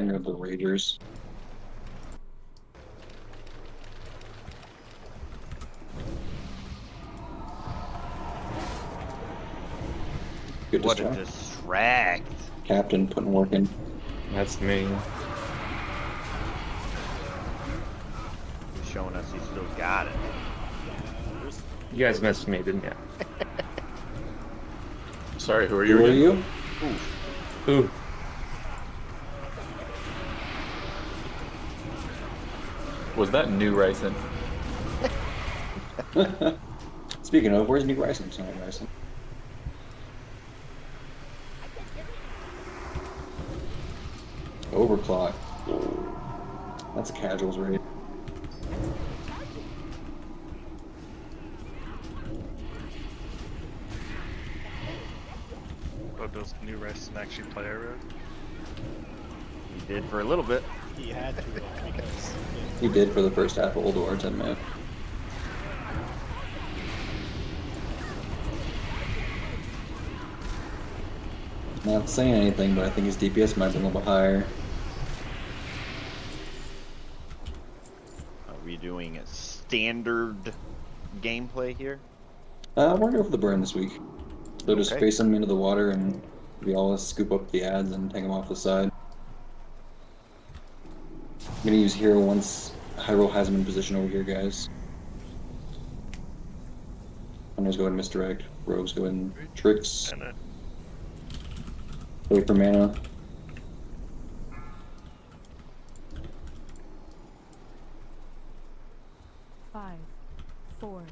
Finger of the Ragers. Good What a distract. distract. Captain putting work in. That's me. He's showing us he still got it. You guys missed me, didn't you? Sorry, who are you Who are again? you? Ooh. Was that new Ryson? Speaking of, where's New Ryson? It's not Ryson. Overclock. That's a casuals raid. Oh, does New Ryson actually play a road? He did for a little bit. He had to, because He did for the first half of Ulduar 10 minutes. Not saying anything, but I think his DPS might be a little bit higher. Are we doing a standard gameplay here? We're gonna go for the burn this week. So just Okay. face them into the water and we all scoop up the ads and take them off the side. I'm gonna use hero once Hyrule has him in position over here, guys. Hunters go ahead and misdirect. Rogues go ahead and tricks. And Wait for mana. Five, 4,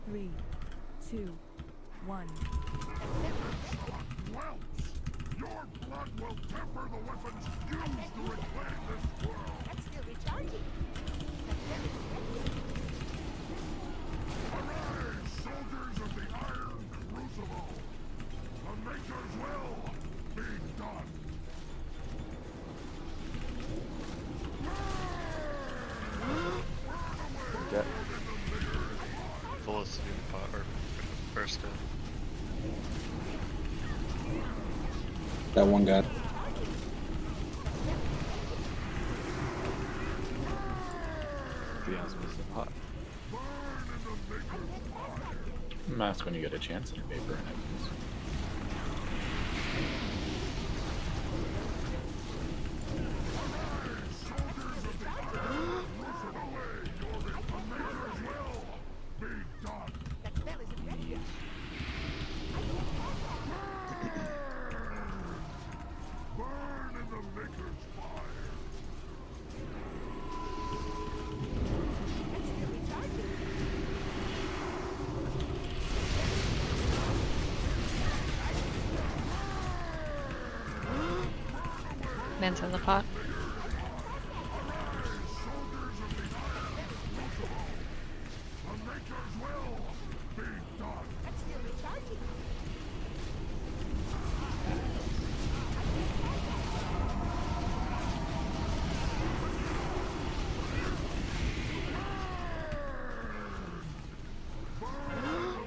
3, 2, 1. Your blood will temper the weapons used to reclaim this world. That's still recharging. Arise, soldiers of the Iron Crucible. The Maker's will be done. Okay. Velocity in the pot, or first That one guy. Mask when you get a chance in your paper and evidence. That spell is effective. Burn in the Maker's fire. That's still recharging. Man's in the pot. The Maker's will be done. That's still recharging.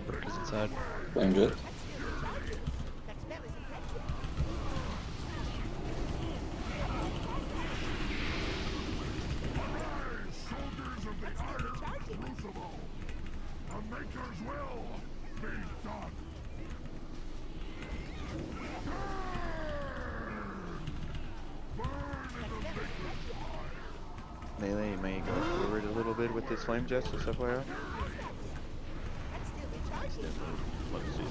Bird is inside. Flame jet. That spell is effective. Arise, soldiers of the Iron Crucible. The Maker's will be done. Burn in the Maker's fire. Melee may go forward a little bit with this flame jets, just FYI. That's still recharging. Let's see.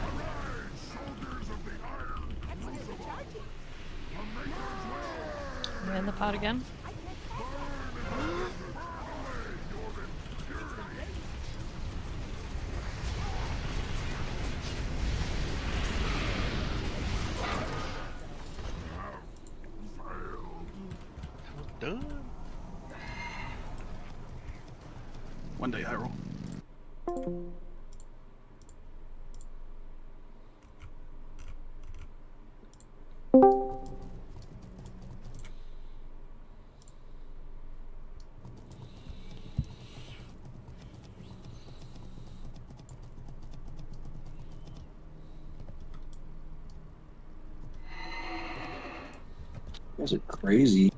Arise, soldiers of the Iron That's still Crucible. recharging. The Maker's will. We're in the pot again. Done. One day, Hyrule. guys are crazy.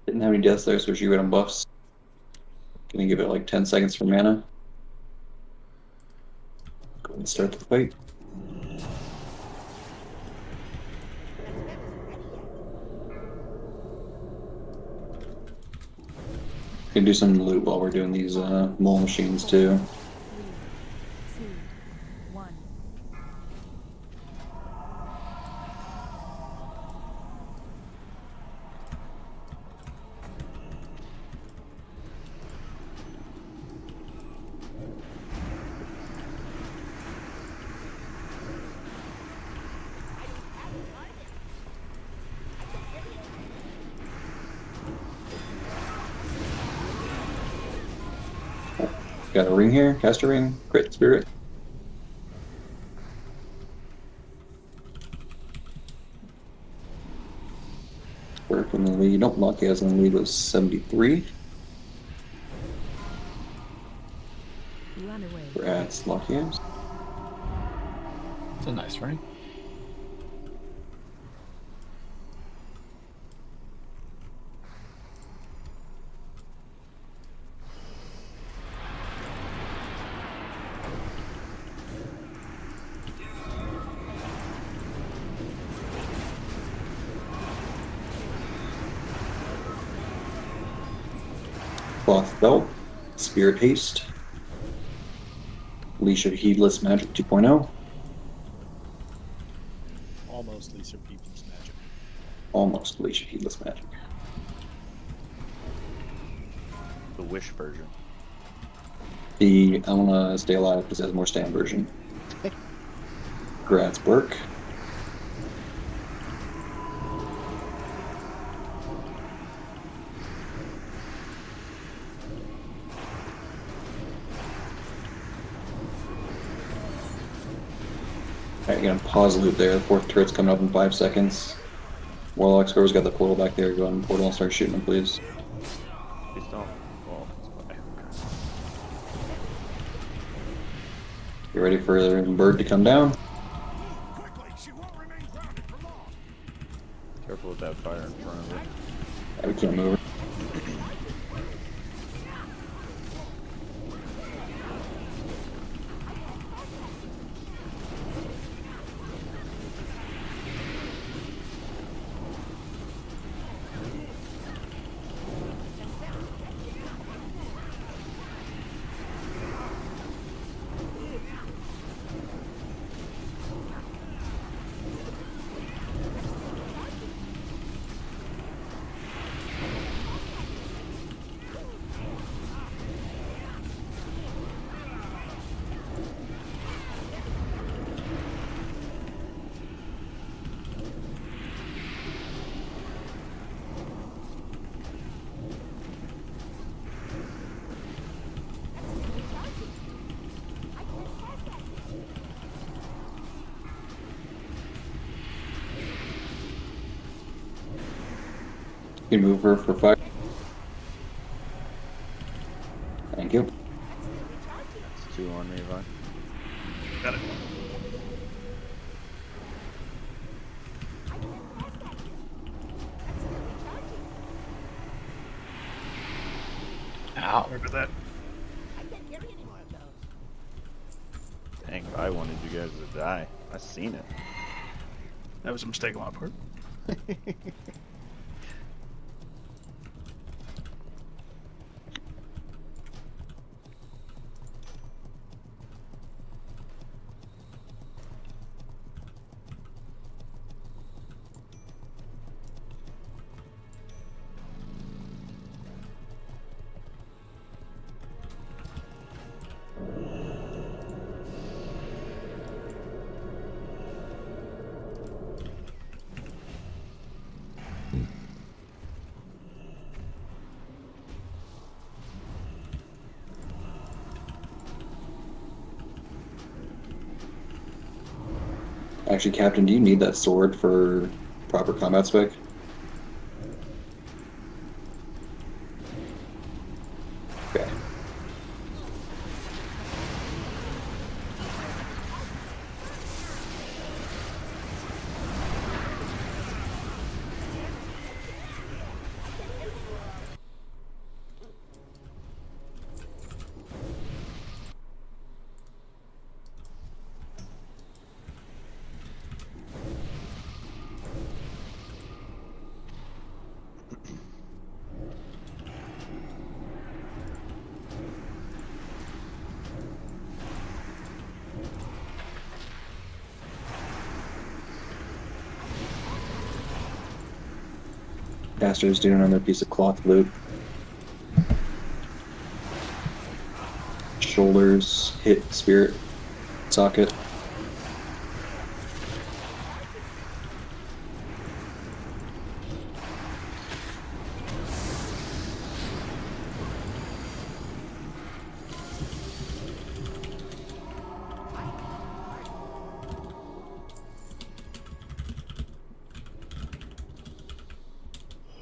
Didn't have any deaths there, so she got on buffs. Gonna give it like 10 seconds for mana. Go and start the fight. Can do some loot while we're doing these mole machines too. 3, 2, 1. Got a ring here, cast a ring, crit spirit. Work in the lead. Don't lucky as in the lead was 73. Run away. Rats, lucky as. It's a nice ring. Cloth belt, spirit haste, leash of heedless magic 2.0, Almost Lisa People's magic. almost leash of heedless magic. The Wish version. I wanna stay alive because it has more stand version. Gratz Burke. Alright, you're gonna pause loop there. The fourth turret's coming up in 5 seconds. Warlock, whoever's got the portal back there, go on the portal and start shooting them, please. Please don't. Well, okay. You ready for the bird to come down? Quickly, she won't remain grounded for long. Careful with that fire in front of her. Yeah, we can't move her. You can move her for 5. Thank you. It's 2 on me, Vine. Got it. Ow. Remember that? I can't carry any more of those. Dang, I wanted you guys to die. I seen it. That was a mistake on my part. Actually, Captain, do you need that sword for proper combat spec? Okay. Caster's doing another piece of cloth loop. Shoulders hit spirit socket.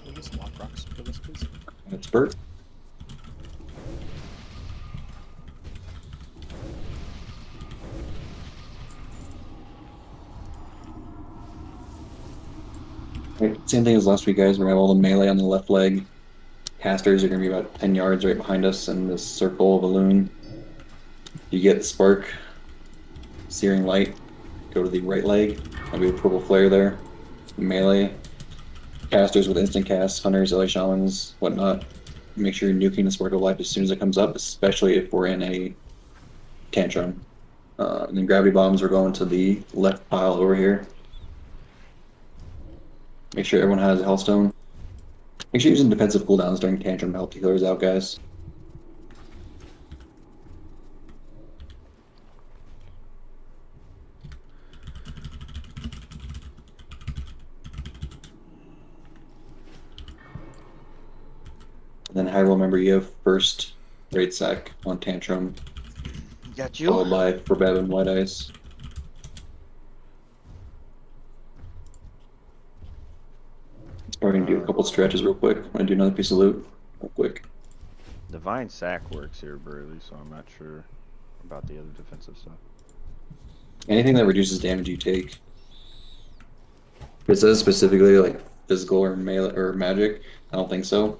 Can we get some lock rocks for this, please? That's Bert. Right, same thing as last week, guys. We're gonna have all the melee on the left leg. Casters are gonna be about 10 yards right behind us in this circle of a loon. You get the spark, searing light, go to the right leg. There'll be a purple flare there. Melee. Casters with instant casts, hunters, LA shamans, whatnot. Make sure you're nuking the spark of life as soon as it comes up, especially if we're in a tantrum. And then gravity bombs are going to the left pile over here. Make sure everyone has a Hellstone. Make sure you're using defensive cooldowns during tantrum to help the healers out, guys. And then Hyrule, remember you have first raid sack on tantrum, Got followed you. by Forbab and White Ice. We're gonna do a couple stretches real quick. I'm gonna do another piece of loot real quick. Divine Sack works here, Burley, so I'm not sure about the other defensive stuff. Anything that reduces damage you take. If it says specifically like physical or melee or magic, I don't think so.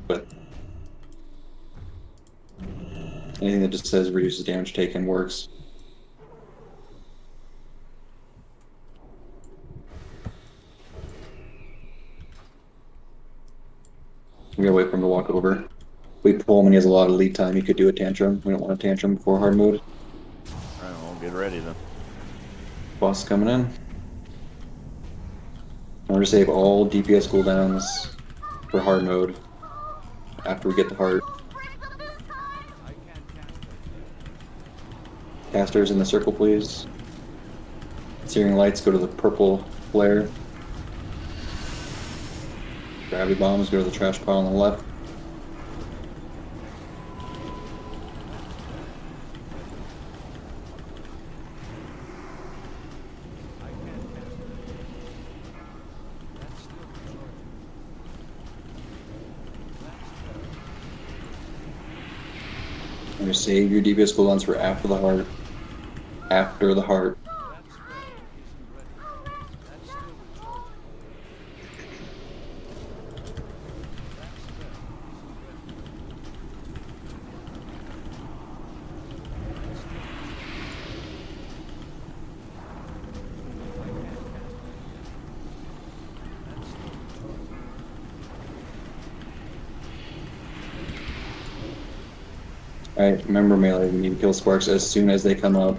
But anything that just says reduces damage taken works. We gotta wait for him to walk over. We pull him and he has a lot of lead time. He could do a tantrum. We don't want a tantrum before hard mode. Alright, well, get ready then. Boss coming in. I'm gonna save all DPS cooldowns for hard mode after we get the heart. Casters in the circle, please. Searing lights go to the purple flare. Gravity bombs go to the trash pile on the left. I'm gonna save your DPS cooldowns for after the heart. After the heart. Alright, remember melee, we need to kill sparks as soon as they come up.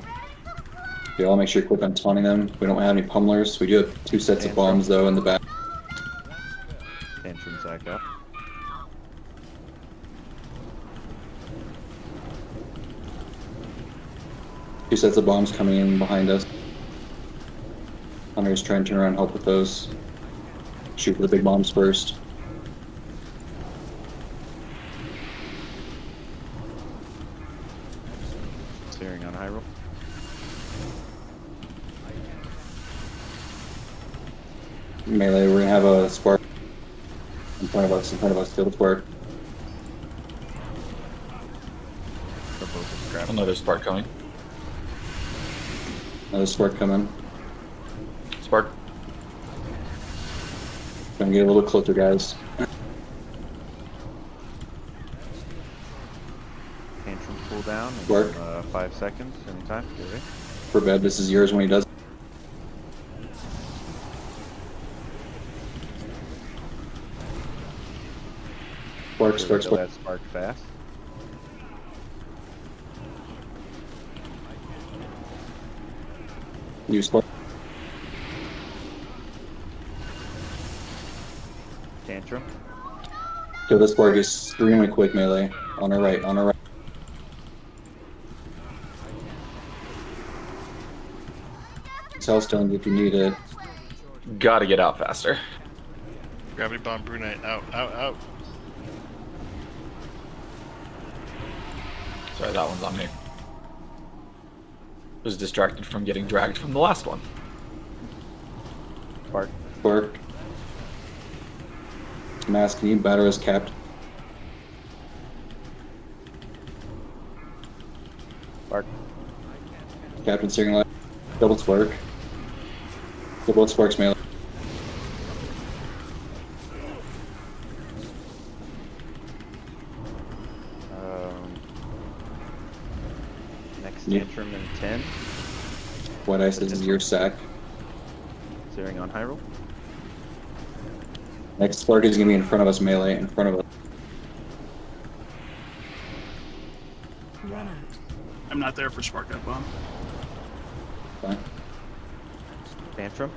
Okay, I'll make sure you click on taunting them. We don't have any pummelers. We do have 2 sets of bombs though in the back. Tantrum Sack up. Two sets of bombs coming in behind us. Hunter's trying to turn around and help with those. Shoot for the big bombs first. Steering on Hyrule. melee. We're gonna have a spark in front of us. Kill the spark. They're both grabbing. Another spark coming. Another spark coming. Spark. Trying to get a little closer, guys. Tantrum cooldown in Work. 5 seconds. Anytime. Get ready. For bed, this is yours when he does. Spark, Sure spark, to kill spark. that spark fast. New spark. Tantrum. Kill the spark is extremely quick melee. On our right, on our right. Hellstone if you need it. Gotta get out faster. Gravity bomb brunette. Out, out, out. Sorry, that one's on me. Was distracted from getting dragged from the last one. Spark. Spark. Mask, can you batter us capped? Spark. Captain steering light. Double spark. Double sparks melee. Next Yeah. tantrum in 10. White ice, this is your sack. Zeroing on Hyrule. Next spark is gonna be in front of us melee, in front of us. Run out. I'm not there for Spark Up Bomb. Fine. Tantrum.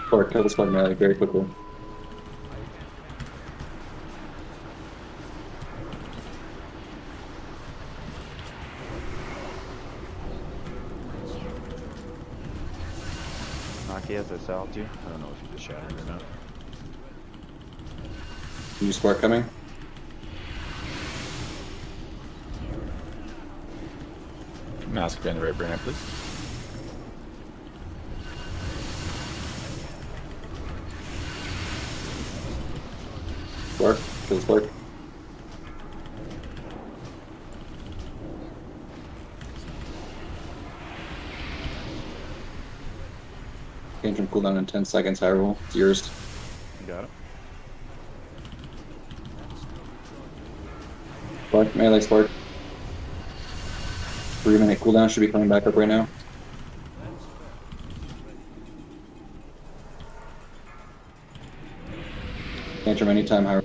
Spark, kill the spark melee very quickly. Naki has I salved you. I don't know if you just shattered or not. New spark coming. Mask generate brunette, please. Spark, kill the spark. Tantrum cooldown in 10 seconds, Hyrule. It's yours. You got it. Spark, melee spark. 3-minute cooldown should be coming back up right now. Tantrum anytime, Hyrule.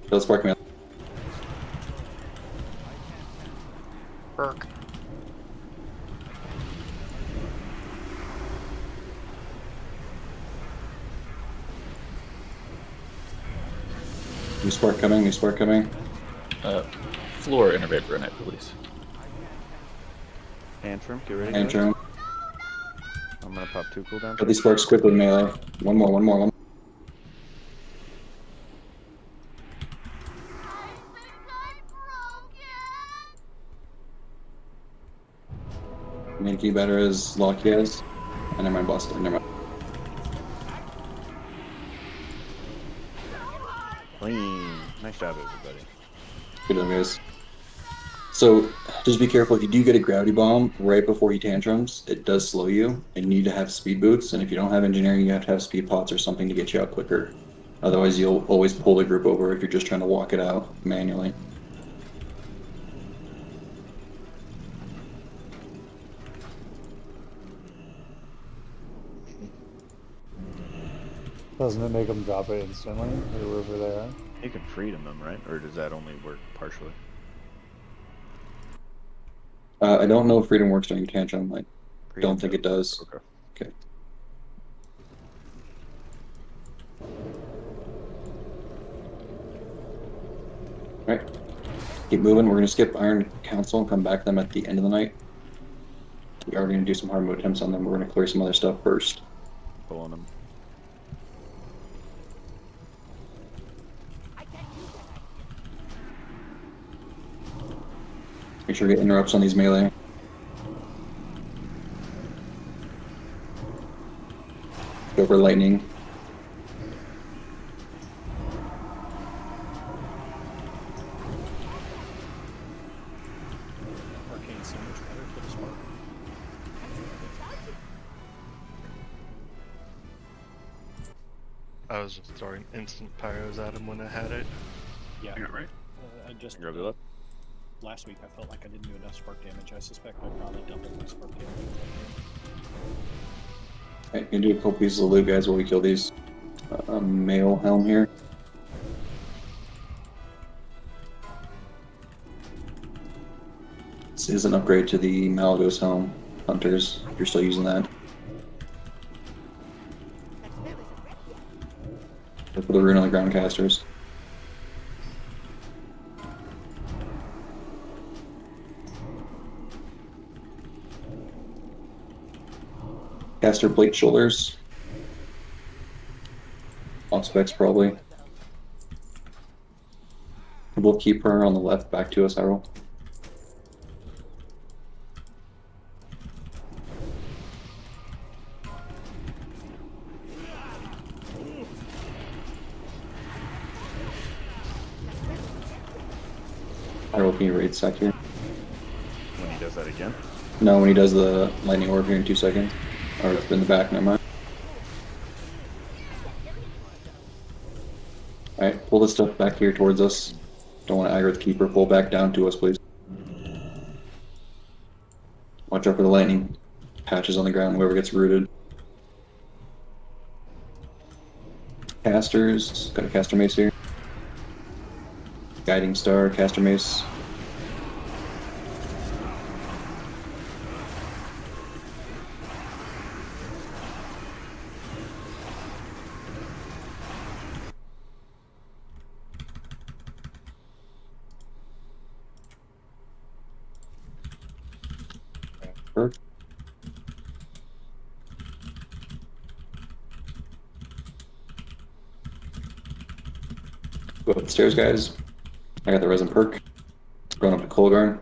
Kill spark melee. Burk. New spark coming, new spark coming. Floor innervate brunette, please. Tantrum. Get ready. guys. Tantrum. I'm gonna pop 2 cooldowns. Kill these sparks quickly, melee. One more, one more, one more. Minky better as Locky is. And never mind, Boston. Never mind. Clean. Nice job, everybody. Good job, guys. So, just be careful. If you do get a gravity bomb right before he tantrums, it does slow you, and you need to have speed boots. And if you don't have engineering, you have to have speed pots or something to get you out quicker. Otherwise, you'll always pull the group over if you're just trying to walk it out manually. Doesn't it make them drop it instantly, wherever they are? You can freedom them, right? Or does that only work partially? I don't know if freedom works during tantrum. I Freedom don't think it does. Okay. Okay. Alright. Keep moving. We're going to skip Iron Council and come back to them at the end of the night. We are going to do some hard mode attempts on them. We're going to clear some other stuff first. Pulling them. Make sure we get interrupts on these melee. over lightning. Arcane's so much better for the spark. I was just throwing instant pyros at him when I had it. Yeah. I got right. I just Grab it up. last week I felt like I didn't do enough spark damage. I suspect I probably doubled my spark damage. Alright, gonna do a couple pieces of loot, guys, while we kill these male helm here. This is an upgrade to the Malagos helm, hunters, if you're still using that. Look for the rune on the ground casters. Caster plate shoulders. On specs probably. We'll keep her on the left back to us, Harold. Harold, can you raid sec here? When he does that again. No, when he does the lightning orb here in 2 seconds. Or it's in the back, never mind. Alright, pull this stuff back here towards us. Don't want to aggro the keeper. Pull back down to us, please. Watch out for the lightning patches on the ground, whoever gets rooted. Casters, got a caster mace here. Guiding star, caster mace. Perk. Go up the stairs, guys. I got the resin perk. Going up to Colgarn.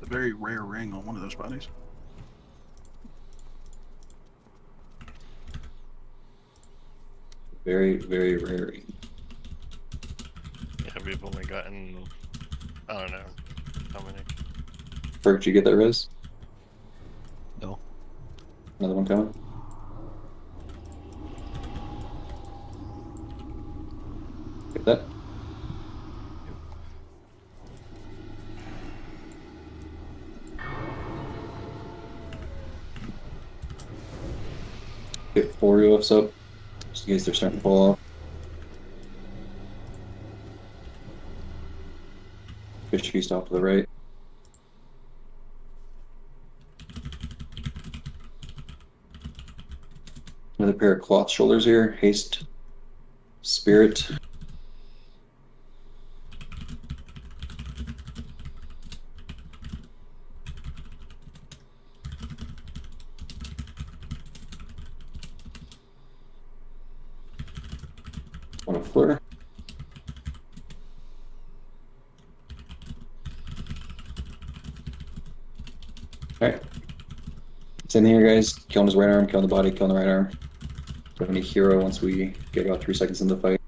A very rare ring on one of those bodies. Very, very rare. Yeah, we've only gotten, I don't know, how many. Perk, did you get that res? No. Another one coming. Get that. Get 4 UFs up, just in case they're starting to fall off. Fish feast off to the right. Another pair of cloth shoulders here. Haste, spirit. One of flare. Alright. Same thing here, guys. Killing his right arm, killing the body, killing the right arm. Do any hero once we get about 3 seconds into the fight.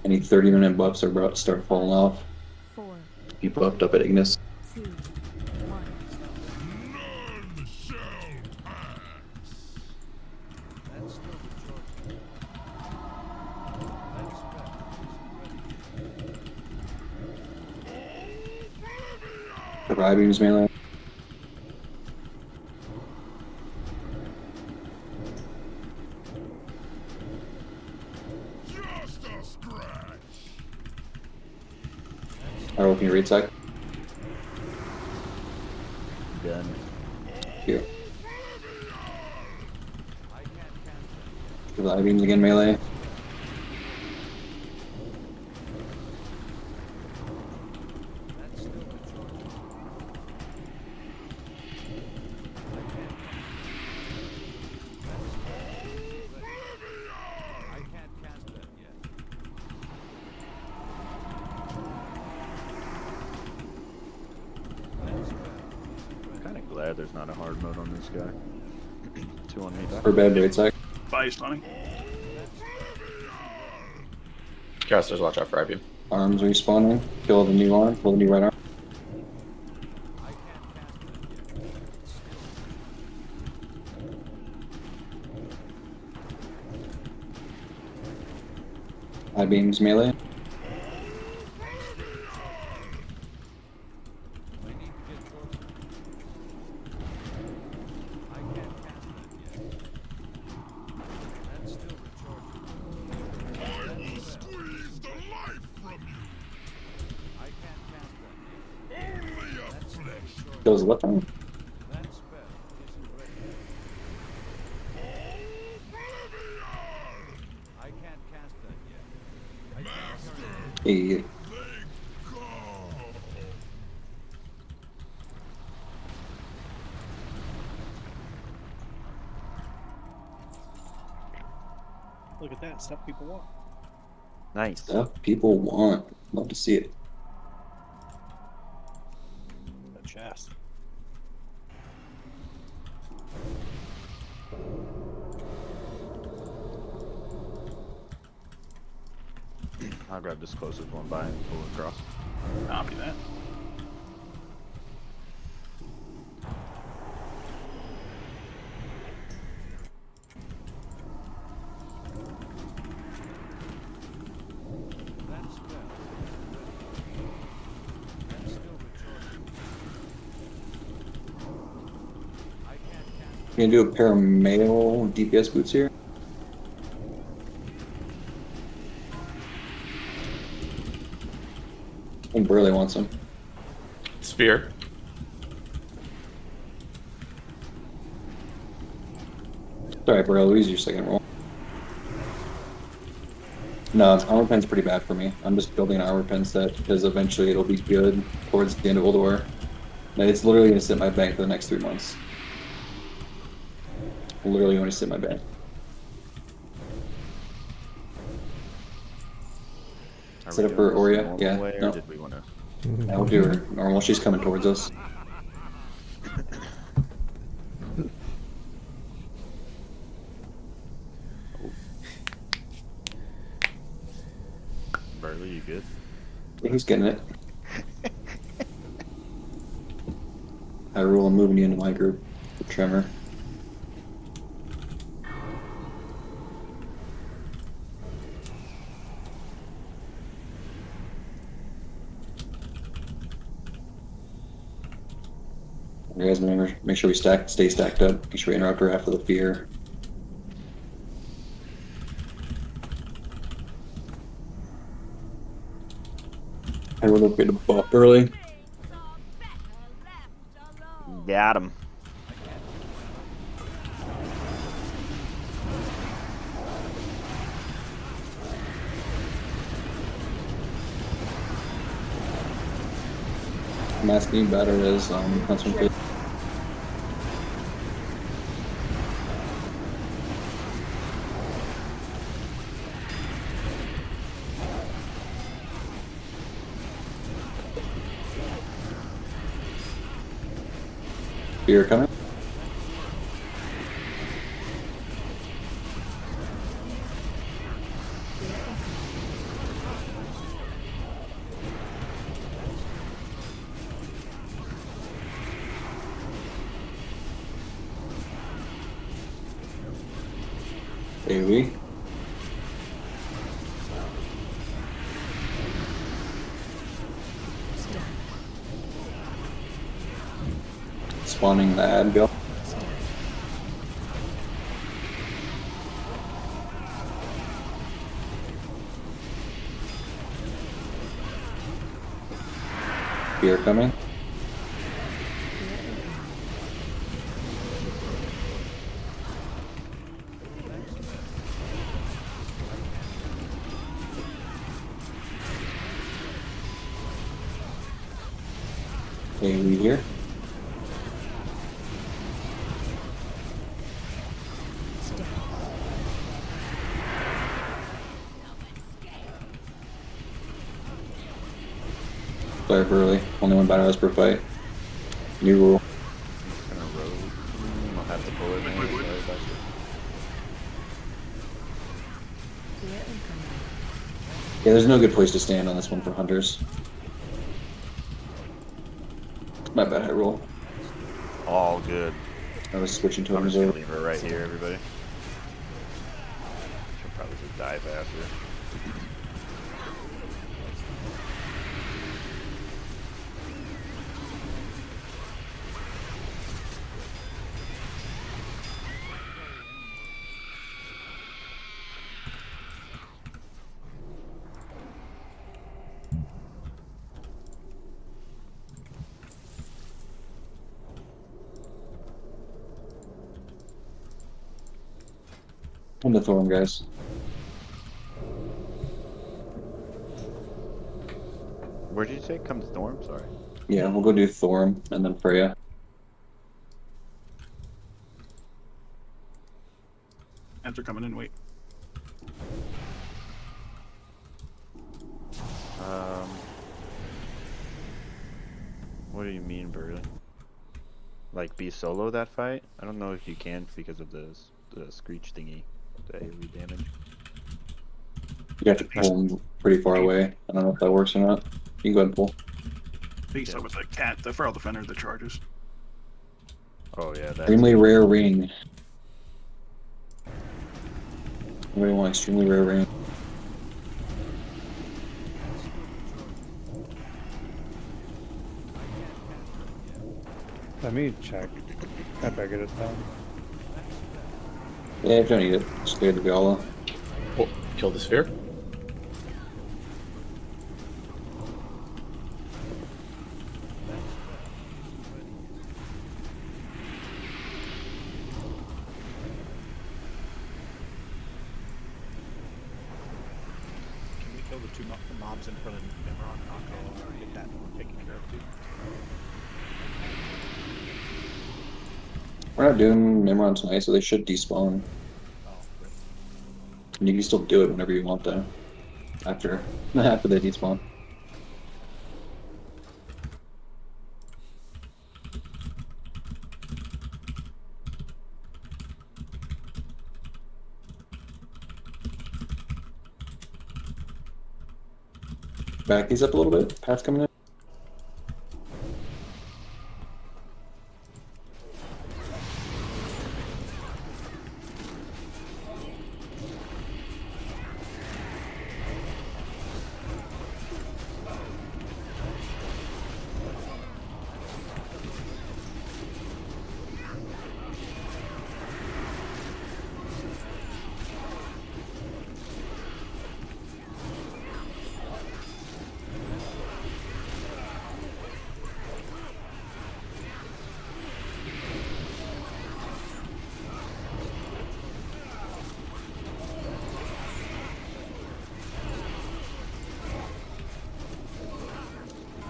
Any 30-minute buffs are about to start falling off. 4, Be buffed up at Ignis. 2, 1. None shall pass. That's still the choice. The Rye Beams melee. Just a scratch. Alright, can you raid sec? Done. Here. The Rye Beams again melee. bad there's not a hard mode on this guy. 2 on me back. For bad right side. Bye, Stunning. Casters, watch out for IB. Arms respawning. Kill the new arm. Kill the new right arm. High beams melee. Squeeze the life from you. I can't cast that. Only affliction. Kills the left arm. That spell isn't ready. Oblivion. I can't cast that yet. Master. Hey. They go. Look at that stuff people want. Nice. Stuff people want. Love to see it. The chest. I'll grab this closest one by and pull it across. Copy that. That spell isn't ready. That's still recharging. I can't cast You gonna do a pair of male DPS boots here? I think Burley wants them. Sphere. Sorry, Burley, use your second roll. No, armor pen's pretty bad for me. I'm just building an armor pen set because eventually it'll be good towards the end of Ulduar. And it's literally going to sit in my bank for the next 3 months. Literally going to sit in my bank. Are Set we up for doing this Oria? normal Yeah, way, or no. did we want to? I'll do her normal. She's coming towards us. Burley, you good? Yeah, he's getting it. I rule I'm moving you into my group. Tremor. You guys make sure we stay stacked up. Make sure we interrupt her after the fear. I will look at the buff early. Got him. I'm asking better as Huntsman Pit. Fear coming. AoE. Spawning the ad bill. Fear coming. AoE here. Fire early. Only one battle per fight. New rule. Gonna Yeah, there's no good place to stand on this one for hunters. My bad, I roll. All good. I was switching to I'm just gonna invisible. leave her right here, everybody. She'll probably just die faster. I'm the Thorn, guys. Where did you say come storm? Sorry. Yeah, we'll go do Thorn and then Freya. Ants are coming in. Wait. What do you mean, Burley? Like be solo that fight? I don't know if you can because of the screech thingy, the AoE damage. You have to pull them pretty far away. I don't know if that works or not. You can go ahead and pull. Beast up with the cat, the feral defender, the charges. Oh yeah, that's Extremely rare ring. Anybody want extremely rare ring? Let me check. I figured it down. Yeah, if you don't need it, just clear the Gala. Oh, kill the sphere. Can we kill the two mobs in front of Nimrod and I'll get that taken care of too? We're not doing Nimrod tonight, so they should despawn. Oh, good. And you can still do it whenever you want, though. After they despawn. Back these up a little bit. Path coming in.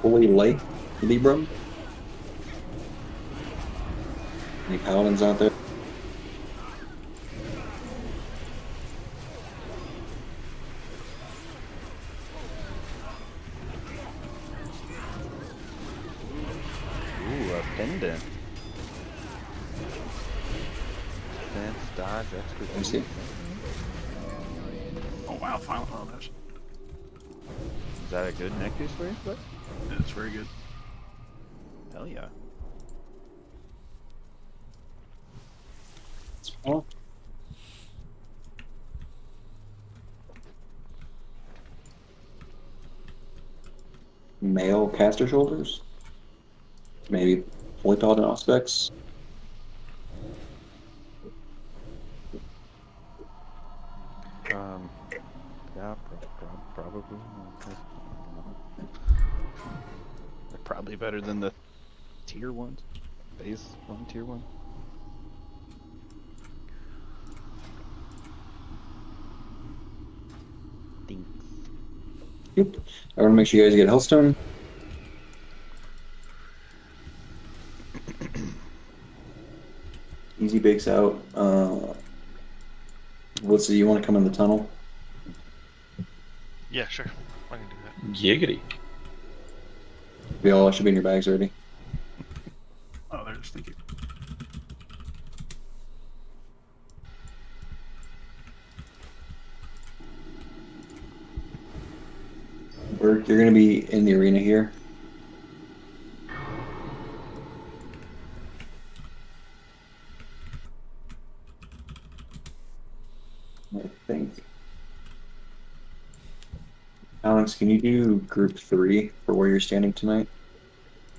Holy Light Libram. Any paladins out there? Ooh, a pendant. Dance, dodge, extra. Let me see. Oh wow, final on this. Is that a good neck piece for you? But It's very good. hell yeah. Oh. Male caster shoulders? Maybe Holy Paladin aspects? Yeah, probably. They're probably better than the tier ones. Base 1, tier 1. Thanks. Yep. I want to make sure you guys get Hellstone. Easy bakes out. Let's see, you want to come in the tunnel? Yeah, sure. I can do that. Giggity. We all should be in your bags already. Oh, there's thank you. Burke, you're gonna be in the arena here. I think. Alex, can you do group 3 for where you're standing tonight?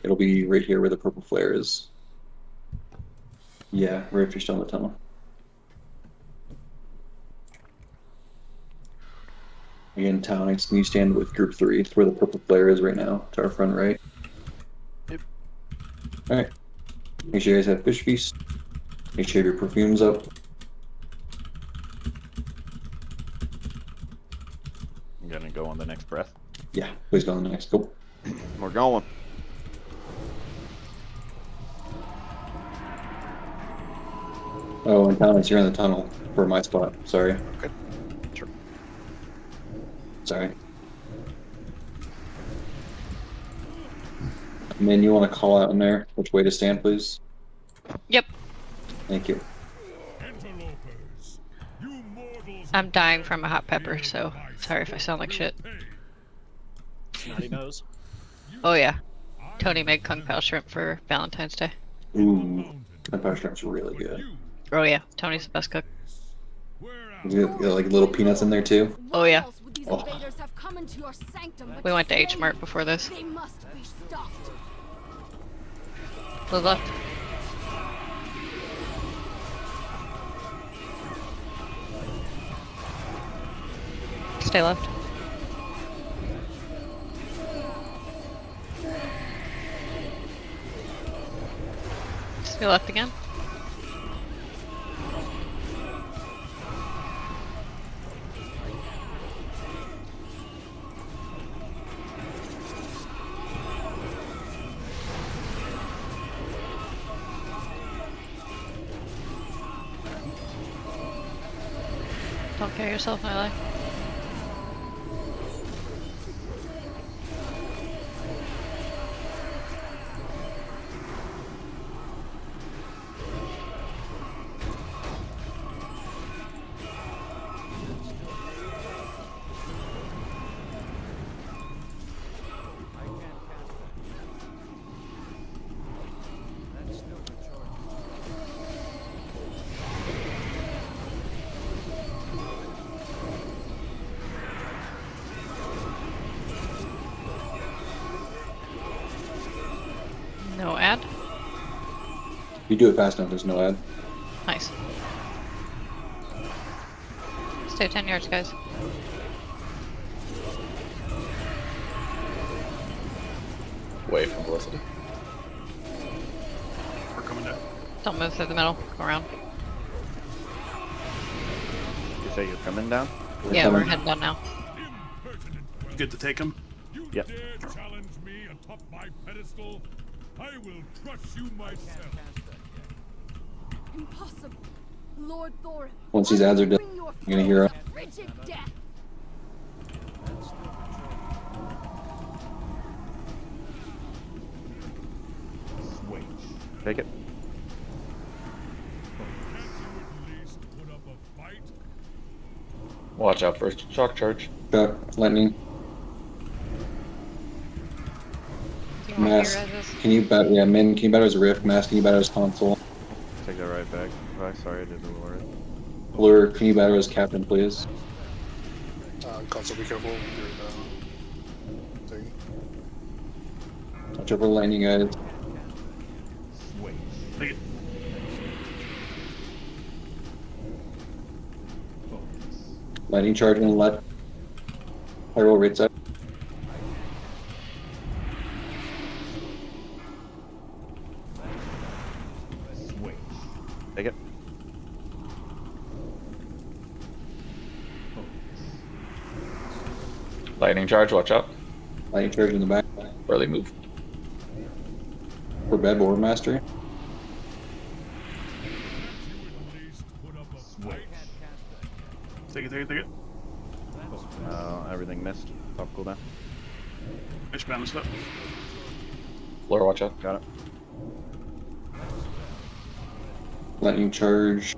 It'll be right here where the purple flare is. Yeah, right if you're still in the tunnel. Again, Alex, can you stand with group 3? It's where the purple flare is right now, to our front right. Yep. Alright. Make sure you guys have fish feast. Make sure your perfume's up. I'm gonna go on the next breath. Yeah, please go on the next. Go. We're going. Oh, and Thomas, you're in the tunnel for my spot. Sorry. Okay. Sure. Sorry. Min, you want to call out in there which way to stand, please? Yep. Thank you. Interlopers, you mortals I'm dying from a hot pepper, so sorry if I sound like shit. Snotty nose. Oh yeah. Tony made Kung Pao shrimp for Valentine's Day. Ooh, my power shrimp's really good. Oh yeah, Tony's the best cook. You got like little peanuts in there too. Oh yeah. Oh. We went to H Mart before this. They must be stopped. Blue left. Stay left. Stay left again. Don't kill yourself, my life. No ad? If you do it fast enough, there's no ad. Nice. Stay 10 yards, guys. Away from Felicity. We're coming down. Don't move through the middle. Go around. You say you're coming down? Yeah, we're heading down now. You good to take him? You Yep. dare challenge me atop my pedestal? I will crush you myself. Impossible. Lord Thorin. Once these ads are done, bring your you're gonna hear foes frigid death. Take it. Can't you at least put up a fight? Watch out for shock charge. Shock, lightning, Do you want mass. your reses? Can you bat? Yeah, Min, can you bat as Rift? Mass, can you bat as Console? Take that right back. Oh, sorry, I didn't lower it. Blur, can you bat as Captain, please? Console, be careful with your thing. Watch over lightning, guys. Take it. Lightning charge on the left. Pyro right side. Take it. Lightning charge, watch out. Lightning charge in the back. Early move. For Beb or Master. At least put up a fight. Take it, take it, take it. Everything missed. Top cooldown. Bitch balanced up. Floor, watch out. Got it. Lightning charge.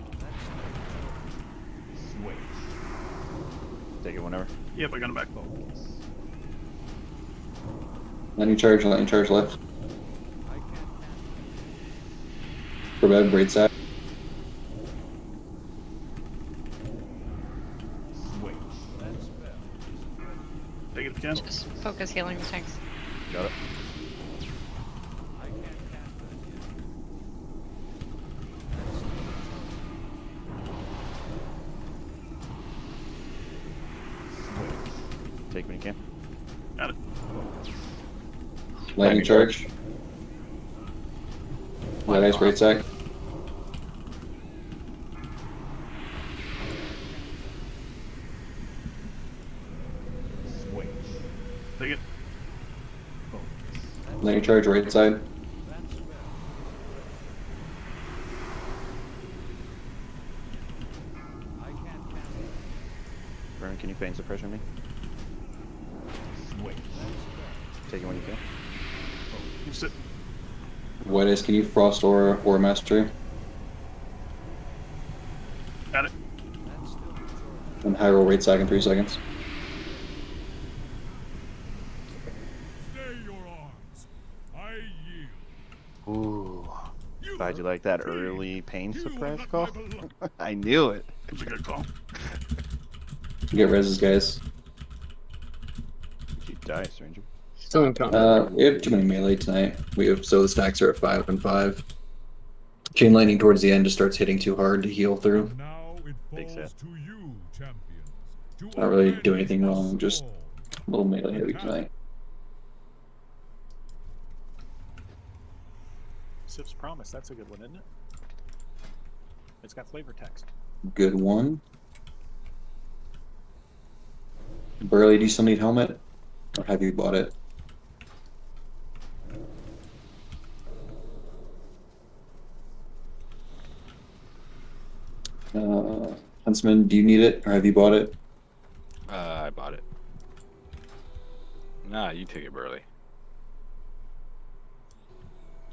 Take it whenever. Yep, I got him back. Lightning charge left. Forbid, braid side. Take it if you can. Just focus healing the tanks. Got it. Take when you can. Got it. Lightning charge. White ice braid sack. Take it. Lightning charge right side. Burn, can you feign suppression me? Take it when you can. You sit. White ice, can you frost or master? Got it. And high roll right sack in 3 seconds. Stay your arms. I yield. Ooh. You Glad you like that early pain You suppress let call. my beloved- I knew it. That's a good call. Get reses, guys. You die, stranger. Still in combat. We have too many melee tonight. So the stacks are at 5 and 5. Chain lightning towards the end just starts hitting too hard to heal through. Now it Big falls set. to you, champions. To Not really avenge doing anything the wrong, just storm. a little melee heavy tonight. Sip's Promise, that's a good one, isn't it? It's got flavor text. Good one. Burley, do you still need helmet? Or have you bought it? Huntsman, do you need it? Or have you bought it? I bought it. Nah, you take it, Burley.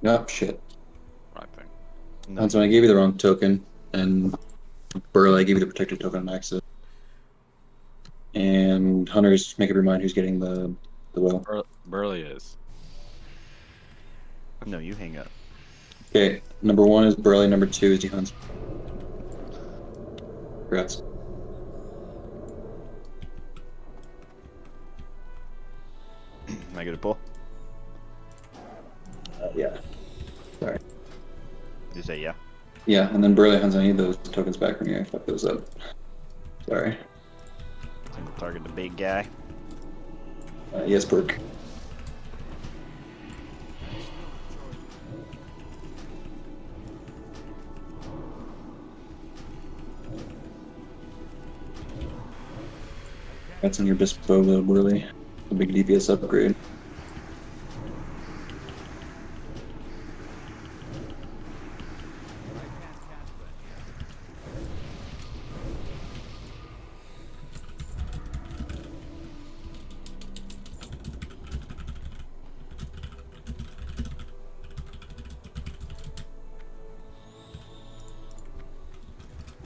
Oh, shit. Right thing. No. Huntsman, I gave you the wrong token. And Burley, I gave you the protected token on access. And Hunters, make up your mind who's getting the will. Burley is. No, you hang up. Okay, number 1 is Burley, number 2 is the Huntsman. Congrats. Am I gonna pull? Yeah. Sorry. Did you say yeah? Yeah, and then Burley Hunts, I need those tokens back from you. I fucked those up. Sorry. Single target the big guy. Yes, perk. That's in your bespoke, Burley. A big DPS upgrade.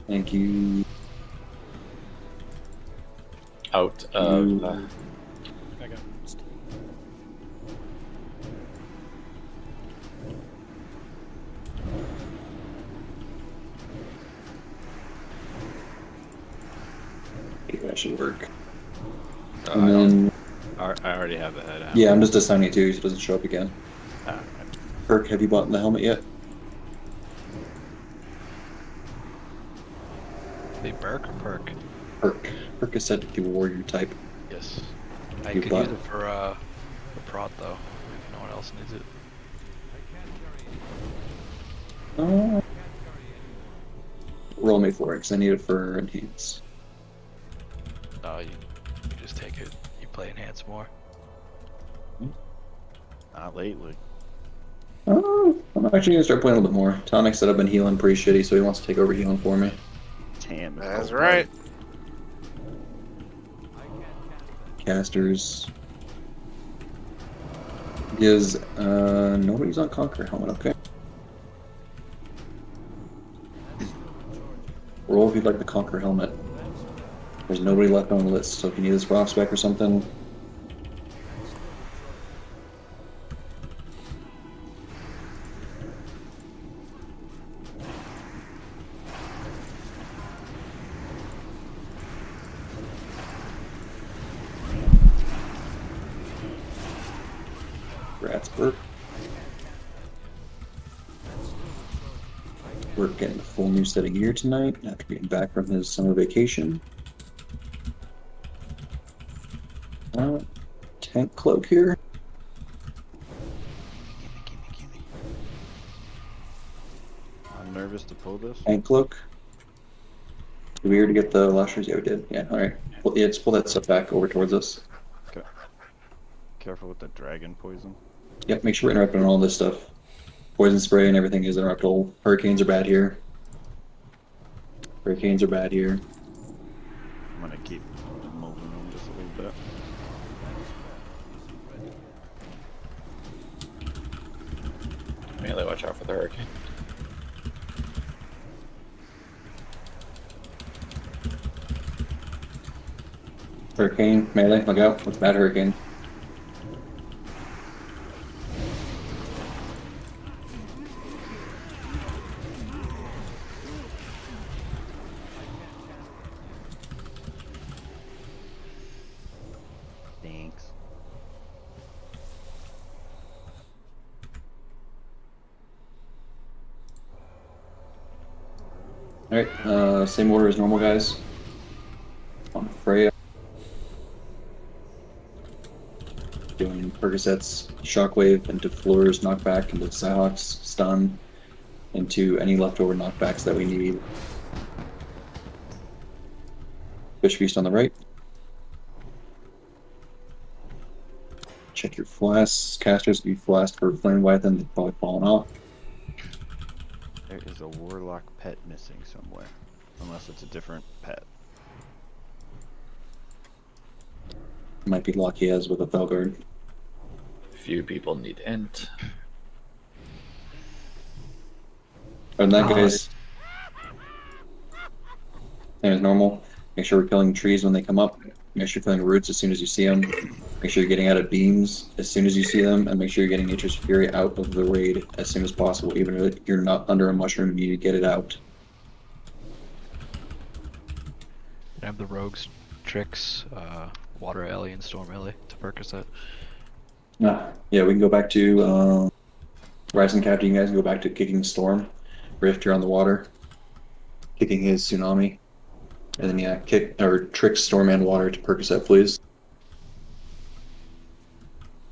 Thank you. Out of. I got Okay, that should work. I And then, already have the head out. yeah, I'm just assigning it to you so it doesn't show up again. Ah, Perk, have you bought the helmet yet? Hey, Burke or Perk? Perk. Perk is set to warrior type. Yes. I You could bought- use it for prot though, if no one else needs it. Roll me for it, because I need it for enhance. No, you just take it. You play enhance more. Not lately. I'm actually gonna start playing a little bit more. Tonic said I've been healing pretty shitty, so he wants to take over healing for me. Damn. it's That's cold right. Casters. Gives nobody's on Conquer helmet, okay. Roll if you'd like the Conquer helmet. There's nobody left on the list, so if you need this Frost spec or something. Congrats, Bert. We're getting a full new set of gear tonight after getting back from his summer vacation. Tank cloak here. I'm nervous to pull this. Tank cloak. Did we already get the lashers? Yeah, we did. Yeah, alright. Well, yeah, just pull that stuff back over towards us. Okay. Careful with the dragon poison. Yep, make sure we're interrupting all this stuff. Poison spray and everything is interruptible. Hurricanes are bad here. Hurricanes are bad here. I'm gonna keep moving them just a little bit. Melee, watch out for the hurricane. Hurricane, melee, look out. It's bad hurricane. Thanks. Alright, same order as normal, guys. On Freya. Doing Percocets, Shockwave into Floors, Knockback, into Cyhawks, Stun, into any leftover knockbacks that we need. Fish Feast on the right. Check your flasks. Casters, if you flask for Flame Leviathan, they've probably fallen off. There is a Warlock pet missing somewhere. Unless it's a different pet. Might be luck he has with a Felguard. Few people need int. Other than that, guys, same as normal. Make sure we're killing trees when they come up. Make sure you're killing roots as soon as you see them. Make sure you're getting out of beams as soon as you see them, and make sure you're getting Nature's Fury out of the raid as soon as possible. Even if you're not under a mushroom, you need to get it out. I have the rogues, tricks, water alley, and storm alley to Percocet. Yeah, we can go back to Rising Captain. You guys can go back to kicking Storm. Rift, you're on the water. Kicking his Tsunami. And then, yeah, kick or trick Storm and Water to Percocet, please.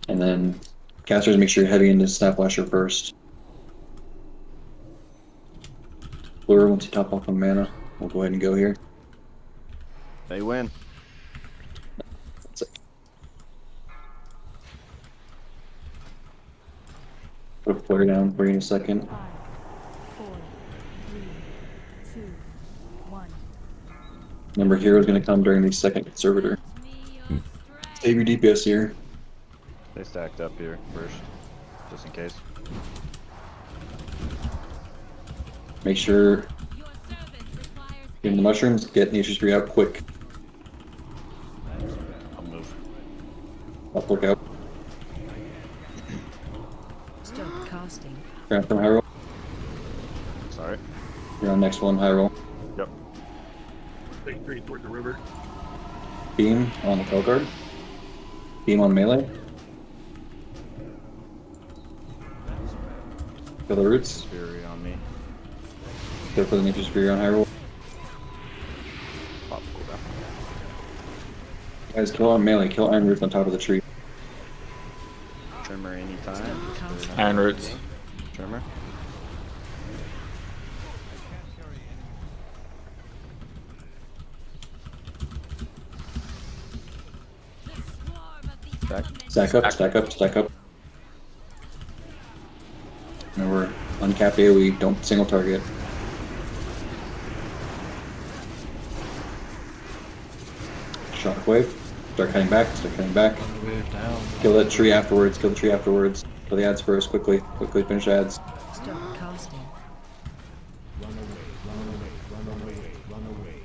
And then, casters, make sure you're heavy into Snap Lasher first. Lure, once you top off on mana, we'll go ahead and go here. They win. That's it. Put a flare down for you in a second. 5, 4, 3, 2, 1. Remember, Hero's going to come during the second Conservator. Save your DPS here. They stacked up here first, just in case. Make sure get in the mushrooms, get Nature's Fury out quick. I'll move. Up, look out. Stop casting. Grab from high roll. Sorry. You're on next one, high roll. Yep. Take 3 toward the river. Beam on the Felguard. Beam on melee. Kill the roots. Fury on me. Go for the Nature's Fury on high roll. Pop cooldown. Guys, kill on melee. Kill Iron Roots on top of the tree. Trimmer anytime. Iron Roots. Trimmer. Stack. Stack up, stack up, stack up. Remember, uncapped AoE, don't single target. Shockwave. Start cutting back, start cutting back. Wave down. Kill that tree afterwards, kill the tree afterwards. Kill the ads first, quickly. Quickly finish ads. Stop casting.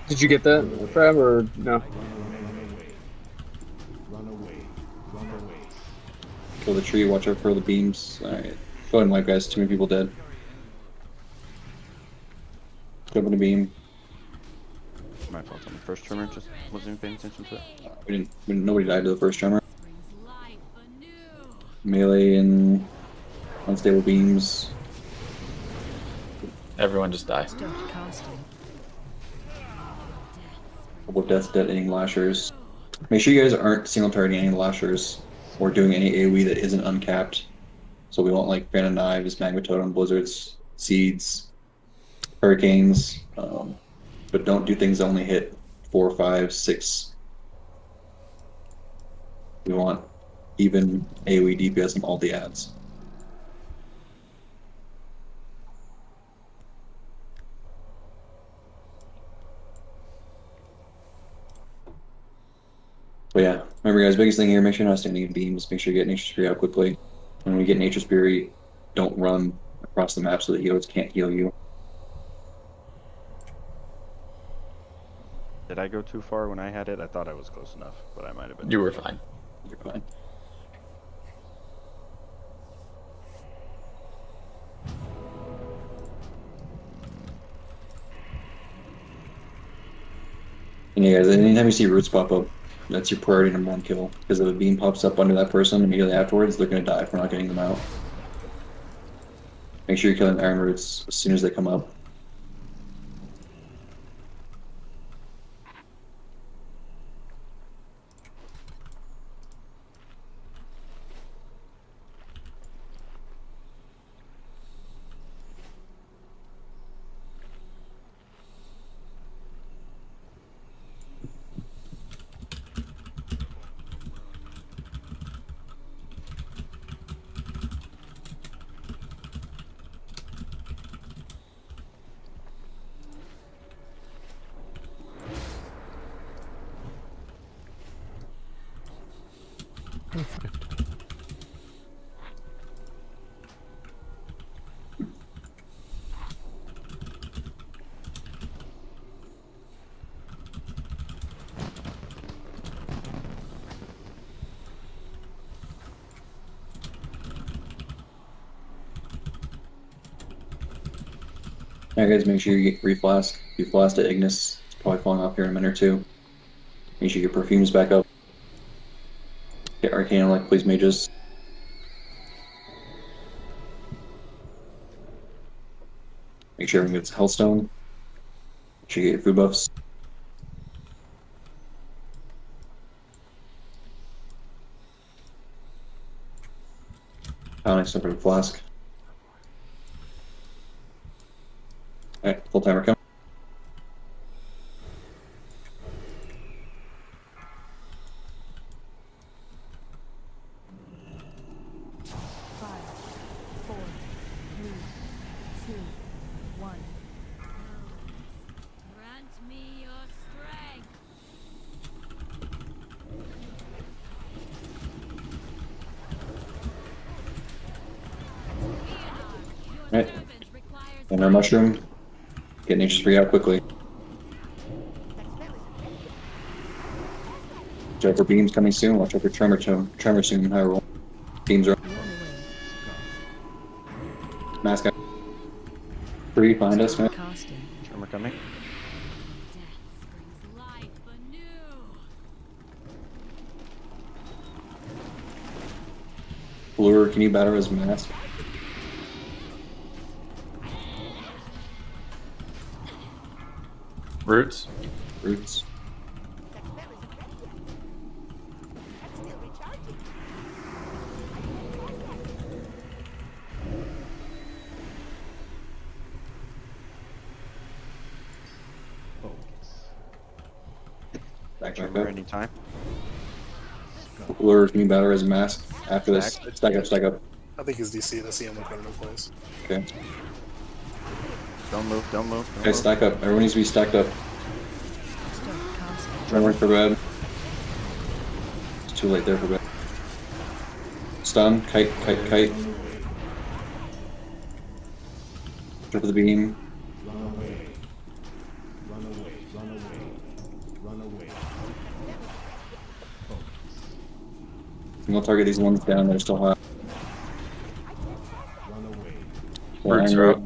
Did you get that, Frab, or no? Kill the tree, watch out for the beams. Alright. Go ahead and wipe, guys. Too many people dead. Go for the beam. My fault on the first trimmer, just wasn't even paying attention to it. Nobody died to the first tremor. Melee and unstable beams. Everyone just die. Start casting. Couple deaths detonating lashers. Make sure you guys aren't single targeting any lashers or doing any AoE that isn't uncapped. So we want like Phantom Knives, Magma Totem, Blizzards, Seeds, Hurricanes. But don't do things that only hit 4, 5, 6. We want even AoE DPS and all the ads. But yeah, remember guys, biggest thing here, make sure you're not standing in beams, make sure you get Nature's Fury out quickly. When we get Nature's Fury, don't run across the map so the healers can't heal you. Did I go too far when I had it? I thought I was close enough, but I might have been. You were fine. You're fine. And yeah guys, anytime you see roots pop up, that's your priority #1 kill. Because if a beam pops up under that person immediately afterwards, they're gonna die if we're not getting them out. Make sure you're killing iron roots as soon as they come up. Alright guys, make sure you get reflask. If you flask at Ignis, it's probably falling off here in a minute or two. Make sure your perfumes back up. Get Arcana like please mages. Make sure everyone gets Hellstone. Make sure you get your food buffs. Pounding stuff for the flask. Alright, full timer come. Alright. And our mushroom. Get Nature's Fury out quickly. Watch out for beams coming soon. Watch out for tremor soon. High roll. Beams are mask out. 3 behind us, man. Tremor coming. Lure, can you batter his mask? Roots. Roots. Back Tremor anytime. Lure, can you batter his mask after this? Stack up, stack up. I think his DC and the CM will come into place. Okay. Don't move, don't move. Don't Okay, move. stack up. Everyone needs to be stacked up. Tremor for bed. It's too late there for bed. Stun, kite, kite, kite. Drop the beam. And we'll target these ones down that are still hot. Roots are up.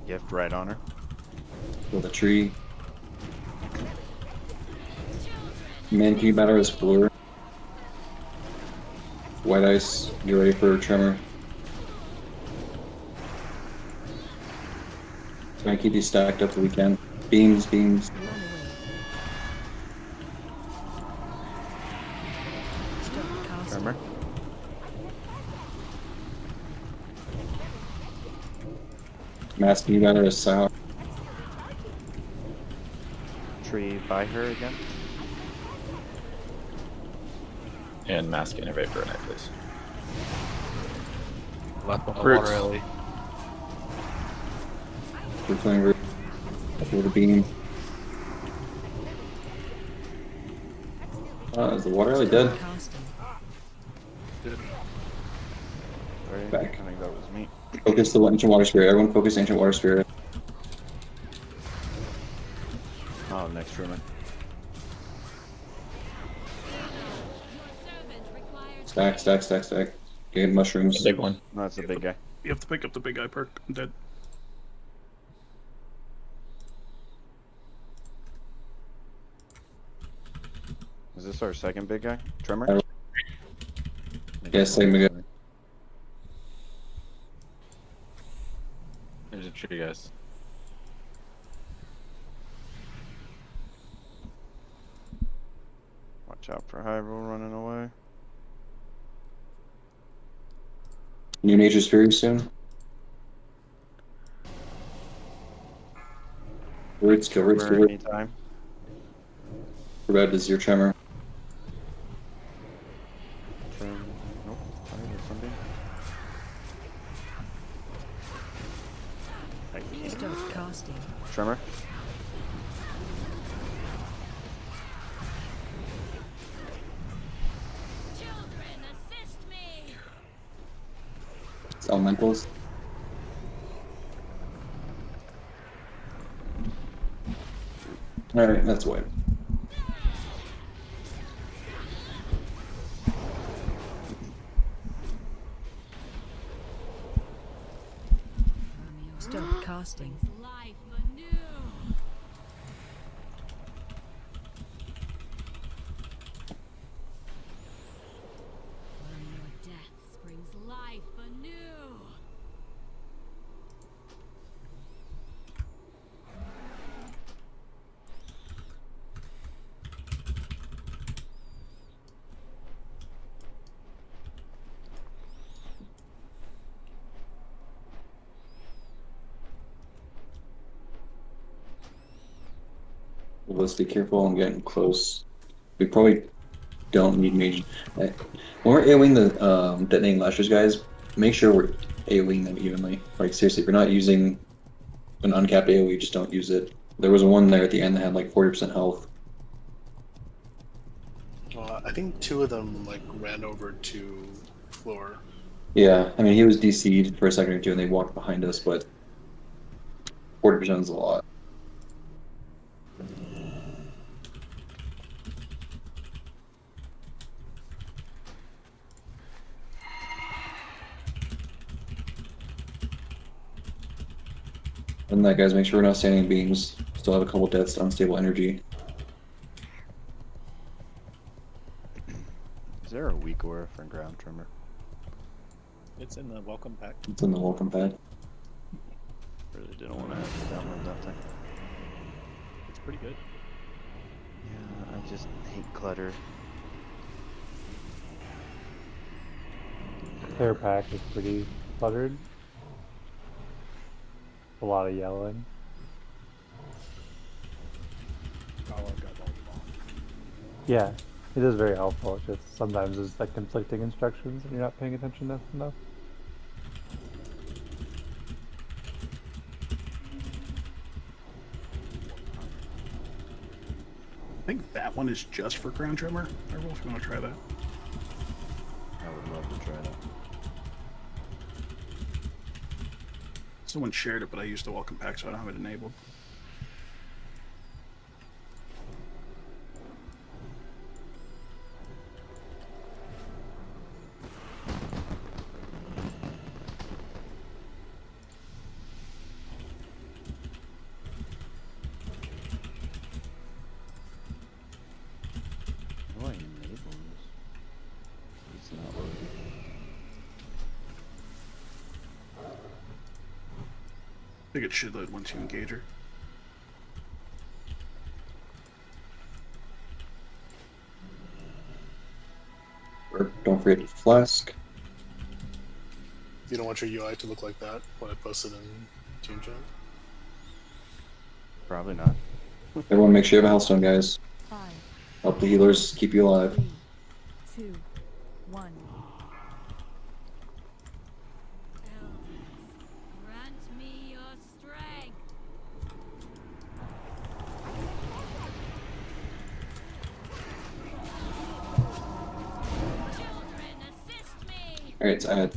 Gift right on her. Build a tree. Man, can you batter his floor? White ice, get ready for tremor. Try and keep these stacked up if we can. Beams, beams. Run away. Stop casting. Tremor. Mass, can you batter his sow? Tree by her again. And mask innervate for a night, please. Left on the Roots. water alley. We're playing root. With a beam. Is the water alley dead? Casting. Sorry, Back. I think that was me. Focus the ancient water spirit. Everyone focus ancient water spirit. Oh, next Truman. Stack, stack, stack, stack. Get mushrooms. Big one. No, that's the big guy. You have to pick up the big guy perk. I'm dead. Is this our second big guy? Tremor? Yeah, second big guy. There's a tree, guys. Watch out for Hyrule running away. New nature's fury soon. Roots, kill roots, kill Tremor roots. anytime. Red is your tremor. Nope. Fire or something. I can't. Stop casting. Tremor. It's elementals. Alright, that's white. Stop casting. Let's be careful. I'm getting close. We probably don't need mage. When we're AoEing the detonating lashers guys, make sure we're AoEing them evenly. Like seriously, if you're not using an uncapped AoE, just don't use it. There was one there at the end that had like 40% health. I think two of them like ran over to floor. Yeah, I mean he was DC'd for a second or two and they walked behind us, but 40% is a lot. And that guys, make sure we're not standing beams. Still have a couple deaths to unstable energy. Is there a weak aura for ground tremor? It's in the welcome pack. It's in the welcome pad. Really didn't want to have to download that thing. It's pretty good. Yeah, I just hate clutter. Their pack is pretty cluttered. A lot of yelling. Yeah, it is very helpful. It's just sometimes there's like conflicting instructions and you're not paying attention enough. I think that one is just for ground tremor. I don't know if you want to try that. I would love to try that. Someone shared it, but I used the welcome pack, so I don't have it enabled. get shitload once you engage her. Or don't forget to flask. You don't want your UI to look like that when I post it in Team Chat. Probably not. Everyone make sure you have a Hellstone, guys. 5, Help the healers keep you alive. 3, 2, 1. Grant me your strength. Children, assist me. Alright, so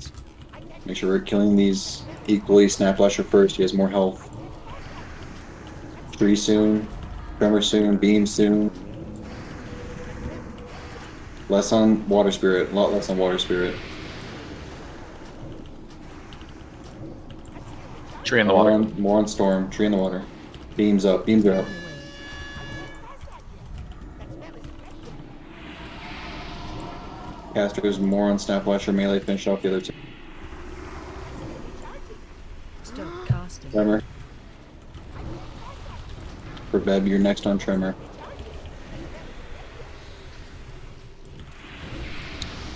make sure we're killing these equally. Snap Lasher first, he has more health. Tree soon. Tremor soon. Beam soon. Less on Water Spirit. A lot less on Water Spirit. Tree in the water. More on Storm. Tree in the water. Beams up. Beams are up. Casters more on Snap Lasher. Melee. Finish off the other two. Stop casting. Tremor. For Beb, you're next on Tremor.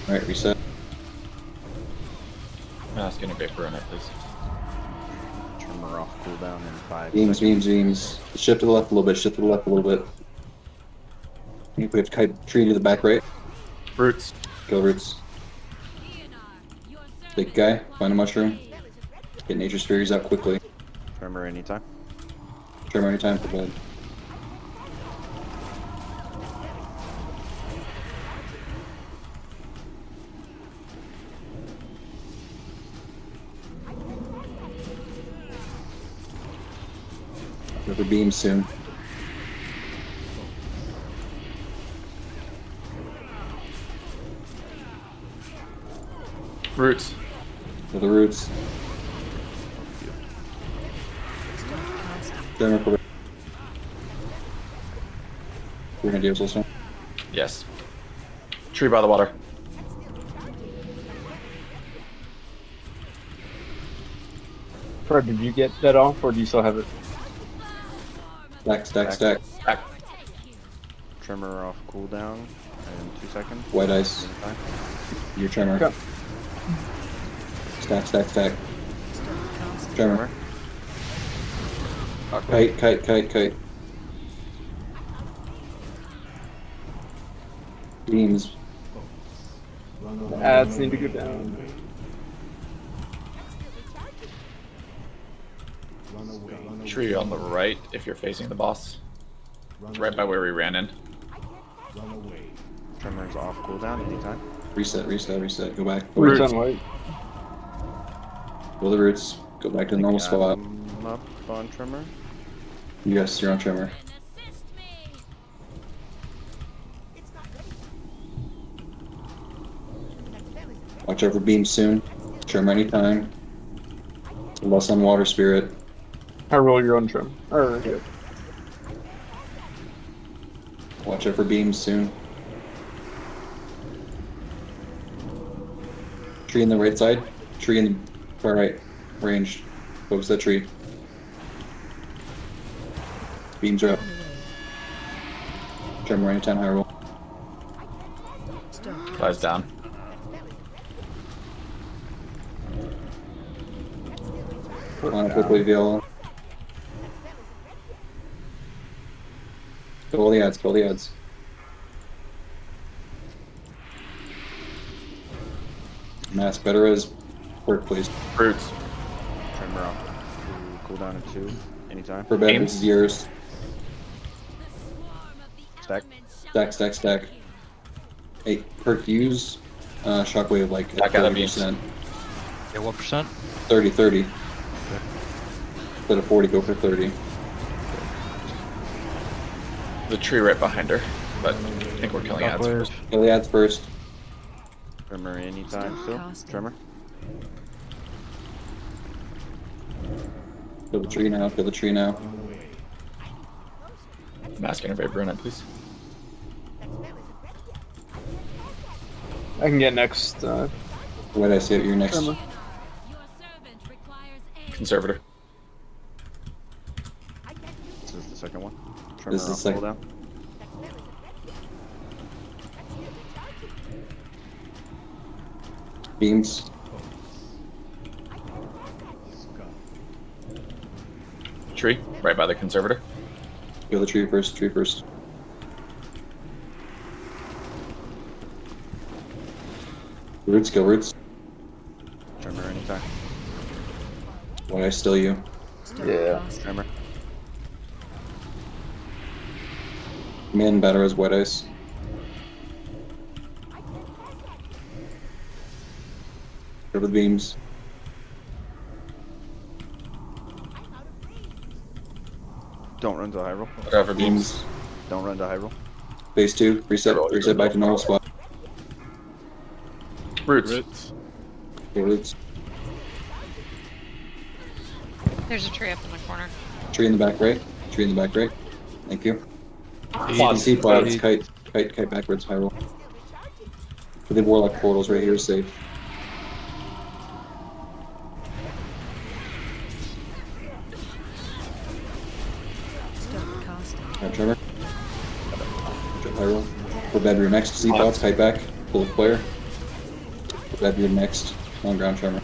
Alright, reset. Mask and a vapor in it, please. Tremor off cooldown in 5 Beams, seconds. beams. Shift to the left a little bit. Shift to the left a little bit. I think we have to kite tree to the back right. Roots. Kill roots. Big guy. Find a mushroom. Get Nature's Furies out quickly. Tremor anytime. Tremor anytime for bed. River beam soon. Roots. For the roots. Stop casting. Tremor for bed. Grenadiers also. Yes. Tree by the water. Fred, did you get that off, or do you still have it? Stack, stack, stack. Back. Tremor off cooldown in 2 seconds. White ice. Anytime. Your tremor. Okay. Stack, stack, stack. Stop casting. Tremor. Kite, kite, kite, kite. Beams. The ads need to go down. Tree on the right if you're facing the boss. Right by where we ran in. Tremor's off cooldown anytime. Reset, reset, reset. Go back. Roots on white. Go the roots. Go back to the normal spot. I'm up on Tremor. Yes, you're on Tremor. Assist me. Watch out for beams soon. Tremor anytime. Less on Water Spirit. I roll your own trim. Or, yeah. Watch out for beams soon. Tree in the right side. Tree in the far right. Ranged. Focus that tree. Beams are up. Tremor anytime high roll. Stop Flies down. On it quickly, Viola. Kill all the ads, kill the ads. Mask better as work, please. Roots. Tremor off cooldown in 2 anytime. For bed, Beams. this is yours. Stack. Stack, stack, stack. Hey, perk use shockwave like Stack out of beams. 30%. Yeah, what percent? 30, 30. Instead of 40, go for 30. The tree right behind her. But I think we're killing ads Shockwave. first. Kill the ads first. Tremor anytime Stop still. casting. Tremor. Kill the tree now, kill the tree now. Mask and a vapor in it, please. I can get next. What did I say? You're next. Tremor. Your servant requires aid. Conservator. Tremor This is off second. cooldown. Beams. Tree, right by the conservator. Go the tree first. Tree first. Roots. Kill roots. Tremor anytime. Why I still you? Stop Yeah. casting. Tremor. Man better as white ice. Over the beams. Don't run to high roll. Whatever beams. Beams. Don't run to high roll. Phase 2. Reset. Roll, Reset back to normal spot. Roots. Roots. Kill roots. There's a tree up in the corner. Tree in the back right. Tree in the back right. Thank you. Pods. DC pods. Kite backwards. High roll. For the Warlock portals right here is safe. Stop casting. Alright, Trevor. Jump high roll. For bedroom next. Z pods. Kite back. Pull the player. For bedroom next. On ground tremor.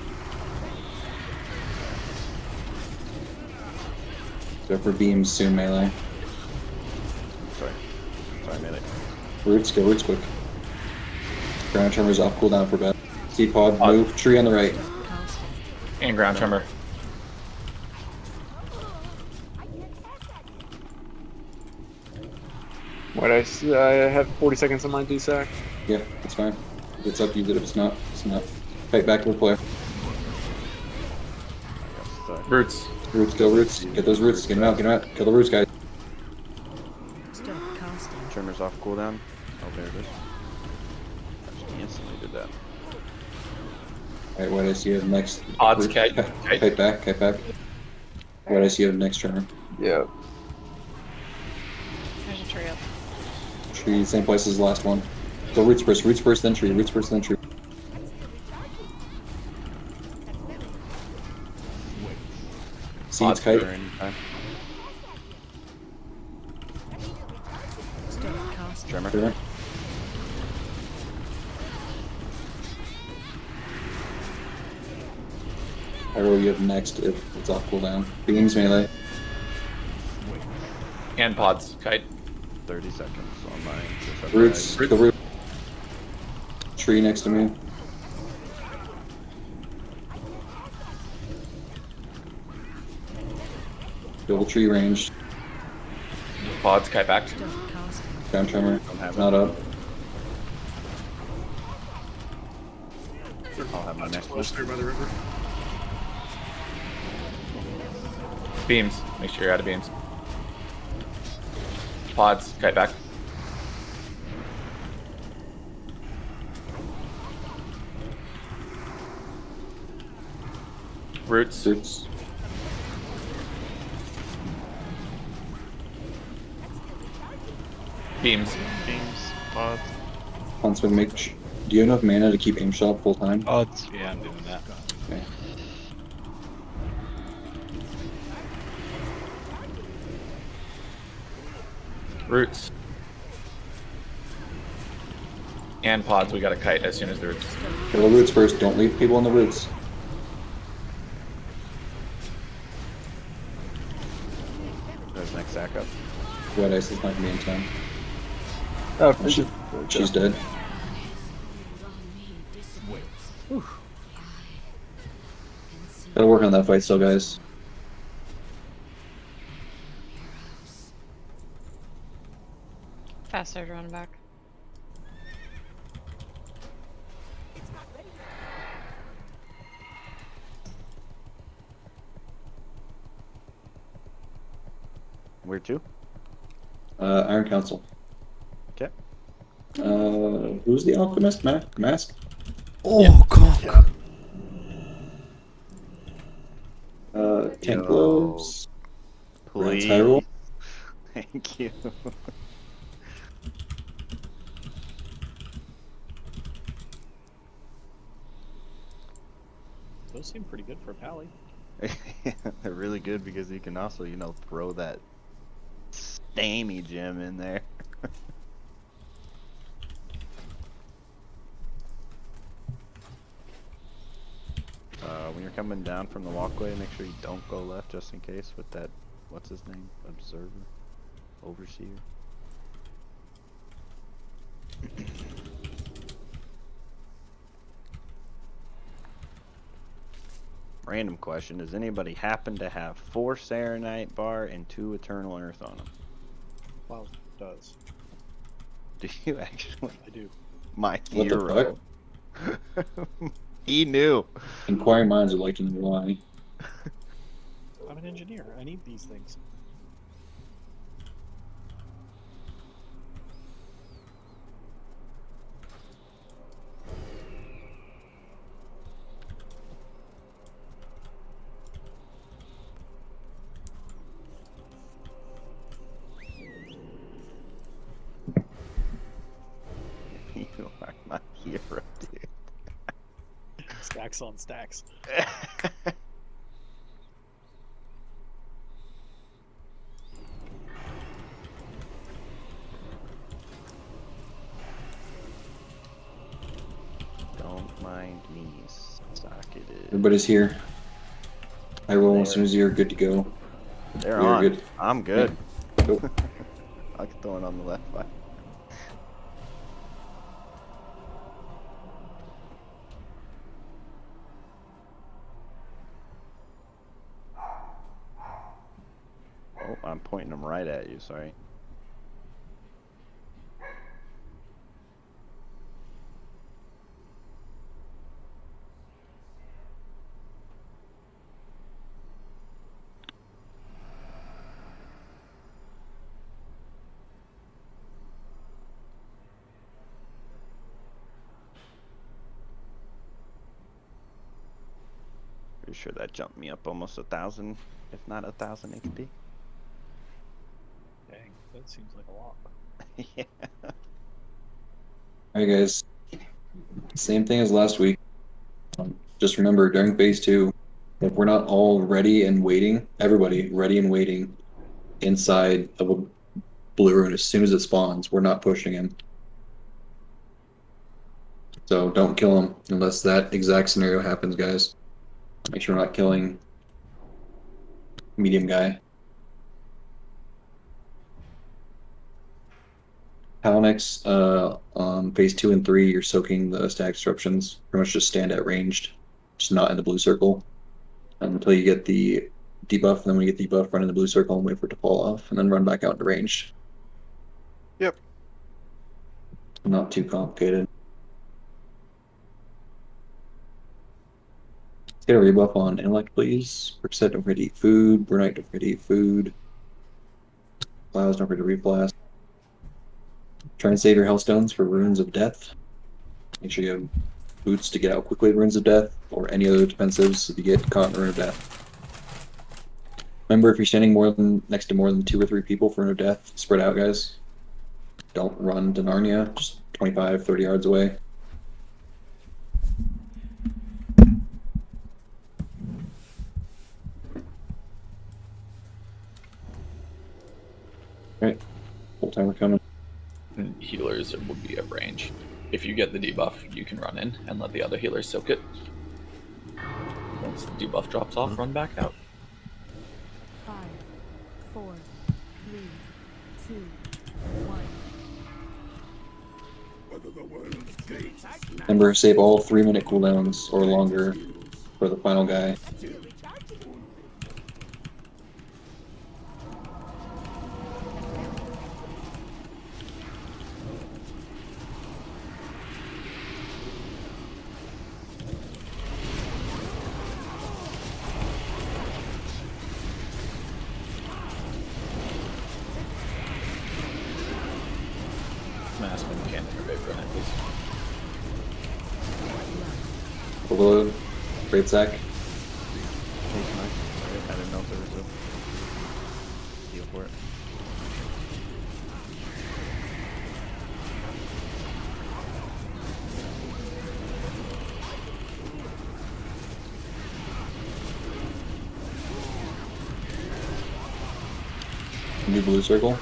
Go for beams soon melee. Sorry. Sorry, melee. Roots. Go roots quick. Ground tremor's off cooldown for bed. Z pod. Move. Tree on the right. Casting. And ground tremor. What I have 40 seconds on my DSAC. Yeah, that's fine. If it's up to you, but if it's not, it's not. Fight back to the player. Roots. Roots, go roots. Get those roots. Get them out, get them out. Kill the roots, guys. Stop casting. Tremor's off cooldown. Oh, there it is. Actually, instantly did that. Alright, what I see you have next. Odds, Root- kite. Kite back, kite back. What I see you have next tremor. Yeah. There's a tree up. Tree, same place as the last one. Go roots first, then tree, roots first, then tree. Seeds, kite. Tremor anytime. Stop casting. Tremor. Tremor. I roll you have next if it's off cooldown. Beams melee. And pods. Kite. 30 seconds on mine. Roots, go root. Tree next to me. Double tree ranged. Pods. Kite back. Stop casting. Ground tremor. Don't have Not up. I'll have my next one. Close there by the river. Beams. Make sure you're out of beams. Pods. Kite back. Roots. Roots. Beams. Beams. Pods. Huntsman, do you have enough mana to keep aim shot full time? Pods. Yeah, I'm doing that. Okay. Roots. And pods. We got a kite as soon as the roots. Kill the roots first. Don't leave people in the roots. There's next sack up. Red ice is not gonna be in time. Oh, She's dead. Gotta work on that fight still, guys. Faster to run back. Where to? Iron Council. Okay. Who's the alchemist? Mask? Oh, God. Tank Yo. gloves. Please. Hyrule. Thank you. Those seem pretty good for a pally. They're really good because you can also, throw that damage gem in there. When you're coming down from the walkway, make sure you don't go left just in case with that, what's his name? Observer? Overseer? Random question, does anybody happen to have 4 Serenite bar and 2 Eternal Earth on them? Well, does. Do you actually? I do. My What the hero. He knew. Inquiring minds would like to know why. I'm an engineer. I need these things. You are my hero, dude. Stacks on stacks. Don't mind me, socketed. Everybody's here. I roll as soon as you're good to go. They're We are on. good. I'm good. Go. I'll get the one on the left side. Oh, I'm pointing them right at you, sorry. Pretty sure that jumped me up almost 1,000, if not 1,000 HP. Dang, that seems like a lot. Yeah. Alright guys, same thing as last week. Just remember, during phase 2, if we're not all ready and waiting, everybody ready and waiting inside of a blue rune as soon as it spawns, we're not pushing him. So don't kill him unless that exact scenario happens, guys. Make sure we're not killing medium guy. Palinix, on phase 2 and 3, you're soaking the stack disruptions. Pretty much just stand at ranged, just not in the blue circle until you get the debuff. And then when you get the debuff, run in the blue circle and wait for it to fall off, and then run back out into ranged. Yep. Not too complicated. Let's get a rebuff on intellect, please. Percent don't forget to eat food. Brunite don't forget to eat food. Clouds don't forget to reblast. Try and save your hellstones for runes of death. Make sure you have boots to get out quickly with runes of death, or any other defensives if you get caught in rune of death. Remember, if you're standing next to more than 2 or 3 people for rune of death, spread out, guys. Don't run to Narnia, just 25, 30 yards away. Alright, full timer coming. Healers will be at range. If you get the debuff, you can run in and let the other healers soak it. Once the debuff drops off, run back out. 5, 4, 3, 2, 1. Remember, save all 3-minute cooldowns or longer for the final guy. Mask when you can innervate run it, please. Overload, Great Sack. Sorry, I didn't know if there was a deal for it. New blue circle.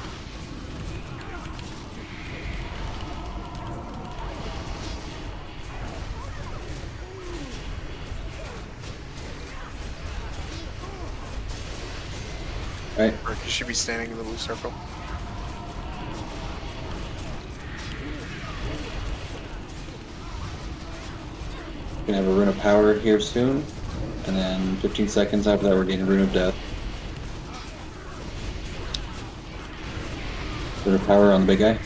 Alright, Or you should be standing in the blue circle. gonna have a Rune of Power here soon. And then 15 seconds after that, we're getting Rune of Death. Rune of Power on the big guy.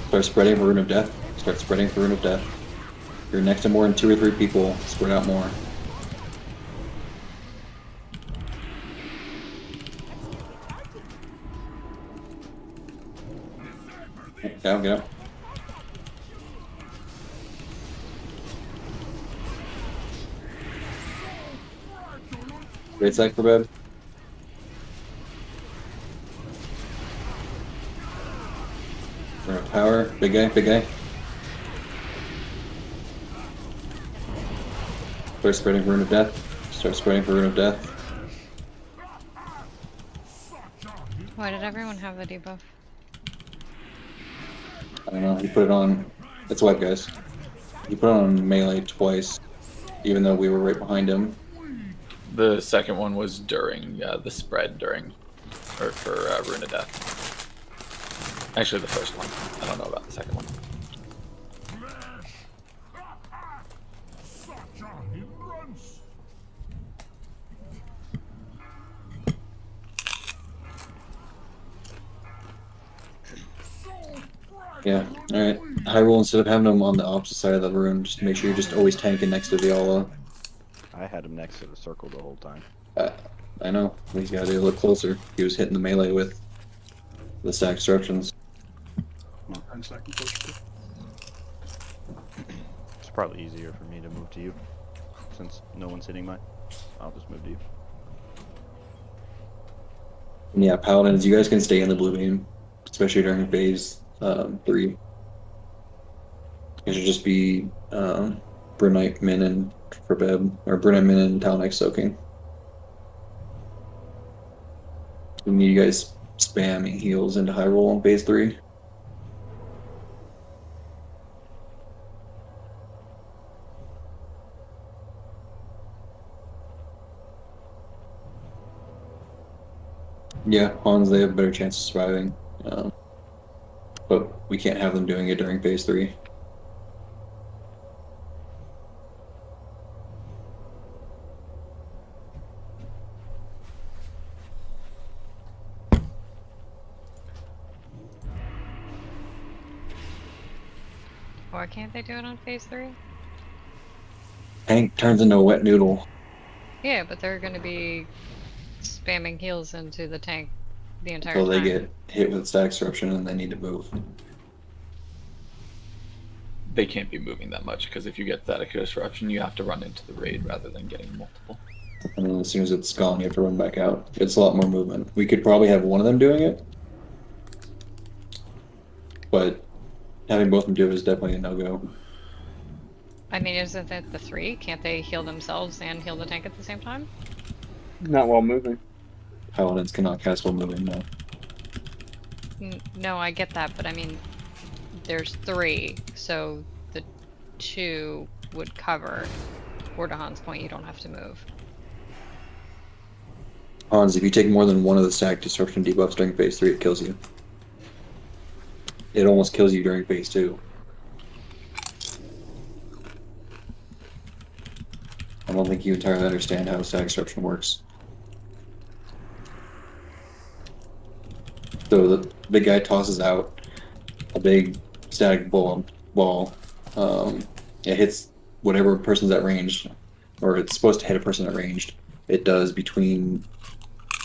Start spreading for Rune of Death. Start spreading for Rune of Death. If you're next to more than 2 or 3 people, spread out more. Get out, get out. Great sec for bed. Rune of Power. Big guy, big guy. Start spreading for Rune of Death. Start spreading for Rune of Death. Why did everyone have the debuff? I don't know, he put it on. It's wipe, guys. He put it on melee twice, even though we were right behind him. The second one was during the spread during, or for Rune of Death. Actually, the first one. I don't know about the second one. Such a hindrance. Yeah, alright. High roll instead of having them on the opposite side of the room, just make sure you're just always tanking next to Viola. I had him next to the circle the whole time. I know, he's gotta be a little closer. He was hitting the melee with the stack disruptions. 10 seconds. Push. It's probably easier for me to move to you, since no one's hitting mine. I'll just move to you. And yeah, Paladins, you guys can stay in the blue beam, especially during phase 3. It should just be Brunite, Min, and Forbeb, or Brunite, Min, and Talonite soaking. We need you guys spamming heals into high roll on phase 3. Yeah, pawns, they have a better chance of surviving. But we can't have them doing it during phase 3. Why can't they do it on phase 3? Tank turns into a wet noodle. Yeah, but they're gonna be spamming heals into the tank the entire So they time. get hit with stack disruption and they need to move. They can't be moving that much because if you get static disruption, you have to run into the raid rather than getting multiple. And then as soon as it's gone, you have to run back out. It's a lot more movement. We could probably have one of them doing it, but having both of them do it is definitely a no-go. I mean, isn't it the 3? Can't they heal themselves and heal the tank at the same time? Not while moving. Paladins cannot cast while moving, no. No, I get that, but I mean, there's 3, so the 2 would cover. Or to Han's point, you don't have to move. Hans, if you take more than one of the stack disruption debuffs during phase 3, it kills you. It almost kills you during phase 2. I don't think you entirely understand how stack disruption works. So the big guy tosses out a big static ball. It hits whatever person's at range, or it's supposed to hit a person at ranged. It does between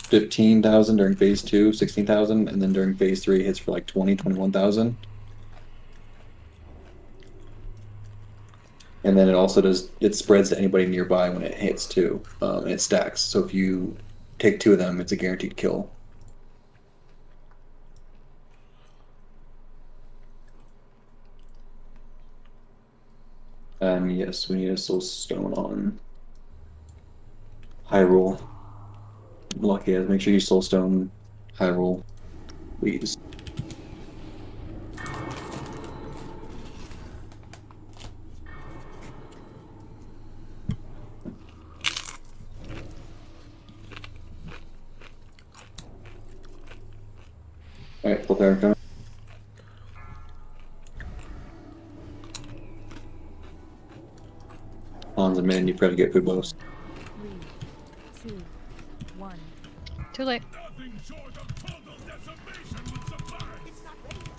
15,000 during phase 2, 16,000, and then during phase 3 it hits for like 20, 21,000. And then it also does, it spreads to anybody nearby when it hits too, and it stacks. So if you take 2 of them, it's a guaranteed kill. Yes, we need a soul stone on high roll. Lucky as make sure you soul stone high roll, please. Alright, full power coming. Hans a minute, you probably get food bonus. 3, 2, 1. Too late. Nothing short of total decimation would suffice. It's not ready yet.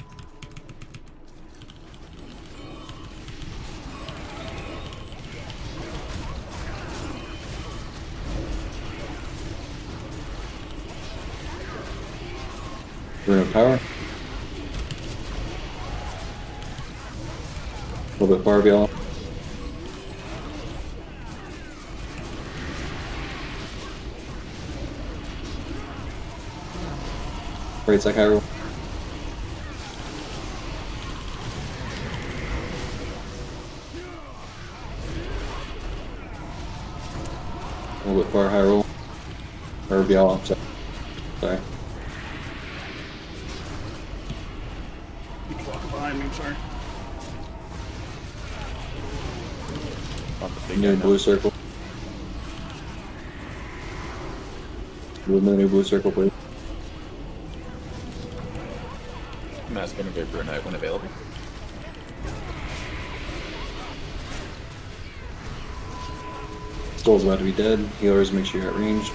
Rune of power. A little bit far beyond. Right side high roll. A little bit far high roll. Or beyond, sorry. Keeps walking behind me, I'm sorry. On the big New guy blue circle. Move in the new blue circle, please. Mask and Vapor Knight when available. Skull's about to be dead. Healers, make sure you're at range.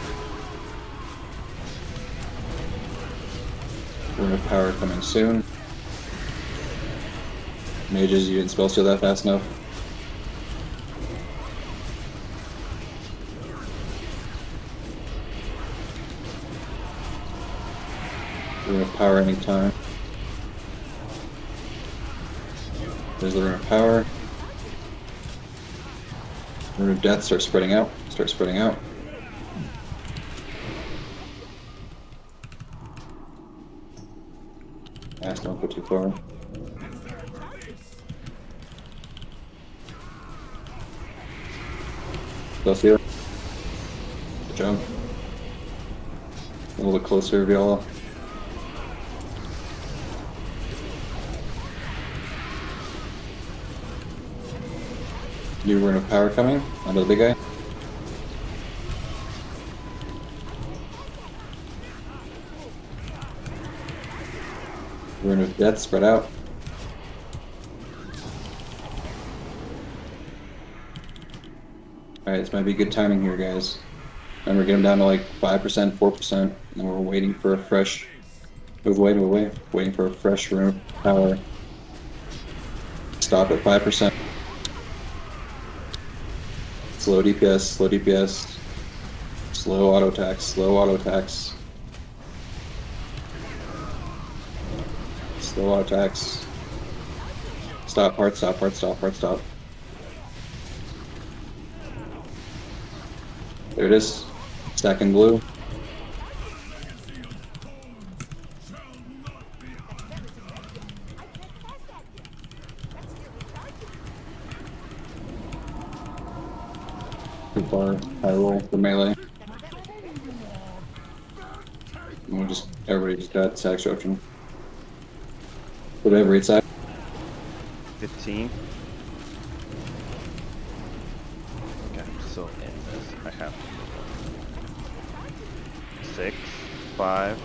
Rune of power coming soon. Mages, you didn't spell steal that fast enough. Rune of power anytime. There's the rune of power. Rune of death, start spreading out. Start spreading out. Ask, don't go too far. Spell steal. Good job. A little bit closer, Viola. New rune of power coming onto the big guy. Rune of death spread out. Alright, this might be good timing here, guys. Remember, get him down to like 5%, 4%, and we're waiting for a fresh. Move away, move away. Waiting for a fresh rune of power. Stop at 5%. Slow DPS, slow DPS. Slow auto attacks, slow auto attacks. Slow auto attacks. Stop, hard stop, hard stop, hard stop. There it is. Stacking blue. Too far. High roll for melee. And we'll just, everybody just got sack disruption. Whatever, it's at 15. Okay, I'm still in this. I have to. 6, 5,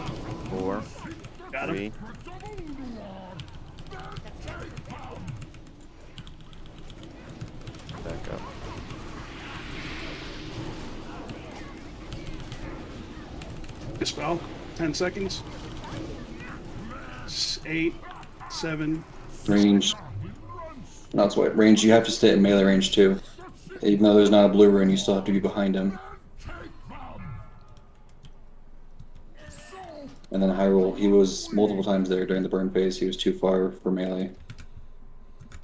4, Got him. 3. Back up. Dispel. 10 seconds. 8, 7. range. That's what range. You have to stay at melee range too. Even though there's not a blue rune, you still have to be behind him. And then high roll. He was multiple times there during the burn phase. He was too far for melee.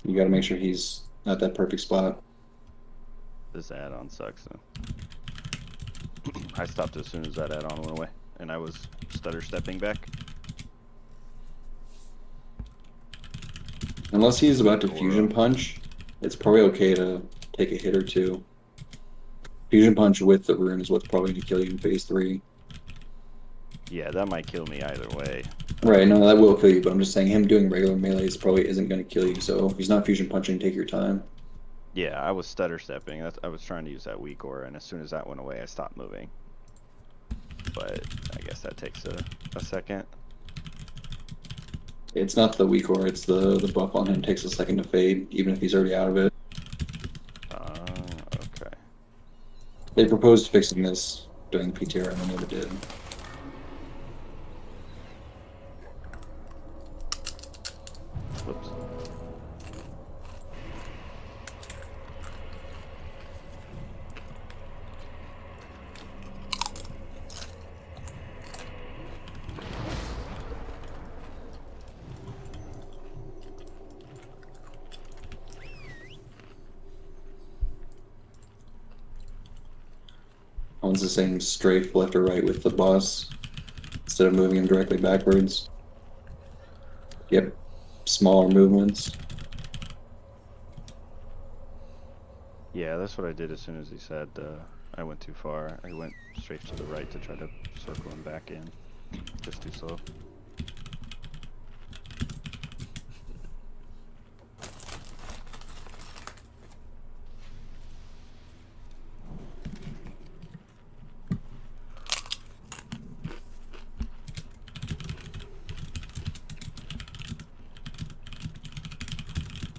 You got to make sure he's at that perfect spot. This add-on sucks though. I stopped as soon as that add-on went away, and I was stutter stepping back. Unless he's about to fusion punch, it's probably okay to take a hit or two. Fusion punch with the rune is what's probably going to kill you in phase 3. Yeah, that might kill me either way. Right, no, that will kill you, but I'm just saying him doing regular melees probably isn't going to kill you, so if he's not fusion punching, take your time. Yeah, I was stutter stepping. I was trying to use that weak aura, and as soon as that went away, I stopped moving. But I guess that takes a second. It's not the weak aura, it's the buff on him takes a second to fade, even if he's already out of it. Okay. They proposed fixing this during PTR and they never did. Whoops. One's just saying strafe left or right with the boss instead of moving him directly backwards. Yep, smaller movements. Yeah, that's what I did as soon as he said I went too far. I went straight to the right to try to circle him back in. Just too slow.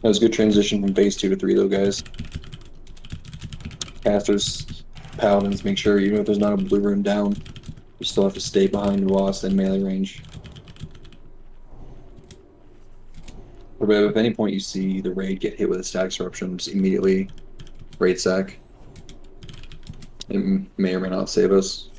That was a good transition from phase 2 to 3 though, guys. Casters, paladins, make sure even if there's not a blue rune down, you still have to stay behind the boss in melee range. But if at any point you see the raid get hit with a static disruption, just immediately raid sack. It may or may not save us.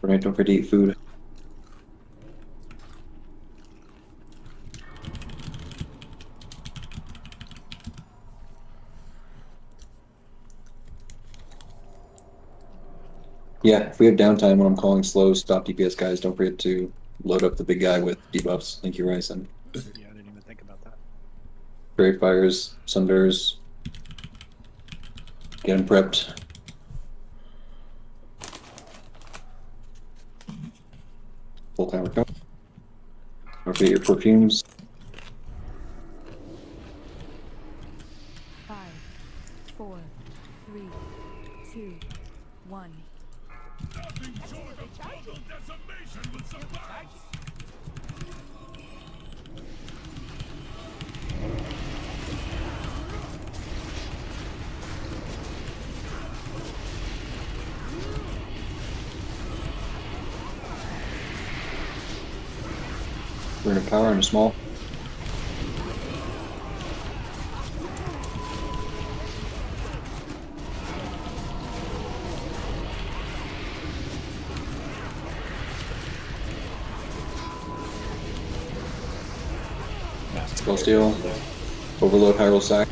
Right, don't forget to eat food. Yeah, if we have downtime when I'm calling slow, stop DPS guys, don't forget to load up the big guy with debuffs. Thank you, Ryson. Yeah, I didn't even think about that. Great fires, sunders. Get him prepped. Full time recover. Don't forget your perfumes. 5, 4, 3, 2, 1. Nothing short of total decimation would suffice. We're in a power and a small. Skull Steel. Overload Hyrule Sack.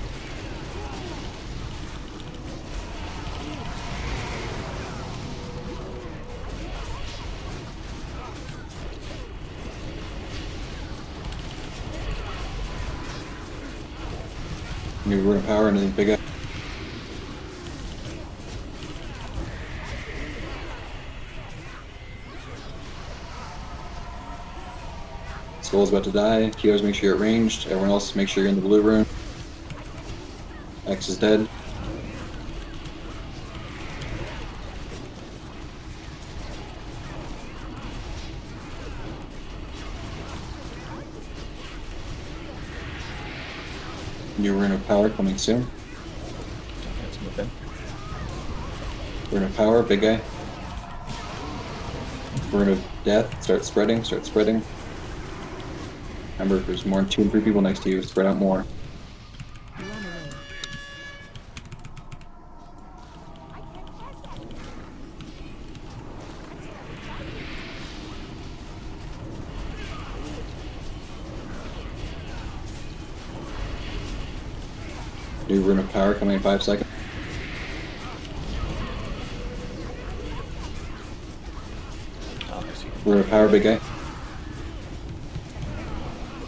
New Rune of Power and then big up. Skull's about to die. Healers, make sure you're at ranged. Everyone else, make sure you're in the blue room. X is dead. New Rune of Power coming soon. Let's move in. Rune of Power, big guy. Rune of Death, start spreading, start spreading. Remember, if there's more than 2 and 3 people next to you, spread out more. New Rune of Power coming in 5 seconds. We're a power big guy.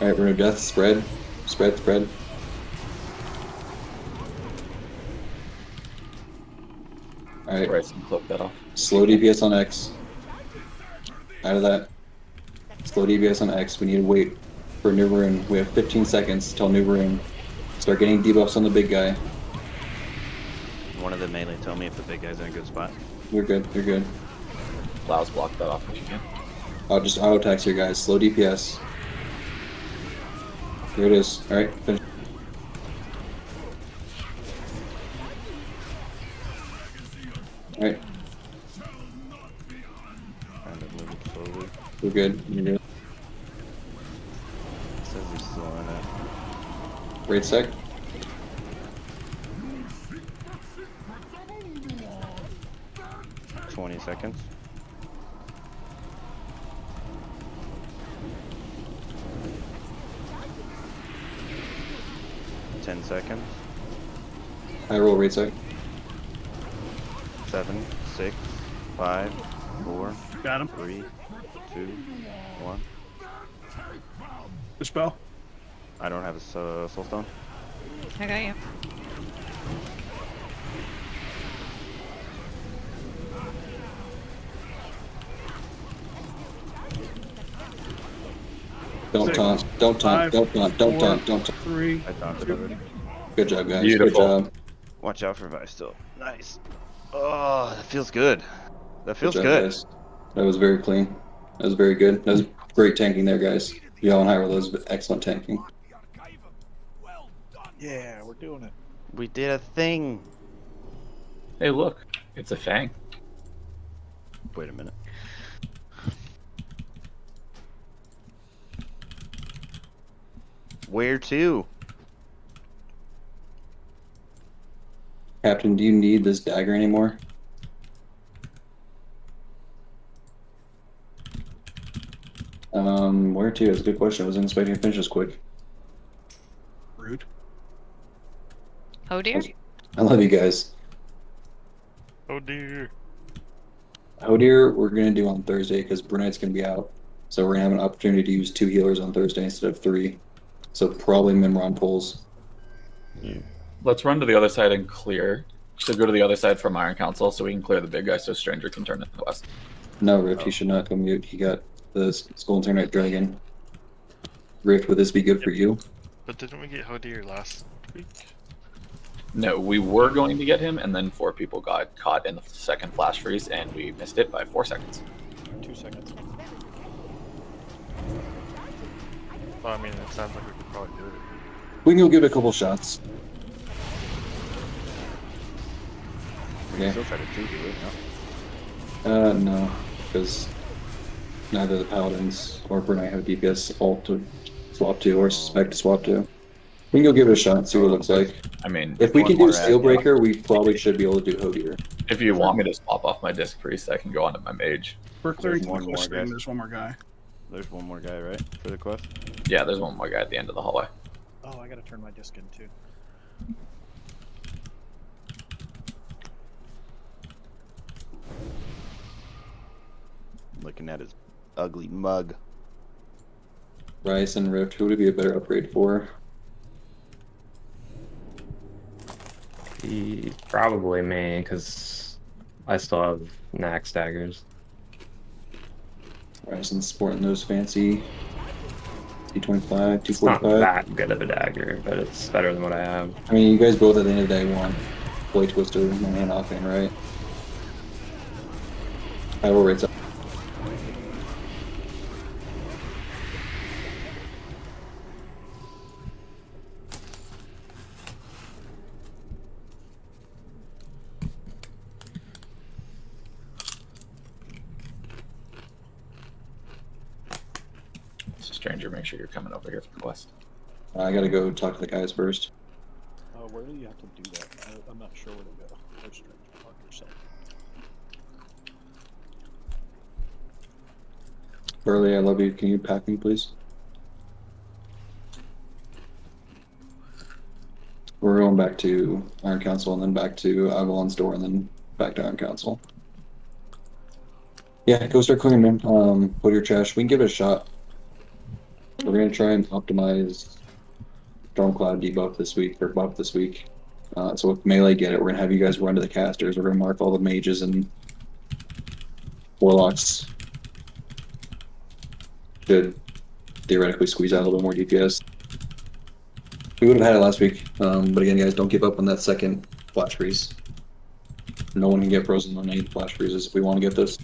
Alright, we're gonna death. Spread. Spread, spread. Alright. Bryson, clip that off. Slow DPS on X. Out of that. Slow DPS on X. We need to wait for new rune. We have 15 seconds till new rune. Start getting debuffs on the big guy. One of the melee tell me if the big guy's in a good spot. You're good. You're good. Allows block that off if you can. I'll just auto tax here, guys. Slow DPS. Here it is. Alright, finish. Alright, Kind of moving slowly. we're good. You're good. Says he's slowing it. Great sec. Double 20 seconds. Ten seconds. High roll rate sec. 7, 6, 5, 4, Got him. 3, 2, 1. Dispel. I don't have a soul stone. I got you. Don't Six, taunt. Don't taunt. five, Don't taunt. Don't four, taunt. Don't taunt. 3. I taunted already. Good job, guys. Beautiful. Good job. Watch out for Vice still. Nice. Oh, that feels good. That feels job, good. guys. That was very clean. That was very good. That was great tanking there, guys. Y'all on high roll. That was excellent tanking. Yeah, we're doing it. We did a thing. Hey, look. It's a Fang. Wait a minute. Where to? Captain, do you need this dagger anymore? Where to? That's a good question. I wasn't expecting to finish this quick. Rude. Oh dear. I love you guys. Oh dear. Hodir, we're gonna do on Thursday because Brunette's gonna be out, so we're gonna have an opportunity to use 2 healers on Thursday instead of 3. So probably Mimron pulls. Let's run to the other side and clear. So go to the other side from Iron Council so we can clear the big guy so Stranger can turn to the west. No, Rift, he should not go mute. He got the Skull and Terminate Dragon. Rift, would this be good for you? But didn't we get Hodir last week? No, we were going to get him, and then 4 people got caught in the second flash freeze, and we missed it by 4 seconds. 2 seconds. Well, I mean, it sounds like we could probably do it. We can go give it a couple shots. We can Okay. still try to 2 heal it, no? No, because neither the Paladins or Brunette have DPS ult to swap to or suspect to swap to. We can go give it a shot and see what it looks like. I mean, If we one can do more Steelbreaker, we probably should be able to do Hodir. if you want me to swap off my Disc Priest, I can go onto my Mage. We're clearing There's one the more quest guy. stream. There's one more guy. There's one more guy, right? For the quest? Yeah, there's one more guy at the end of the hallway. Oh, I gotta turn my disc in too. Looking at his ugly mug. Rice and Rift, who would it be a better upgrade for? Probably me, because I still have Nax daggers. Rice and sporting those fancy T25, It's not 245. that good of a dagger, but it's better than what I have. I mean, you guys both at the end of the day want Blade Twister and hand off in, right? I will rates up. Stranger, make sure you're coming over here for the quest. I gotta go talk to the guys first. Where do you have to do that? I'm not sure where to go. There's Stranger, mark yourself. Burley, I love you. Can you pack me, please? We're going back to Iron Council and then back to Avalon's door and then back to Iron Council. Yeah, go start clearing, man. Put your trash. We can give it a shot. We're gonna try and optimize Stormcloud debuff this week or buff this week. So with melee get it, we're gonna have you guys run to the casters. We're gonna mark all the mages and warlocks. Should theoretically squeeze out a little more DPS. We would have had it last week, but again, guys, don't give up on that second flash freeze. No one can get frozen on 8 flash freezes if we want to get this.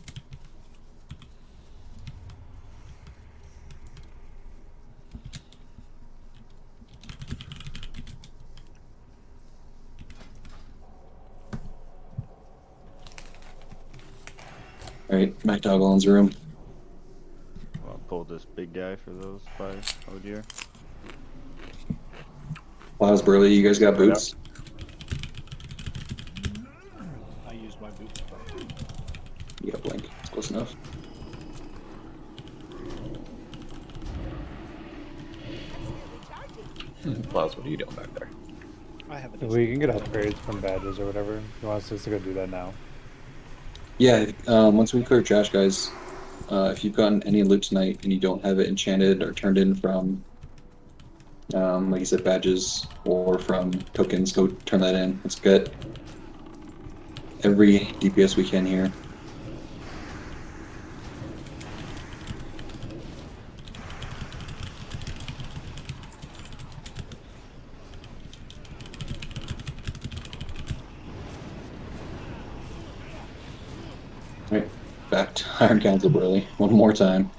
Alright, back to Avalon's room. I'll pull this big guy for those 5 ODR. Plows, Burley, you guys got boots? I used my boots. You got blink. It's close enough. Klaus, what are you doing back there? I have a We can get upgrades from badges or whatever. You want us to go do that now? Yeah, once we clear trash, guys, if you've gotten any loot tonight and you don't have it enchanted or turned in from, like you said, badges or from tokens, go turn that in. Let's get every DPS we can here. Right, back to Iron Council, Burley. One more time.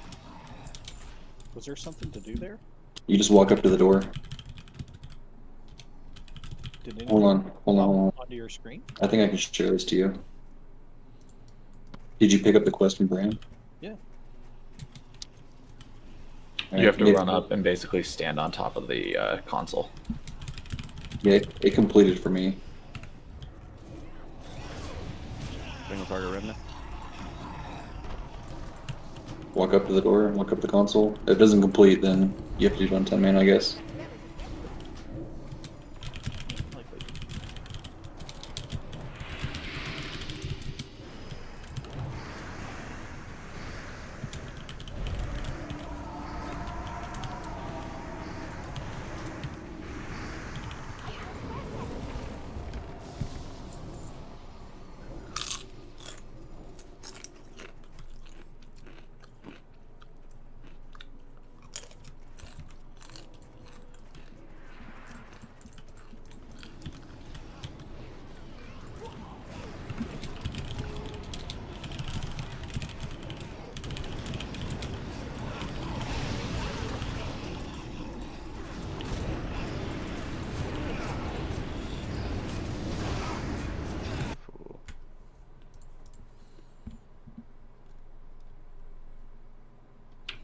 Was there something to do there? You just walk up to the door. Did Hold on, hold on. onto your screen? I think I can share this to you. Did you pick up the quest from Bram? Yeah. You have to run up and basically stand on top of the console. Yeah, it completed for me. Single target revenue. Walk up to the door, walk up the console. If it doesn't complete, then you have to do it on 10 man, I guess.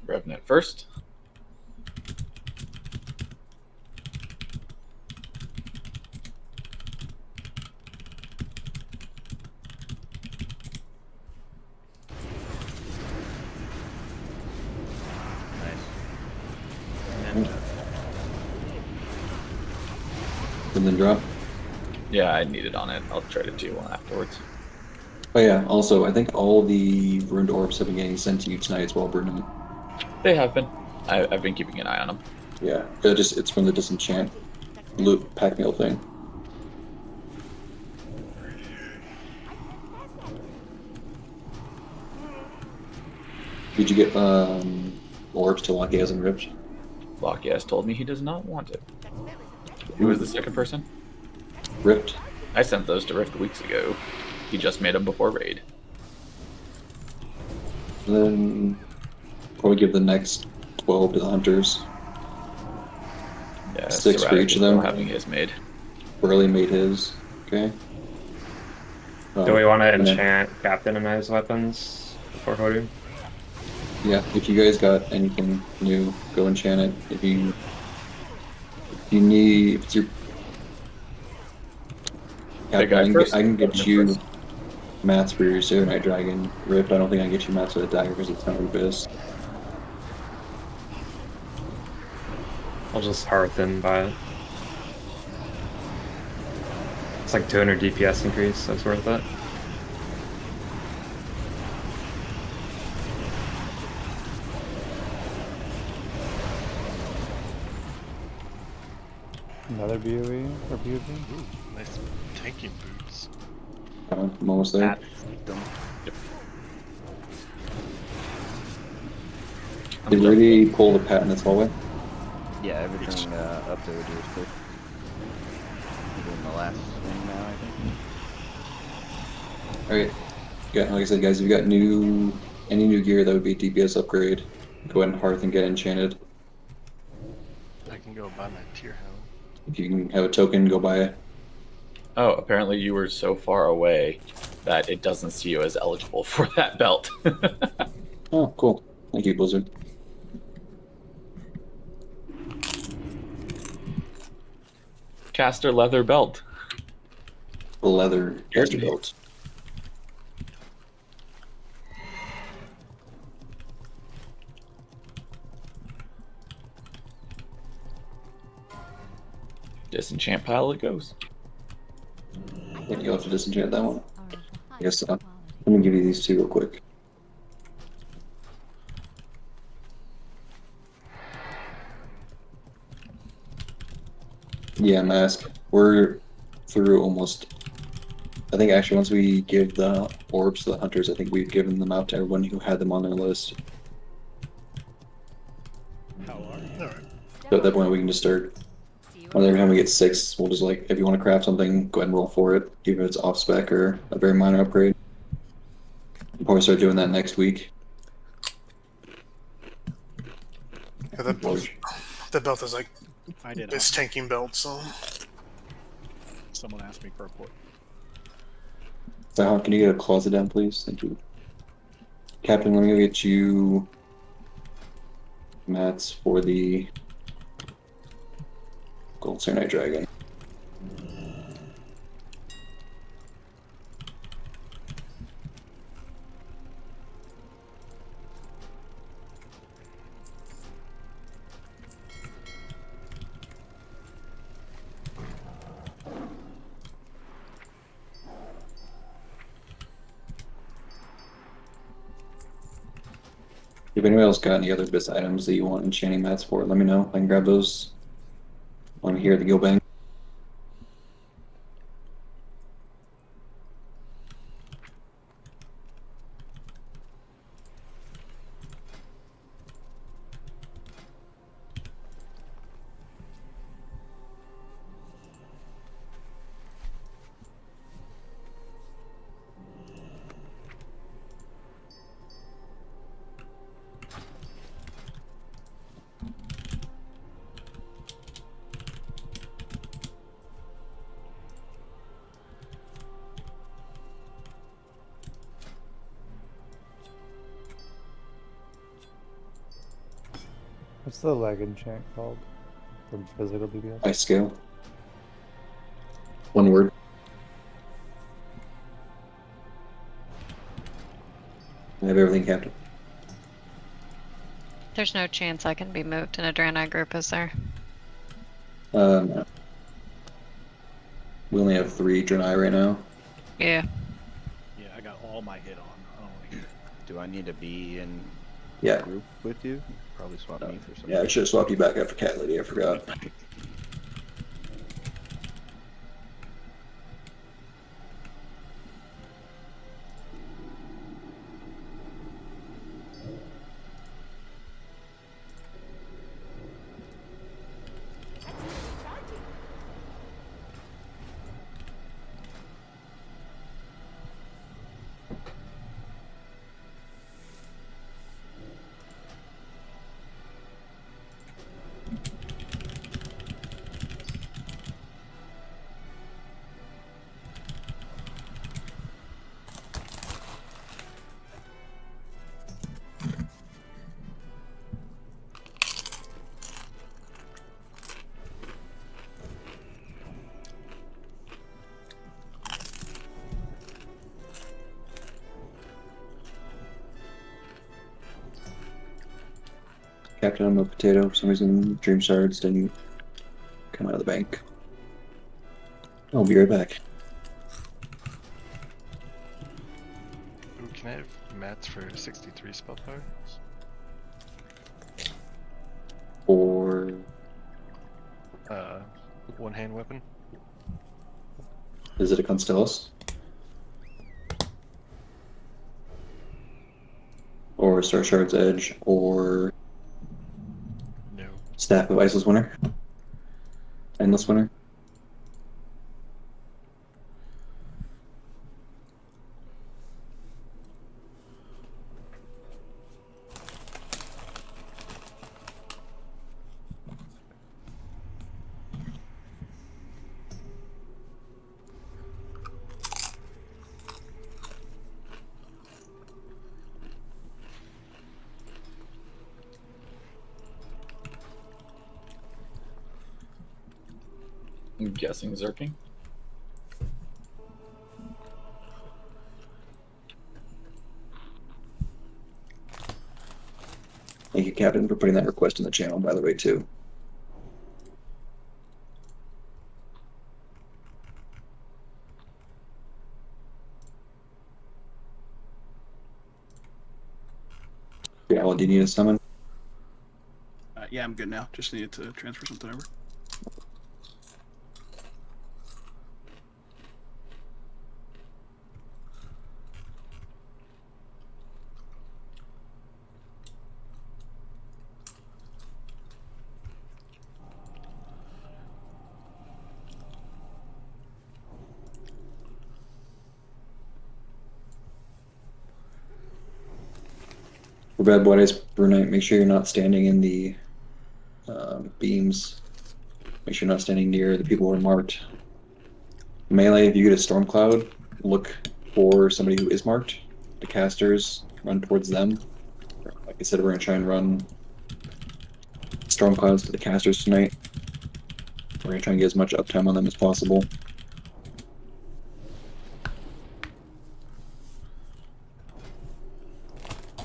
Revenant first. And then drop. Yeah, I need it on it. I'll trade it to you afterwards. Oh yeah, also, I think all the ruined orbs have been getting sent to you tonight as well, Bruno. They have been. I've been keeping an eye on them. Yeah, it's from the disenchant loot pack meal thing. Did you get orbs to Locky hasn't ripped? Locky has told me he does not want it. Who was the second person? Rift. I sent those to Rift weeks ago. He just made them before raid. Then probably give the next 12 to the hunters. Yeah, 6 for each of them. Having his made. Burley made his. Okay. Do we want to enchant Captain and his weapons before Hodu? Yeah, if you guys got anything new, go enchant it. If you need, if it's your Captain, I can get you mats for your Sailor Knight Dragon Rift. I don't think I can get you mats with a dagger because it's not Abyss. I'll just Hearthen by it. It's like 200 DPS increase, that's worth it. another BOE or POV? Ooh, nice tanking boots. I'm almost there. Did we already pull the pat in this hallway? Yeah, everything up there is clear. We're doing the last swing now, I think. Alright. Yeah, like I said, guys, if you got any new gear that would be DPS upgrade, go ahead and Hearth and get enchanted. I can go buy my Tear Hound. If you can have a token, go buy it. Oh, apparently you were so far away that it doesn't see you as eligible for that belt. Oh, cool. Thank you, Blizzard. Caster leather belt. Leather caster belt. Disenchant pile it goes. I think you'll have to disenchant that one. I guess so. Let me give you these two real quick. Yeah, mask. We're through almost. I think actually once we give the orbs to the hunters, I think we've given them out to everyone who had them on their list. How are you? All right. So at that point we can just start. Every time we get 6, we'll just like, if you want to craft something, go ahead and roll for it, even if it's off spec or a very minor upgrade. We'll probably start doing that next week. Yeah, that belt is like I did. this tanking belt, so. Someone asked me for a port. So can you get a closet down, please? Thank you. Captain, let me go get you mats for the Gold Serenite Dragon. If anyone else got any other best items that you want enchanting mats for, let me know. I can grab those when I'm here at the Guild Bank. What's the leg enchant called? From physical DPS? Ice scale. One word. I have everything, Captain. There's no chance I can be moved in a Draenei group, is there? No. We only have 3 Draenei right now. Yeah. Yeah, I got all my hit on. Do I need to be in Yeah. group with you? Probably swap me for something. Yeah, I should have swapped you back after Cat Lady, I forgot. Captain, I'm a potato. For some reason, Dream Shards didn't come out of the bank. I'll be right back. Ooh, can I have mats for 63 spell power? Or one-hand weapon. Is it a Constellus? Or Star Shard's Edge, or No. Staff of Iceless Winter? Endless Winter? I'm guessing Zerking. Thank you, Captain, for putting that request in the channel, by the way, too. Yeah, well, do you need a summon? Yeah, I'm good now. Just needed to transfer something over. For Bad Boys, Brunite, make sure you're not standing in the beams. Make sure you're not standing near the people who are marked. Melee, if you get a storm cloud, look for somebody who is marked. The casters, run towards them. Like I said, we're going to try and run storm clouds to the casters tonight. We're going to try and get as much uptime on them as possible.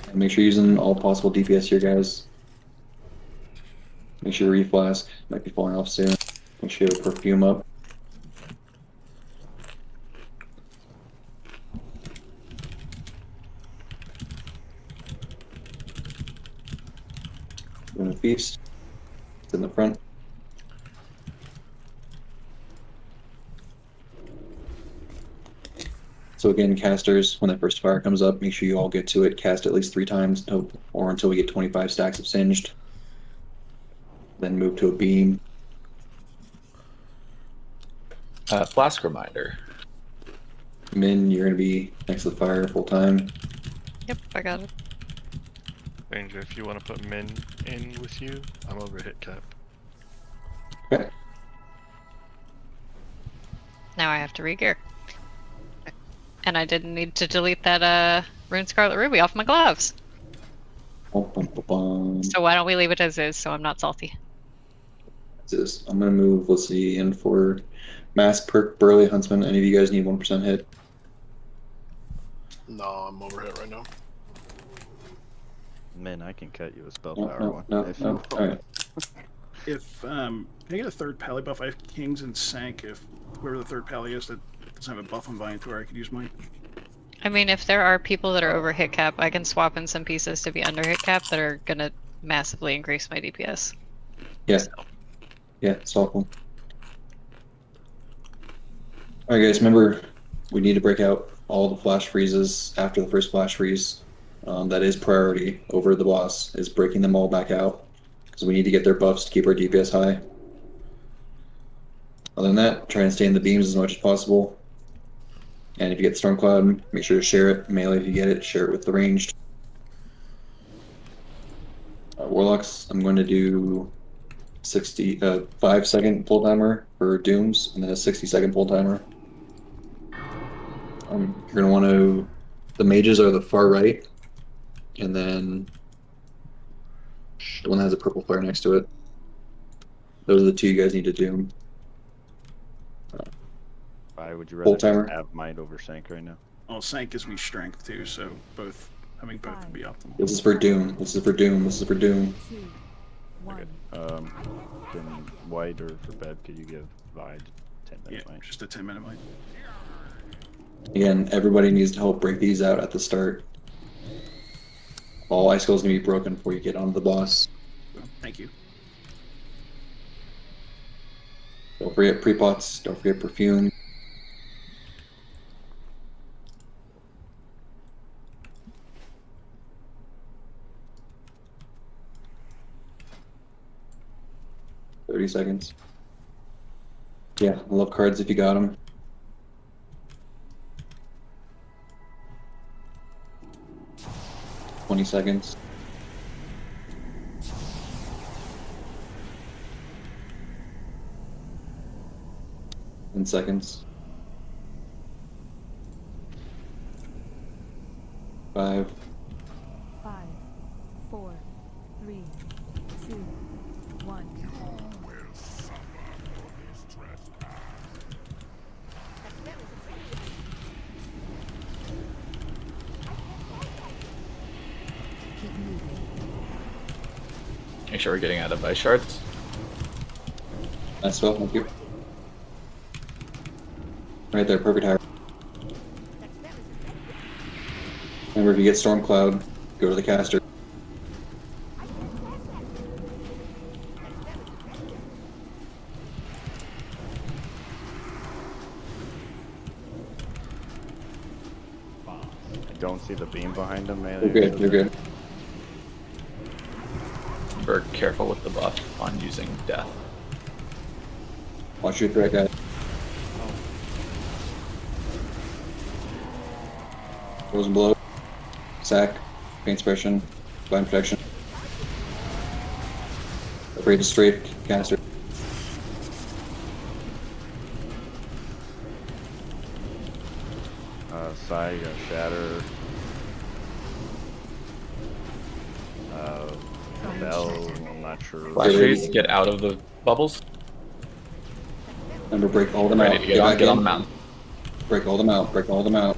And make sure you're using all possible DPS here, guys. Make sure your reflask might be falling off soon. Make sure you have perfume up. Doing a feast. It's in the front. So again, casters, when that first fire comes up, make sure you all get to it. Cast at least 3 times, or until we get 25 stacks of Singed. Then move to a beam. Flask reminder. Min, you're going to be next to the fire full time. Yep, I got it. Ranger, if you want to put Min in with you, I'm over hit cap. Okay. Now I have to re-gear. And I didn't need to delete that Rune Scarlet Ruby off my gloves. Bum, bum, bum, bum. So why don't we leave it as is so I'm not salty? I'm going to move, let's see, in for Mask, Perk, Burly, Huntsman. Any of you guys need 1% hit? No, I'm overhit right now. Man, I can cut you a spell No, power no, one. no, if no. you- Alright. If can I get a third pally buff? I have kings and sank. If whoever the third pally is that doesn't have a buff on Valiantor, I could use mine. I mean, if there are people that are over hit cap, I can swap in some pieces to be under hit cap that are gonna massively increase my DPS. Yeah. So, Yeah, it's awful. Alright guys, remember, we need to break out all the flash freezes after the first flash freeze. That is priority over the boss, is breaking them all back out. Because we need to get their buffs to keep our DPS high. Other than that, try and stay in the beams as much as possible. And if you get Storm Cloud, make sure to share it. Melee, if you get it, share it with the ranged. Warlocks, I'm going to do 5-second pull timer for Dooms, and then a 60-second pull timer. You're going to want to... The mages are the far right, and then the one that has a purple flare next to it. Those are the 2 you guys need to doom. Why would you Full rather timer. just have might over Sank right now? Well, sank gives me strength too, so having both would be optimal. This is for Doom. This is for Doom. This is for Doom. 2, 1. Then White or for Bev, could you give Vide 10-minute Yeah, might? just a 10-minute might. Again, everybody needs to help break these out at the start. All icicles need to be broken before you get onto the boss. Thank you. So Don't forget pre-pots, don't forget perfume. $30 seconds. Yeah, I love cards if you got them. $20 seconds. In seconds. 5. 5, 4, 3, 2, 1. Keep moving. Make sure we're getting out of ice shards. Nice well, thank you. Right there, perfect hire. Remember, if you get Storm Cloud, go to the caster. I don't see the beam behind him, man. You're good, you're good. We're careful with the buff on using death. Watch your threat, guys. Frozen blow. Sack. Paint suppression. Blind protection. Afraid to strafe caster. Sai, you got shatter. Bell, I'm not sure. Flash freeze, get out of the bubbles. Remember, break all them Ready out. to get on the mountain. Break all them out. Break all them out.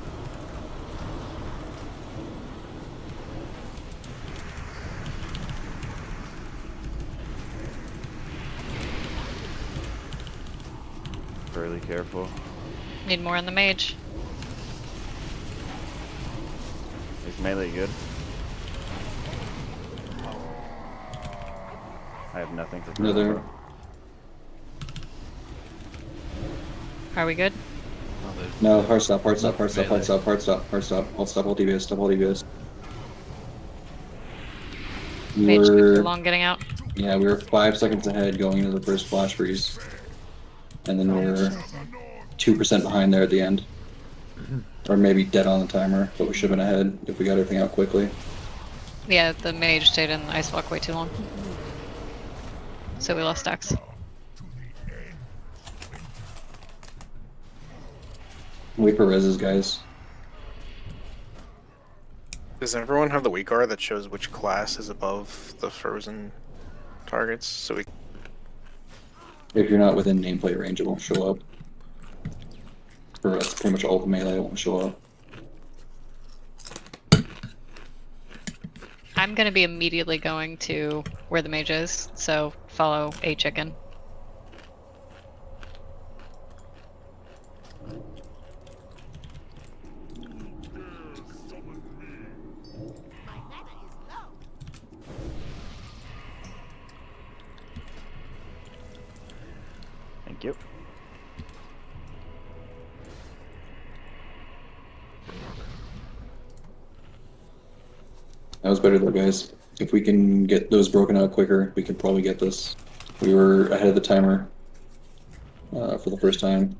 Fairly careful. Need more on the mage. Is melee good? I have nothing for Another. Are we good? No, hard stop, hard stop, hard stop, hard stop, hard stop, hard stop. Hold stop, hold DBS, stop, hold DBS. Mage took too long getting out. Yeah, we were 5 seconds ahead going into the first flash freeze. And then we're 2% behind there at the end. Or maybe dead on the timer, but we should have been ahead if we got everything out quickly. Yeah, the mage stayed in the ice block way too long. So we lost stacks. Wait for reses, guys. Does everyone have the weak guard that shows which class is above the frozen targets? So we. If you're not within nameplate range, it won't show up. For us, pretty much all the melee won't show up. I'm gonna be immediately going to where the mage is, so follow a chicken. Thank you. That was better though, guys. If we can get those broken out quicker, we can probably get this. We were ahead of the timer for the first time.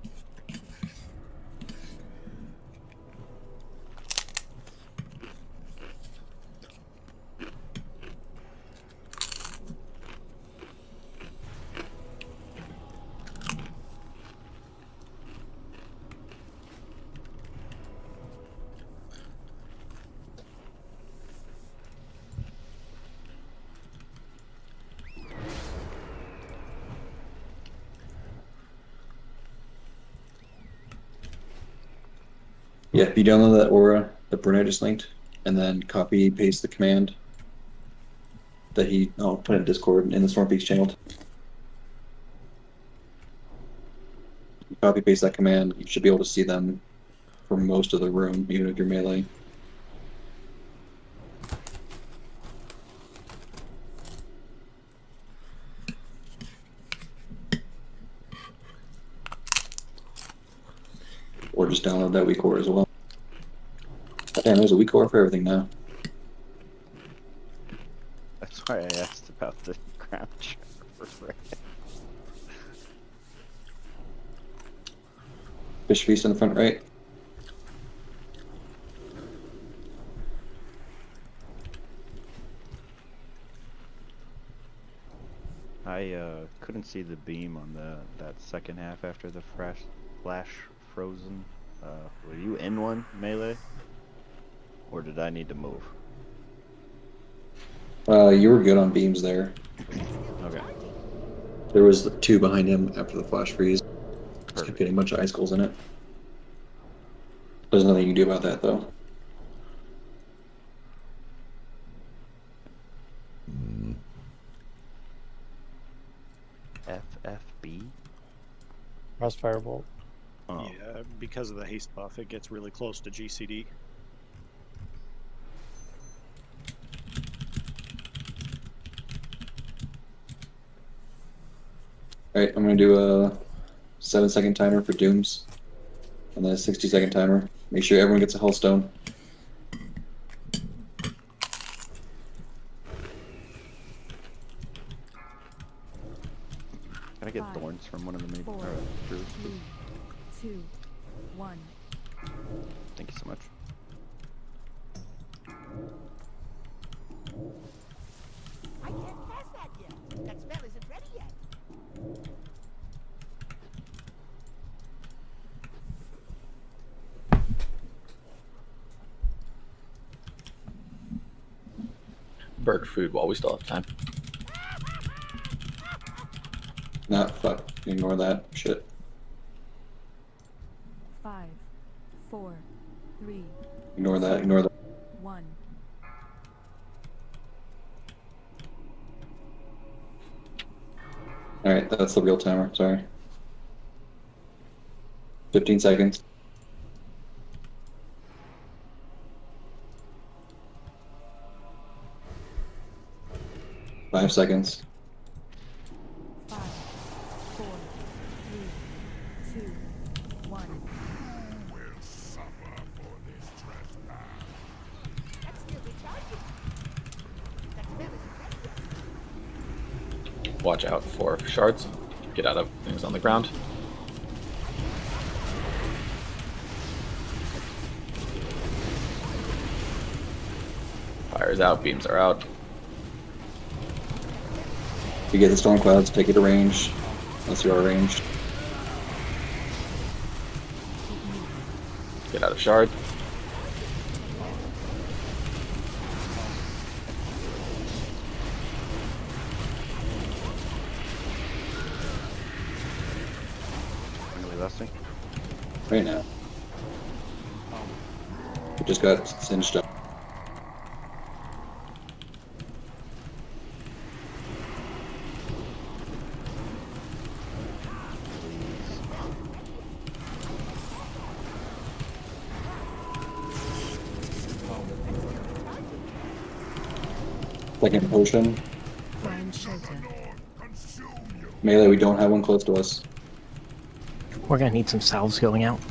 Yeah, if you download that aura that Bruno just linked, and then copy paste the command that I'll put in Discord in the Storm Peaks channel. Copy paste that command, you should be able to see them for most of the room, even if you're melee. or just download that weak core as well. Damn, there's a weak core for everything now. That's why I asked about the crown charger for Ray. Fish feast in the front right. I couldn't see the beam on that second half after the flash frozen. Were you in one melee, or did I need to move? You were good on beams there. Okay. There was 2 behind him after the flash freeze. Just kept getting a bunch of icicles in it. There's nothing you can do about that though. FFB? Cross firebolt. Oh. Yeah, because of the haste buff, it gets really close to GCD. Alright, I'm gonna do a 7-second timer for dooms. And then a 60-second timer. Make sure everyone gets a Hellstone. Can I get thorns from one of the four, druids? 3, 2, 1. Thank you so much. I can't pass that yet. That spell isn't ready yet. Burger food while we still have time. Nah, fuck. Ignore that shit. 5, 4, 3, Ignore that, ignore that. 1. Alright, that's the real timer, sorry. 15 seconds. 5 seconds. 5, 4, 3, 2, 1. You will suffer for this trespass. That's still recharging. That spell isn't ready yet. Watch out for shards. Get out of things on the ground. Fire's out, beams are out. If you get the storm clouds, take it to range. Unless you are ranged. Get out of shard. When are we lasting? Right now. We just got singed up. Second potion. Find shelter. Melee, we don't have one close to us. We're gonna need some salves going out.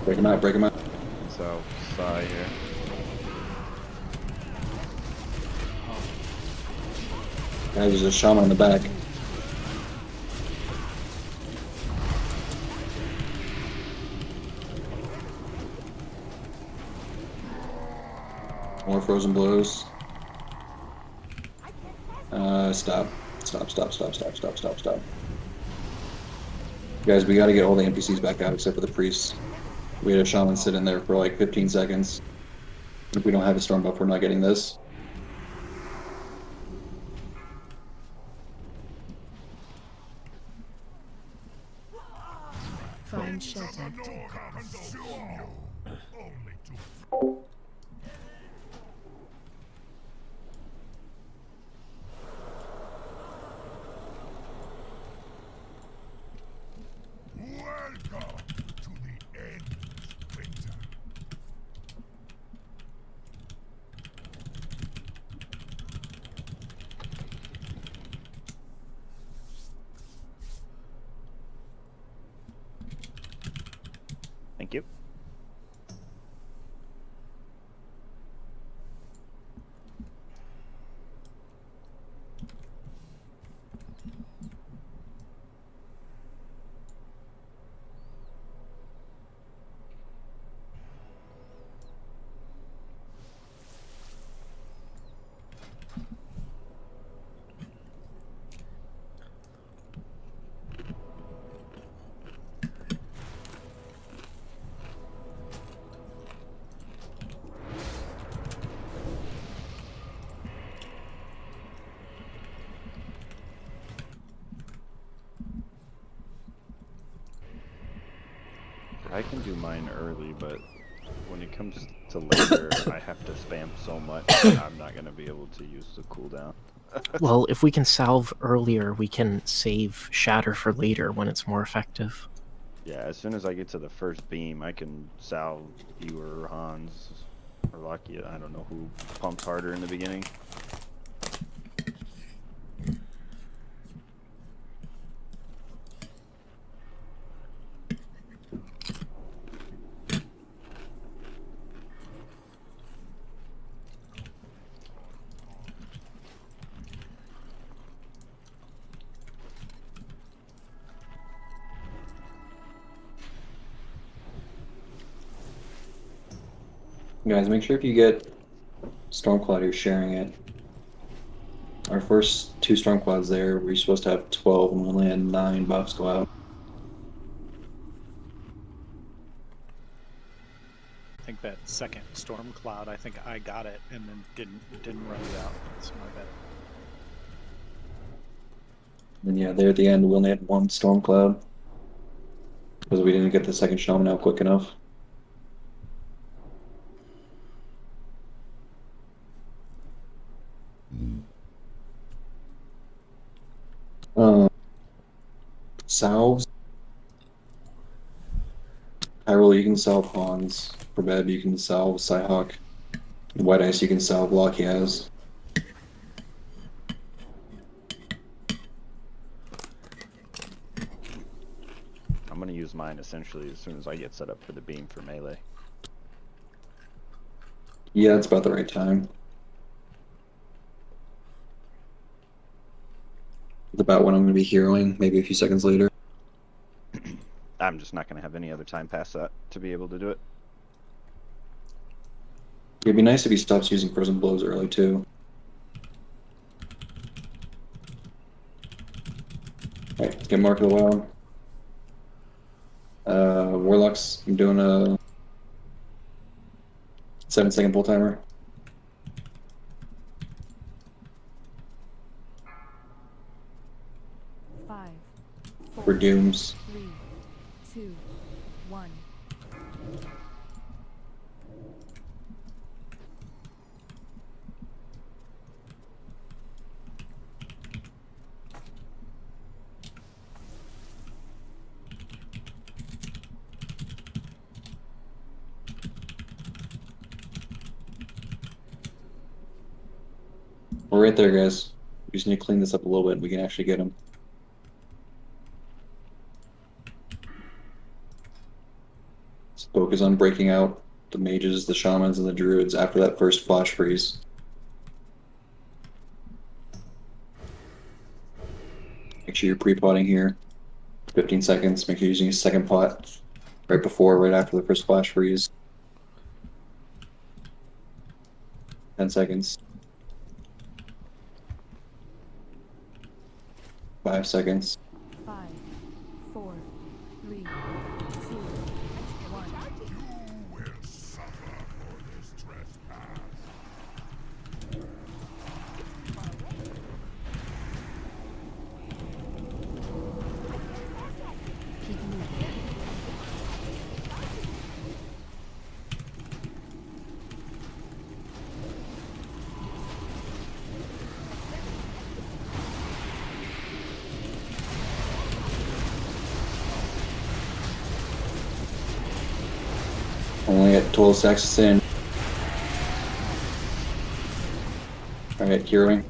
Break him out, break him out. So, Sai here. Guys, there's a shaman in the back. More frozen blows. Stop. Stop. Guys, we gotta get all the NPCs back out except for the priests. We had a shaman sit in there for like 15 seconds. If we don't have a storm buff, we're not getting this. Find shelter. Welcome to the endless winter. Thank you. I can do mine early, but when it comes to later, I have to spam so much that I'm not going to be able to use the cooldown. Well, if we can salve earlier, we can save Shatter for later when it's more effective. Yeah, as soon as I get to the first beam, I can salve you or Hans or Lucky. I don't know who pumped harder in the beginning. Guys, make sure if you get Stormcloud, you're sharing it. Our first 2 Stormclouds there, we're supposed to have 12 and we only had 9 buffs go out. I think that second storm cloud, I think I got it and then didn't run it out. That's my bad. And yeah, there at the end, we only had 1 Stormcloud because we didn't get the second Shaman out quick enough. Salves. Hyrule, you can salve Hans. For Beb, you can salve Psyhawk. White Ice, you can salve Locky has. I'm going to use mine essentially as soon as I get set up for the beam for melee. Yeah, it's about the right time. It's about when I'm going to be heroing, maybe a few seconds later. I'm just not going to have any other time past that to be able to do it. It'd be nice if he stops using frozen blows early too. Alright, let's get Mark of the Wild. Warlocks, I'm doing a 7-second pull timer. 5, 4, For Dooms. 3, 2, 1. We're right there, guys. We just need to clean this up a little bit and we can actually get him. Let's focus on breaking out the mages, the shamans, and the druids after that first flash freeze. Make sure you're pre-potting here. 15 seconds. Make sure you're using a second pot right before, right after the first flash freeze. 10 seconds. 5 seconds. 5, 4, 3, 2, 1. You will suffer for this trespass. Keep moving. Only at 12 seconds in. Alright, heroing.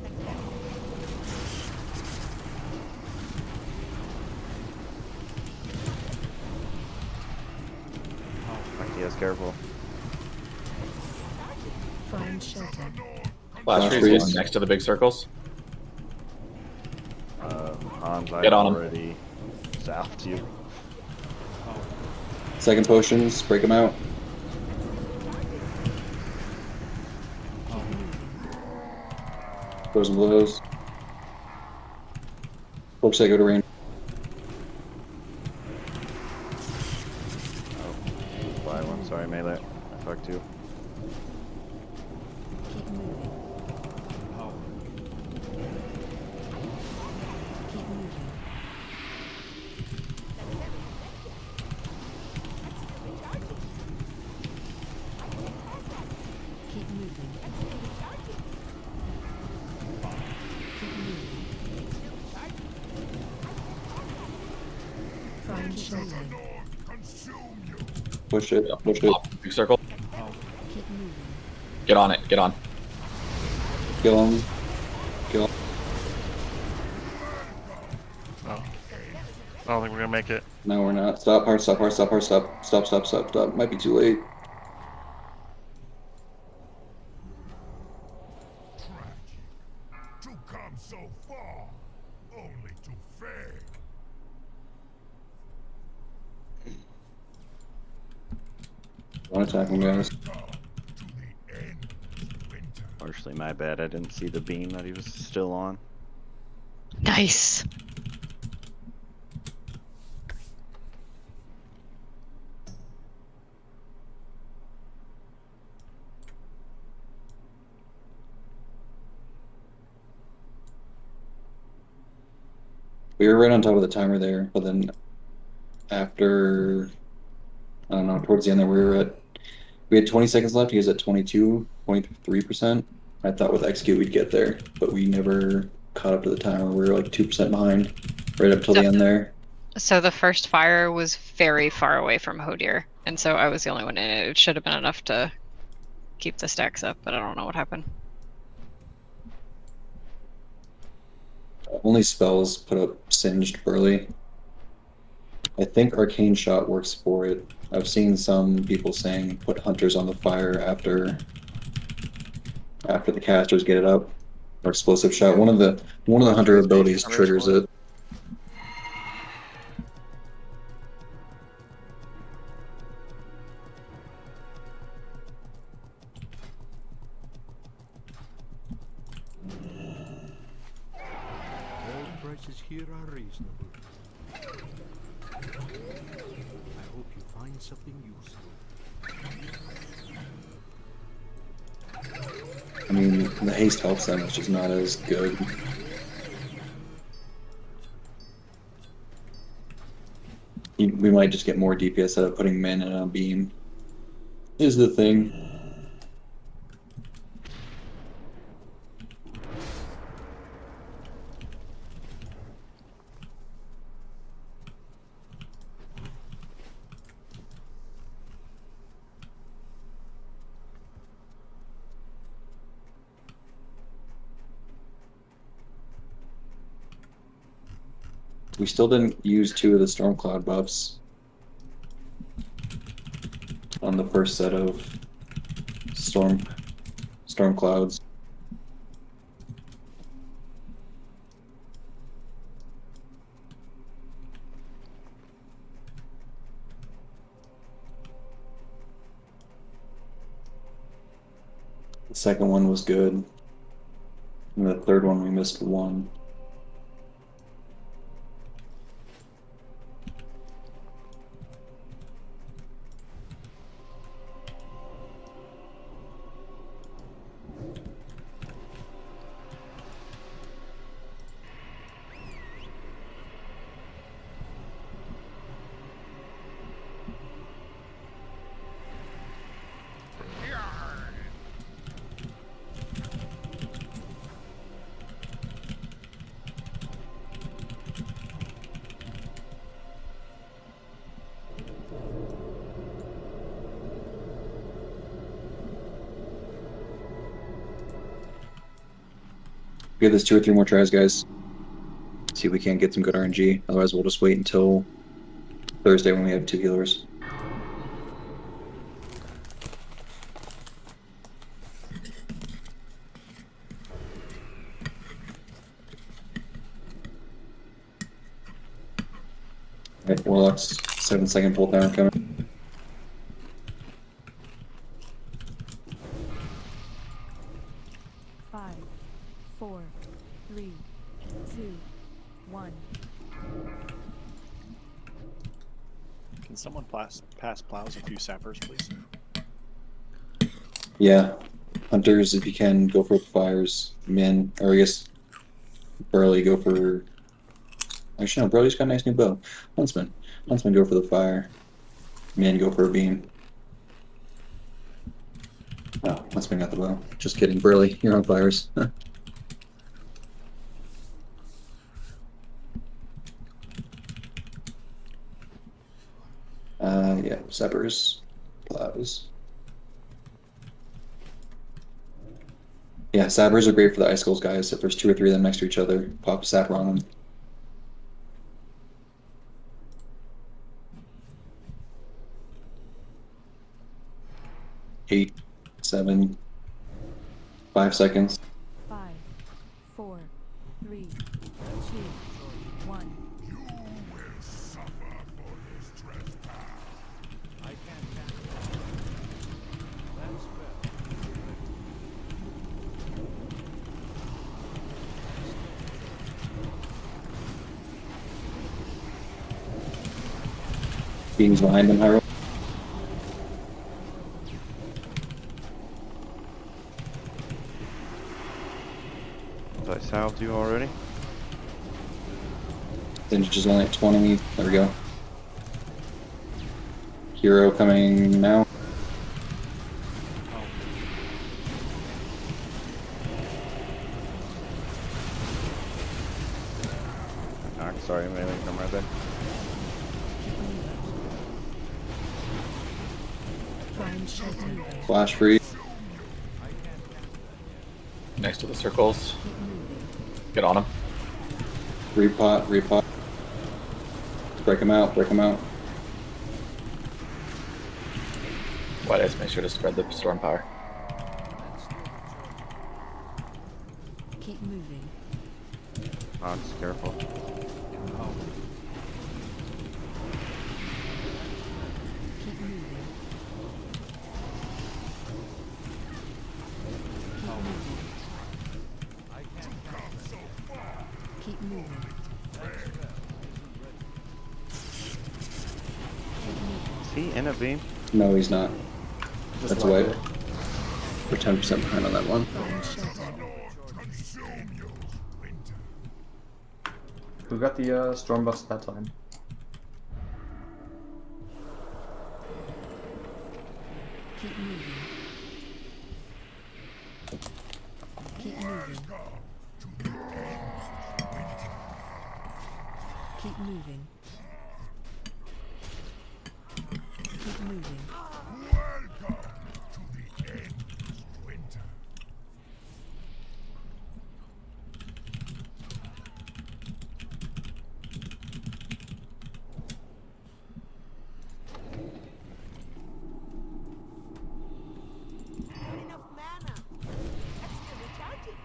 careful. Find shelter. Flash freeze is next to the big circles. Hans, Get I've on him. already salved you. Second potions, break them out. Frozen blows. Looks like go to range. Buy one, sorry, melee. I fucked you. Keep moving. Keep moving. Keep moving. Keep moving. Find shelter. Push it, push it. Big circle. Keep moving. Get on it. Get on. Kill him. Kill him. Oh. I don't think we're gonna make it. No, we're not. Stop, hard stop, hard stop, hard stop. Stop, stop, stop, stop. Might be too late. To come so far, only to fail. One attack him, guys. Partially my bad, I didn't see the beam that he was still on. Nice. We were right on top of the timer there, but then after, I don't know, towards the end there we had 20 seconds left. He was at 22, 23%. I thought with execute we'd get there, but we never caught up to the timer. We were like 2% behind right up till the end there. So the first fire was very far away from Hodir, and so I was the only one in it. It should have been enough to keep the stacks up, but I don't know what happened. Only spells put up singed early. I think arcane shot works for it. I've seen some people saying put hunters on the fire after the casters get it up, or explosive shot. One of the hunter abilities triggers it. All prices here are reasonable. I hope you find something useful. I mean, the haste helps them, it's just not as good. We might just get more DPS out of putting men in a beam, is the thing. We still didn't use 2 of the storm cloud buffs on the first set of storm clouds. The second one was good, and the third one we missed 1. Give this 2 or 3 more tries, guys. See if we can't get some good RNG. Otherwise, we'll just wait until Thursday when we have 2 healers. Warlocks, 7-second pull down coming. Five, 4, 3, 2, 1. Can someone pass plows a few sappers, please? Yeah. Hunters, if you can, go for fires. Men, or I guess Burley, go for. Actually, no, Burley's got a nice new bow. Huntsman. Huntsman, go for the fire. Men, go for a beam. Oh, Huntsman got the bow. Just kidding. Burley, you're on fires. Yeah, sappers, plows. Yeah, sappers are great for the icicles, guys. If there's 2 or 3 of them next to each other, pop a sapper on them. 8, 7, 5 seconds. 5, 4, 3, 2, 1. You will suffer for this trespass. I can't cancel. That spell. Beams behind them, Hyrule. I salved you already? Vintage is only at 20. There we go. Hero coming now. Ah, sorry, melee, come right there. Flash free. Next to the circles. Get on him. Repot, repot. Break him out, break him out. White Ice, make sure to spread the storm power. Keep moving. Oh, just careful. Keep moving. Keep moving. Is he in a beam? No, he's not. That's white. We're 10% behind on that one. Who got the storm buffs at that time? Keep moving. Keep moving. Keep moving. Keep moving. Welcome to the end of winter. Not enough mana. That's still recharging.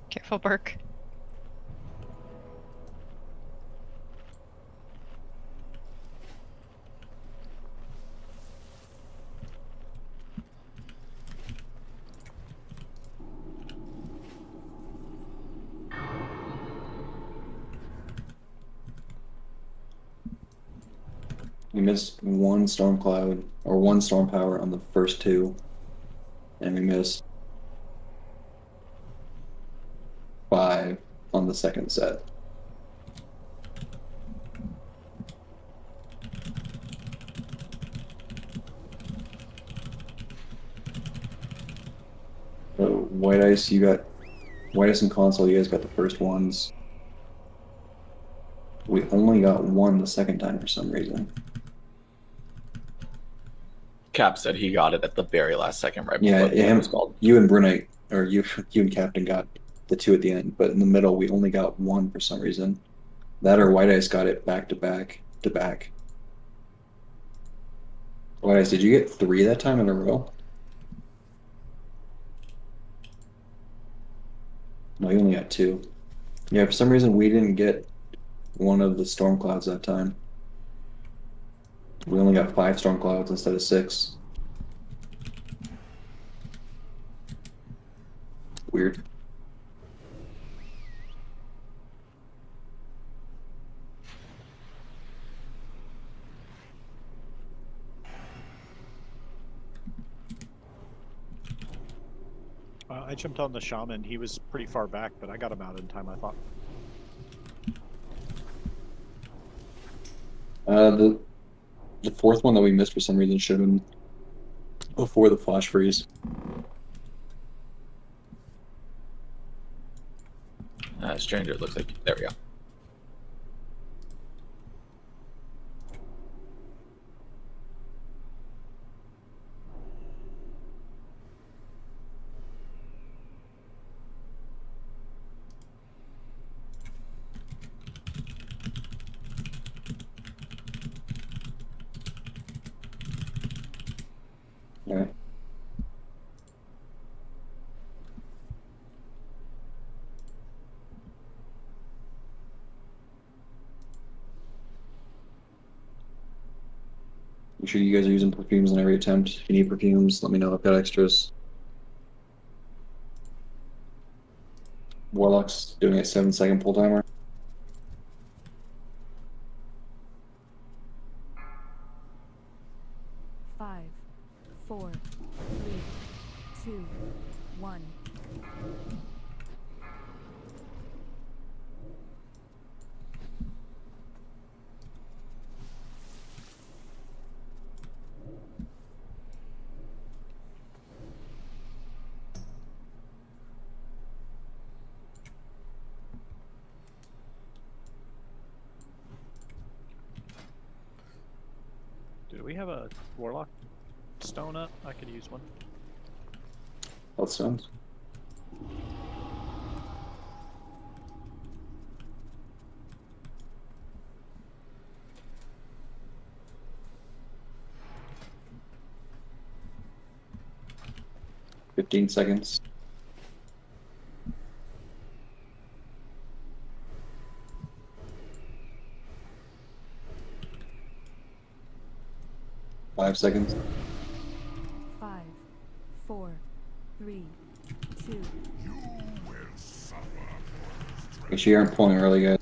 Careful, Burke. We missed 1 storm cloud, or 1 storm power on the first 2. And we missed 5 on the second set. White Ice, you got White Ice and Console. You guys got the first ones. We only got one the second time for some reason. Cap said he got it at the very last second, right Yeah, before the game was called. you and Brunei, or you and Captain got the two at the end, but in the middle we only got one for some reason. That or White Ice got it back to back to back. White Ice, did you get 3 that time in a row? No, you only got 2. Yeah, for some reason we didn't get one of the storm clouds that time. We only got 5 storm clouds instead of 6. Weird. I jumped on the shaman. He was pretty far back, but I got him out in time, I thought. The fourth one that we missed for some reason should have been before the flash freeze. Stranger, it looks like. There we go. Alright. Make sure you guys are using perfumes in every attempt. If you need perfumes, let me know. I've got extras. Warlock's doing a 7-second pull timer. Five, 4, 3, 2, 1. Do we have a Warlock stone up? I could use one. Health stones. Fifteen seconds. Five seconds. 5, 4, 3, 2. Make sure you aren't pulling early, guys.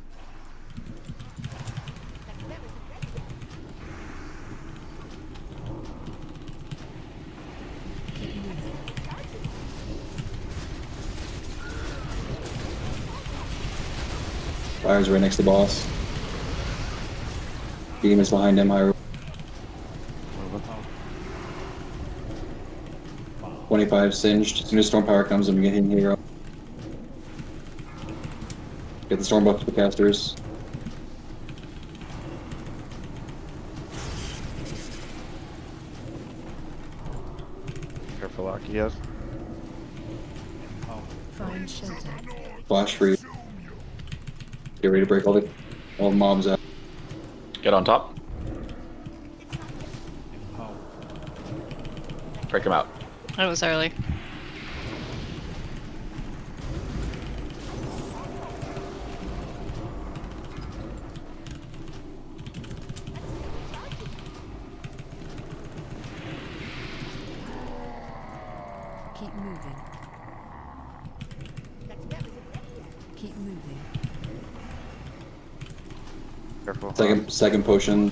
Fire's right next to the boss. Beam is behind him. High. 25 singed. As soon as storm power comes, I'm getting hero. Get the storm buff to the casters. Careful, Arceus. Find shelter. Flash free. Get ready to break all the mobs out. Get on top. Break him out. That was early. Keep moving. Keep moving. Careful. Second potion.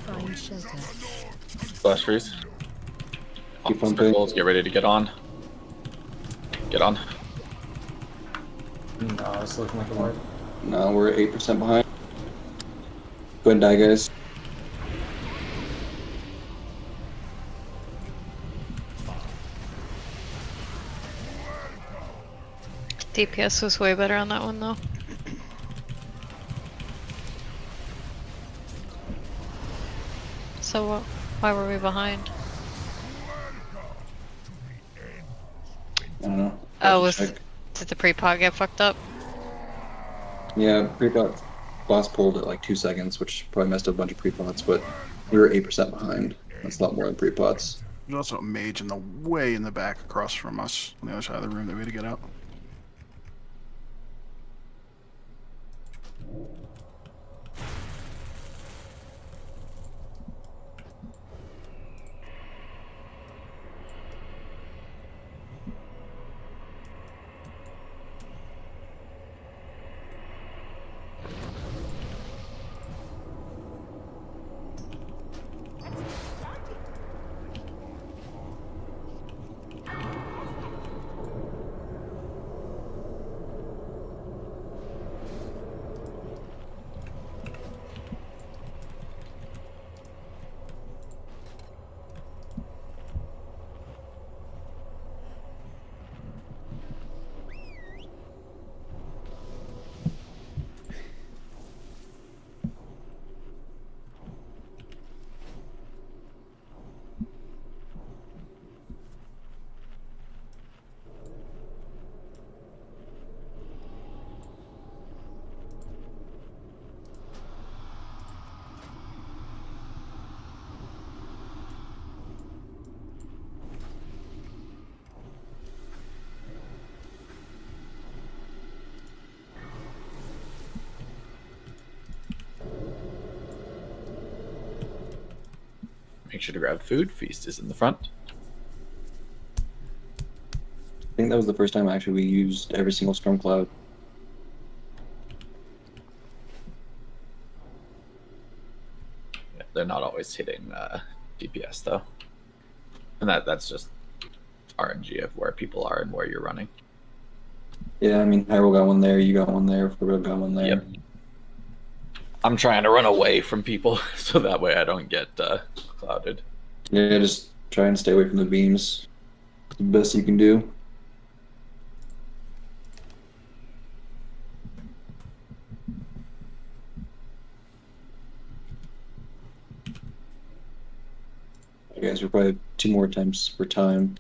Find shelter. Flash freeze. Keep Circles, get ready to get on. Get on. No, it's looking like a wipe. No, we're 8% behind. Go ahead and die, guys. DPS was way better on that one though. So why were we behind? I don't know. Oh, Check. did the pre-pod get fucked up? Yeah, pre-pot boss pulled at like 2 seconds, which probably messed up a bunch of pre-pots, but we were 8% behind. That's a lot more than pre-pots. There's also a mage in the way in the back across from us on the other side of the room that we had to get out. Make sure to grab food. Feast is in the front. I think that was the first time actually we used every single storm cloud. Yeah, they're not always hitting DPS though, and that's just RNG of where people are and where you're running. Yeah, I mean, Hyrule got one there, you got one there, Frodo got one there. Yep. I'm trying to run away from people so that way I don't get clouded. Yeah, just try and stay away from the beams. It's the best you can do. You guys, we're probably 2 more attempts per time.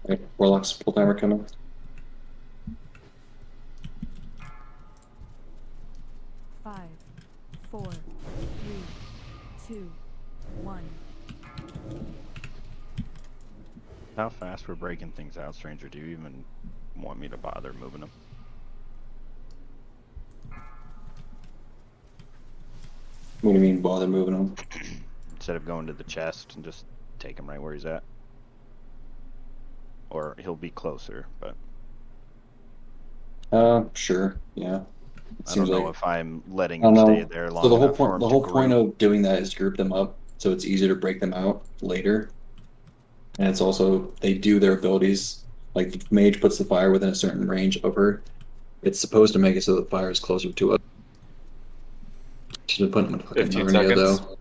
Alright, Warlock's full timer coming. Five, 4, 3, 2, 1. How fast we're breaking things out, Stranger? Do you even want me to bother moving them? What do you mean bother moving them? Instead of going to the chest and just take him right where he's at. Or he'll be closer, but Sure, yeah. I don't know if I'm letting I him don't stay know. there long So the whole enough for point, him the to whole point group. of doing that is to group them up, so it's easier to break them out later. And it's also they do their abilities. Like the mage puts the fire within a certain range of her. It's supposed to make it so the fire is closer to us. Should have put them in fucking 15 Narnia, seconds. though.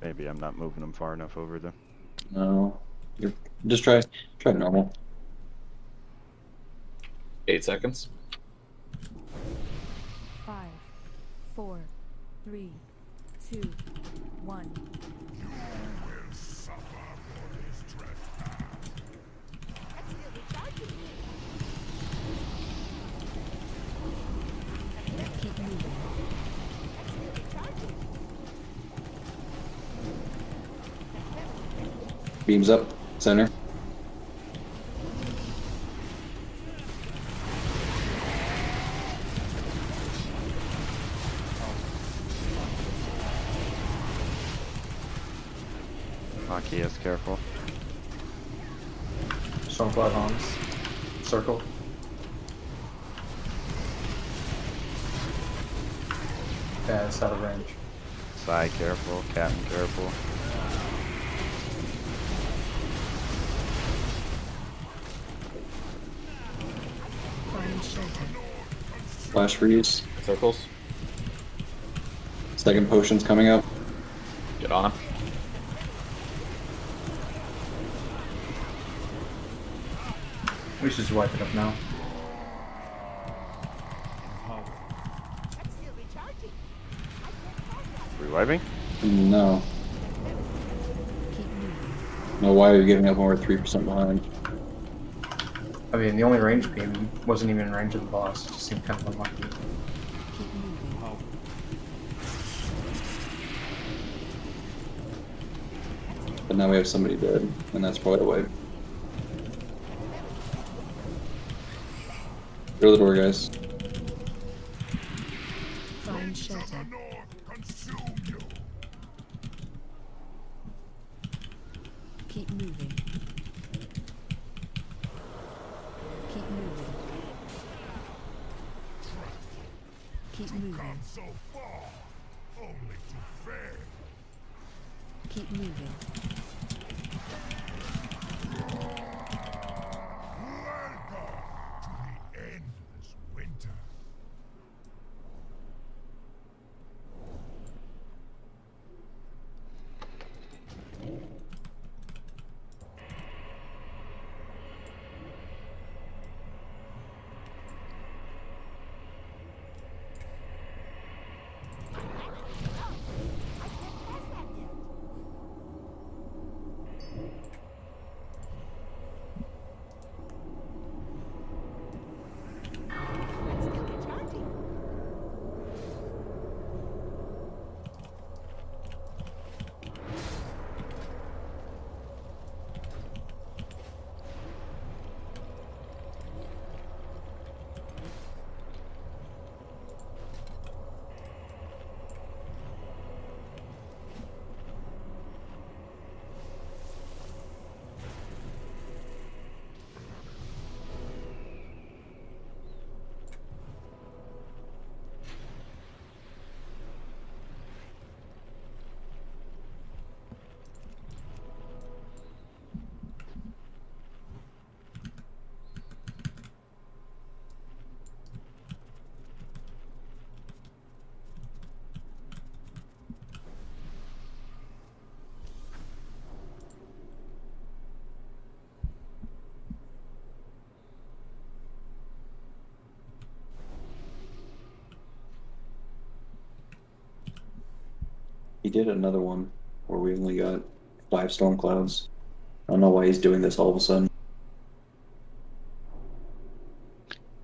Maybe I'm not moving him far enough over there. No, you're just try normal. 8 seconds. 5, 4, 3, 2, 1. Keep moving. Beams up, center. Maki is careful. Stormcloud Hans. Circle. Yeah, it's out of range. Side careful, Captain careful. Find shelter. Flash freeze. Circles. Second potion's coming up. Get on him. We should just wipe it up now. Reviving? No. No, why are you giving up when we're 3% behind? I mean, the only range beam wasn't even in range of the boss. It just seemed kind of unlucky. But now we have somebody dead, and that's probably a wipe. Go to the door, guys. Find shelter. Keep moving. Keep moving. Keep moving. So far, only to fail. Keep moving. Endless winter. He did another one where we only got 5 storm clouds. I don't know why he's doing this all of a sudden.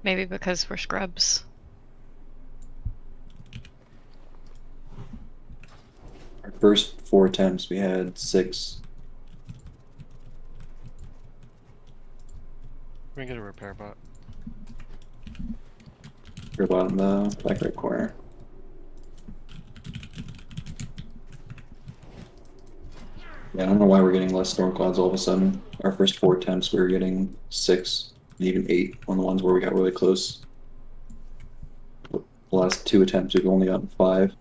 Maybe because we're scrubs. Our first 4 attempts, we had 6. Let me get a repair bot. You're about in the back right corner. Yeah, I don't know why we're getting less storm clouds all of a sudden. Our first 4 attempts, we were getting 6, and even 8 on the ones where we got really close. The last 2 attempts, we've only gotten 5.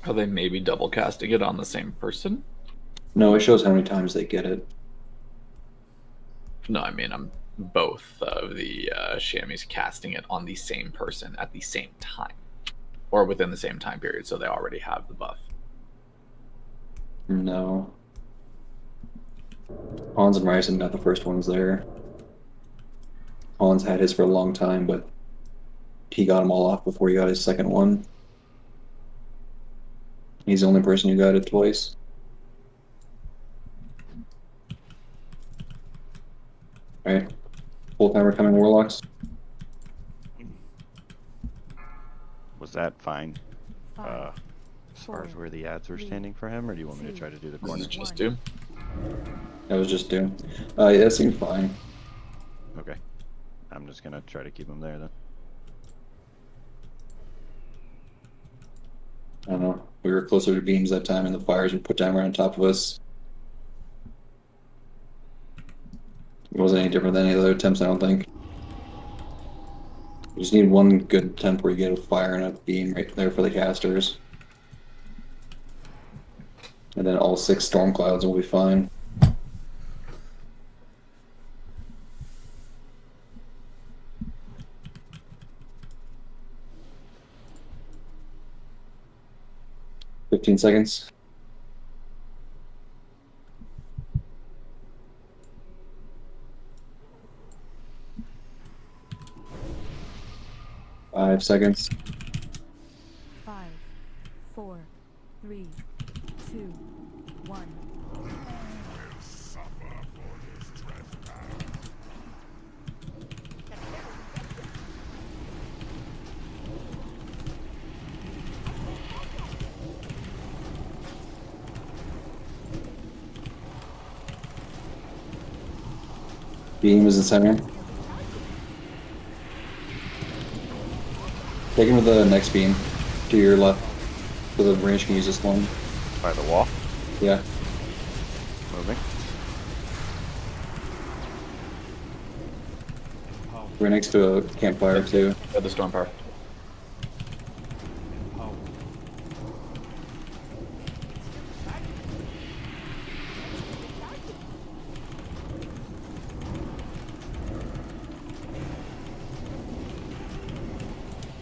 Are they maybe double casting it on the same person? No, it shows how many times they get it. No, I mean, I'm both of the chamois casting it on the same person at the same time. Or within the same time period, so they already have the buff. No. Hans and Ryson got the first ones there. Hans had his for a long time, but he got them all off before he got his second one. He's the only person who got it twice. Alright. Full timer coming, Warlocks. Was that fine? 5, As far as where the ads were standing for him, or do you want me to try to do the corner? Just do. That was just Doom. Yeah, it seemed fine. Okay. I'm just gonna try to keep him there then. I don't know. We were closer to beams that time, and the fires would put down right on top of us. It wasn't any different than any other attempts, I don't think. You just need one good attempt where you get a fire and a beam right there for the casters. And then all 6 storm clouds will be fine. $15 seconds. $5 seconds. 5, 4, 3, 2, 1. Beam is the center. Take him to the next beam, to your left, so the range can use this one. By the wall? Yeah. Moving. We're next to a campfire too. Yeah, the storm power.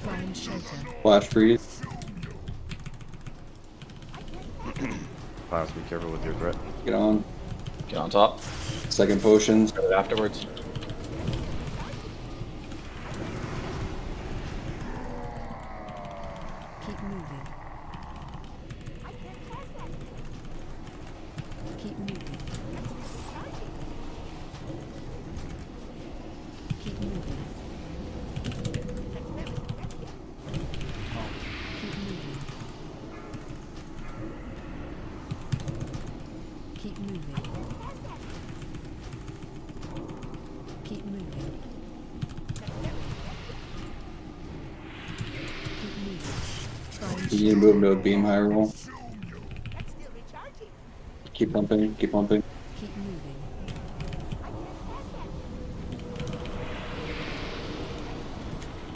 Find shelter. Flash freeze. Clouds, be careful with your threat. Get on. Get on top. Second potions. Afterwards. Keep moving. Keep moving. Keep moving. Keep moving. Keep moving. Keep moving. Keep moving. Find You need to move to a beam high roll. Keep pumping, keep pumping. Keep moving.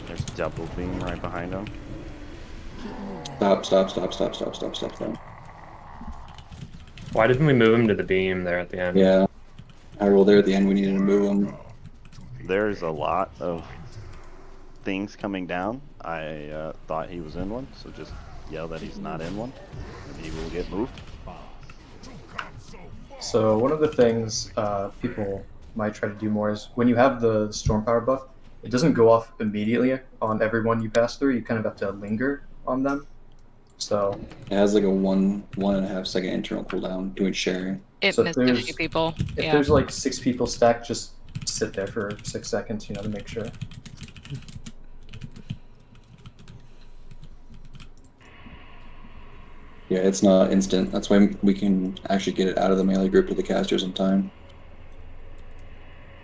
There's double beam right behind him. Keep moving. Stop. Why didn't we move him to the beam there at the end? Yeah. High roll there at the end, we needed to move him. There's a lot of things coming down. I thought he was in one, so just yell that he's not in one, and he will get moved. So one of the things people might try to do more is when you have the storm power buff, it doesn't go off immediately on everyone you pass through. You kind of have to linger on them. So It has like a 1.5 second internal cooldown doing sharing. It So if missed a there's- few people. if Yeah. there's like 6 people stacked, just sit there for 6 seconds, to make sure. Yeah, it's not instant. That's why we can actually get it out of the melee group to the casters in time.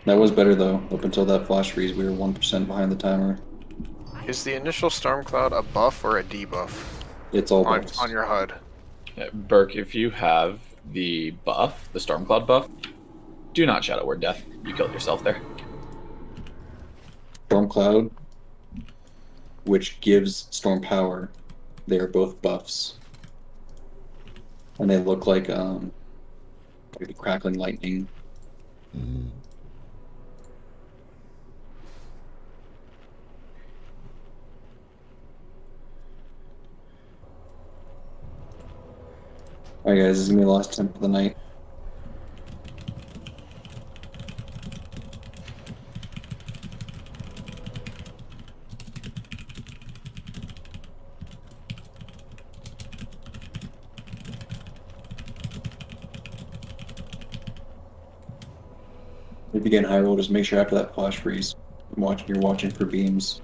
That was better though. Up until that flash freeze, we were 1% behind the timer. Is the initial storm cloud a buff or a debuff? It's all on, buffs. on your HUD. Yeah, Burke, if you have the buff, the storm cloud buff, do not shadow word death. You killed yourself there. Storm Cloud, which gives storm power, they are both buffs. And they look like crackling lightning. Alright guys, this is gonna be the last attempt of the night. If you get high roll, just make sure after that flash freeze, you're watching for beams.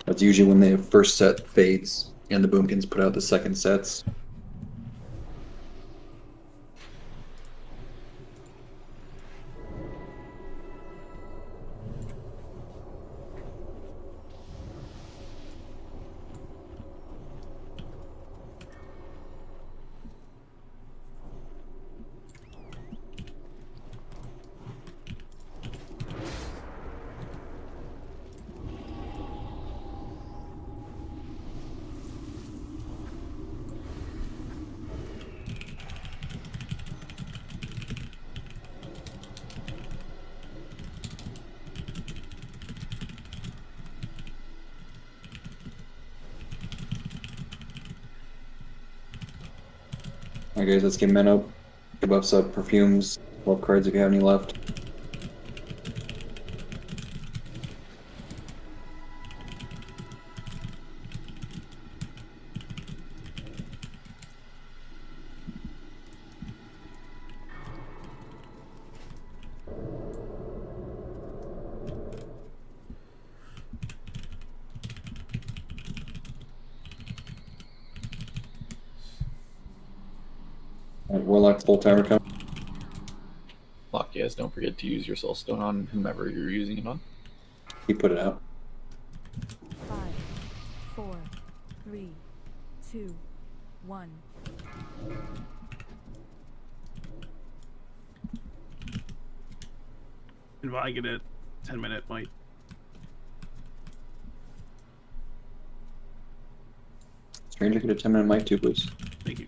That's usually when the first set fades and the boomkins put out the second sets. Alright guys, let's get men up. Get buffs up, perfumes, 12 cards if you have any left. Alright, Warlock's full timer coming. Lock, yes, don't forget to use your soul stone on whomever you're using it on. He put it out. 5, 4, 3, 2, 1. If I get a 10-minute might. Stranger, get a 10-minute mic too, please. Thank you.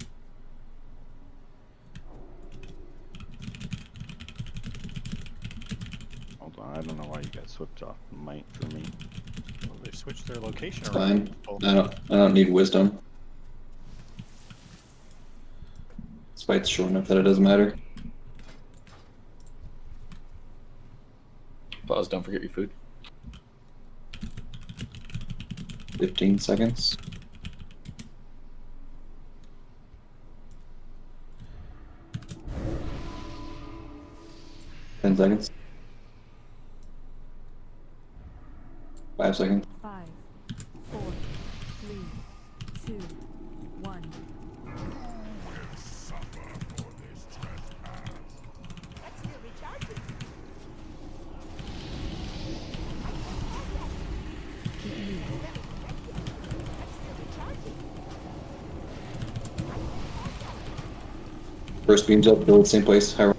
Hold on, I don't know why you got switched off might for me. Well, they switched their location It's around. fine. I don't need wisdom. Spite's short enough that it doesn't matter. Pause, don't forget your food. 15 seconds. 10 seconds. 5 seconds. 5, 4, 3, 2, 1. Keep moving. First beams up, build same place. High roll.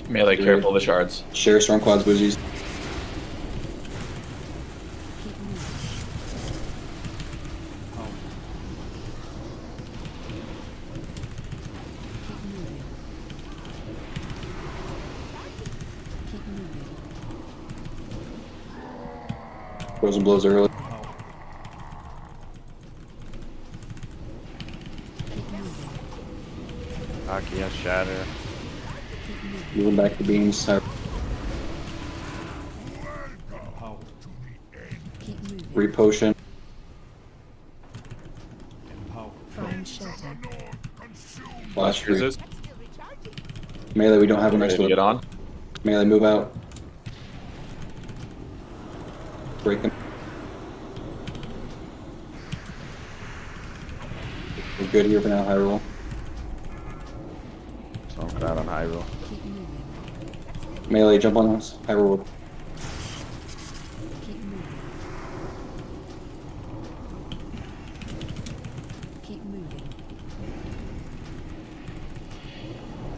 Melee, careful of the shards. Share storm quads, bougies. Frozen blows early. Aki has shatter. Moving back to beams. High. Repotion. Find shelter. Flash free. Users. Melee, we don't have enough Ready to get on? Melee, move out. Break them. We're good here for now, high roll. So I'm glad on high roll. Keep moving. Melee, jump on us. High roll. Keep moving. Keep moving.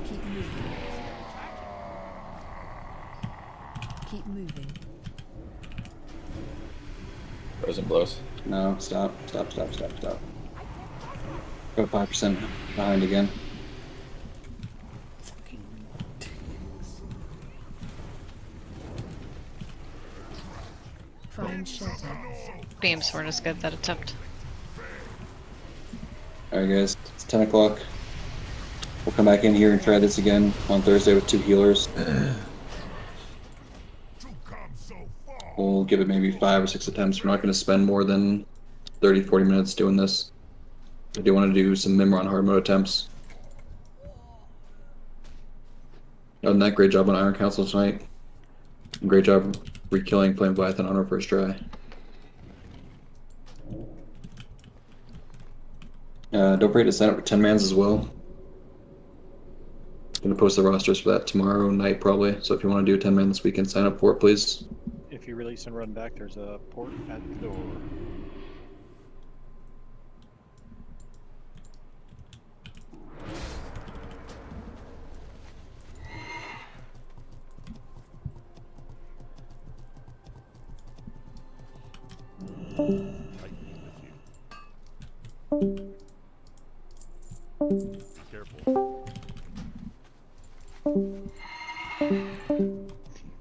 Keep moving. Keep moving. Frozen blows. No, stop. Go 5% behind again. Find shelter. Beam sword is good, that attempt. Alright guys, it's 10 o'clock. We'll come back in here and try this again on Thursday with 2 healers. We'll give it maybe 5 or 6 attempts. We're not going to spend more than 30-40 minutes doing this. I do want to do some Mimron hard mode attempts. Other than that, great job on Iron Council tonight. Great job re-killing Flame Leviathan on our first try. Don't forget to sign up for 10 mans as well. I'm going to post the rosters for that tomorrow night probably, so if you want to do a 10 man this weekend, sign up for it please. If you release and run back, there's a port at the door. Careful.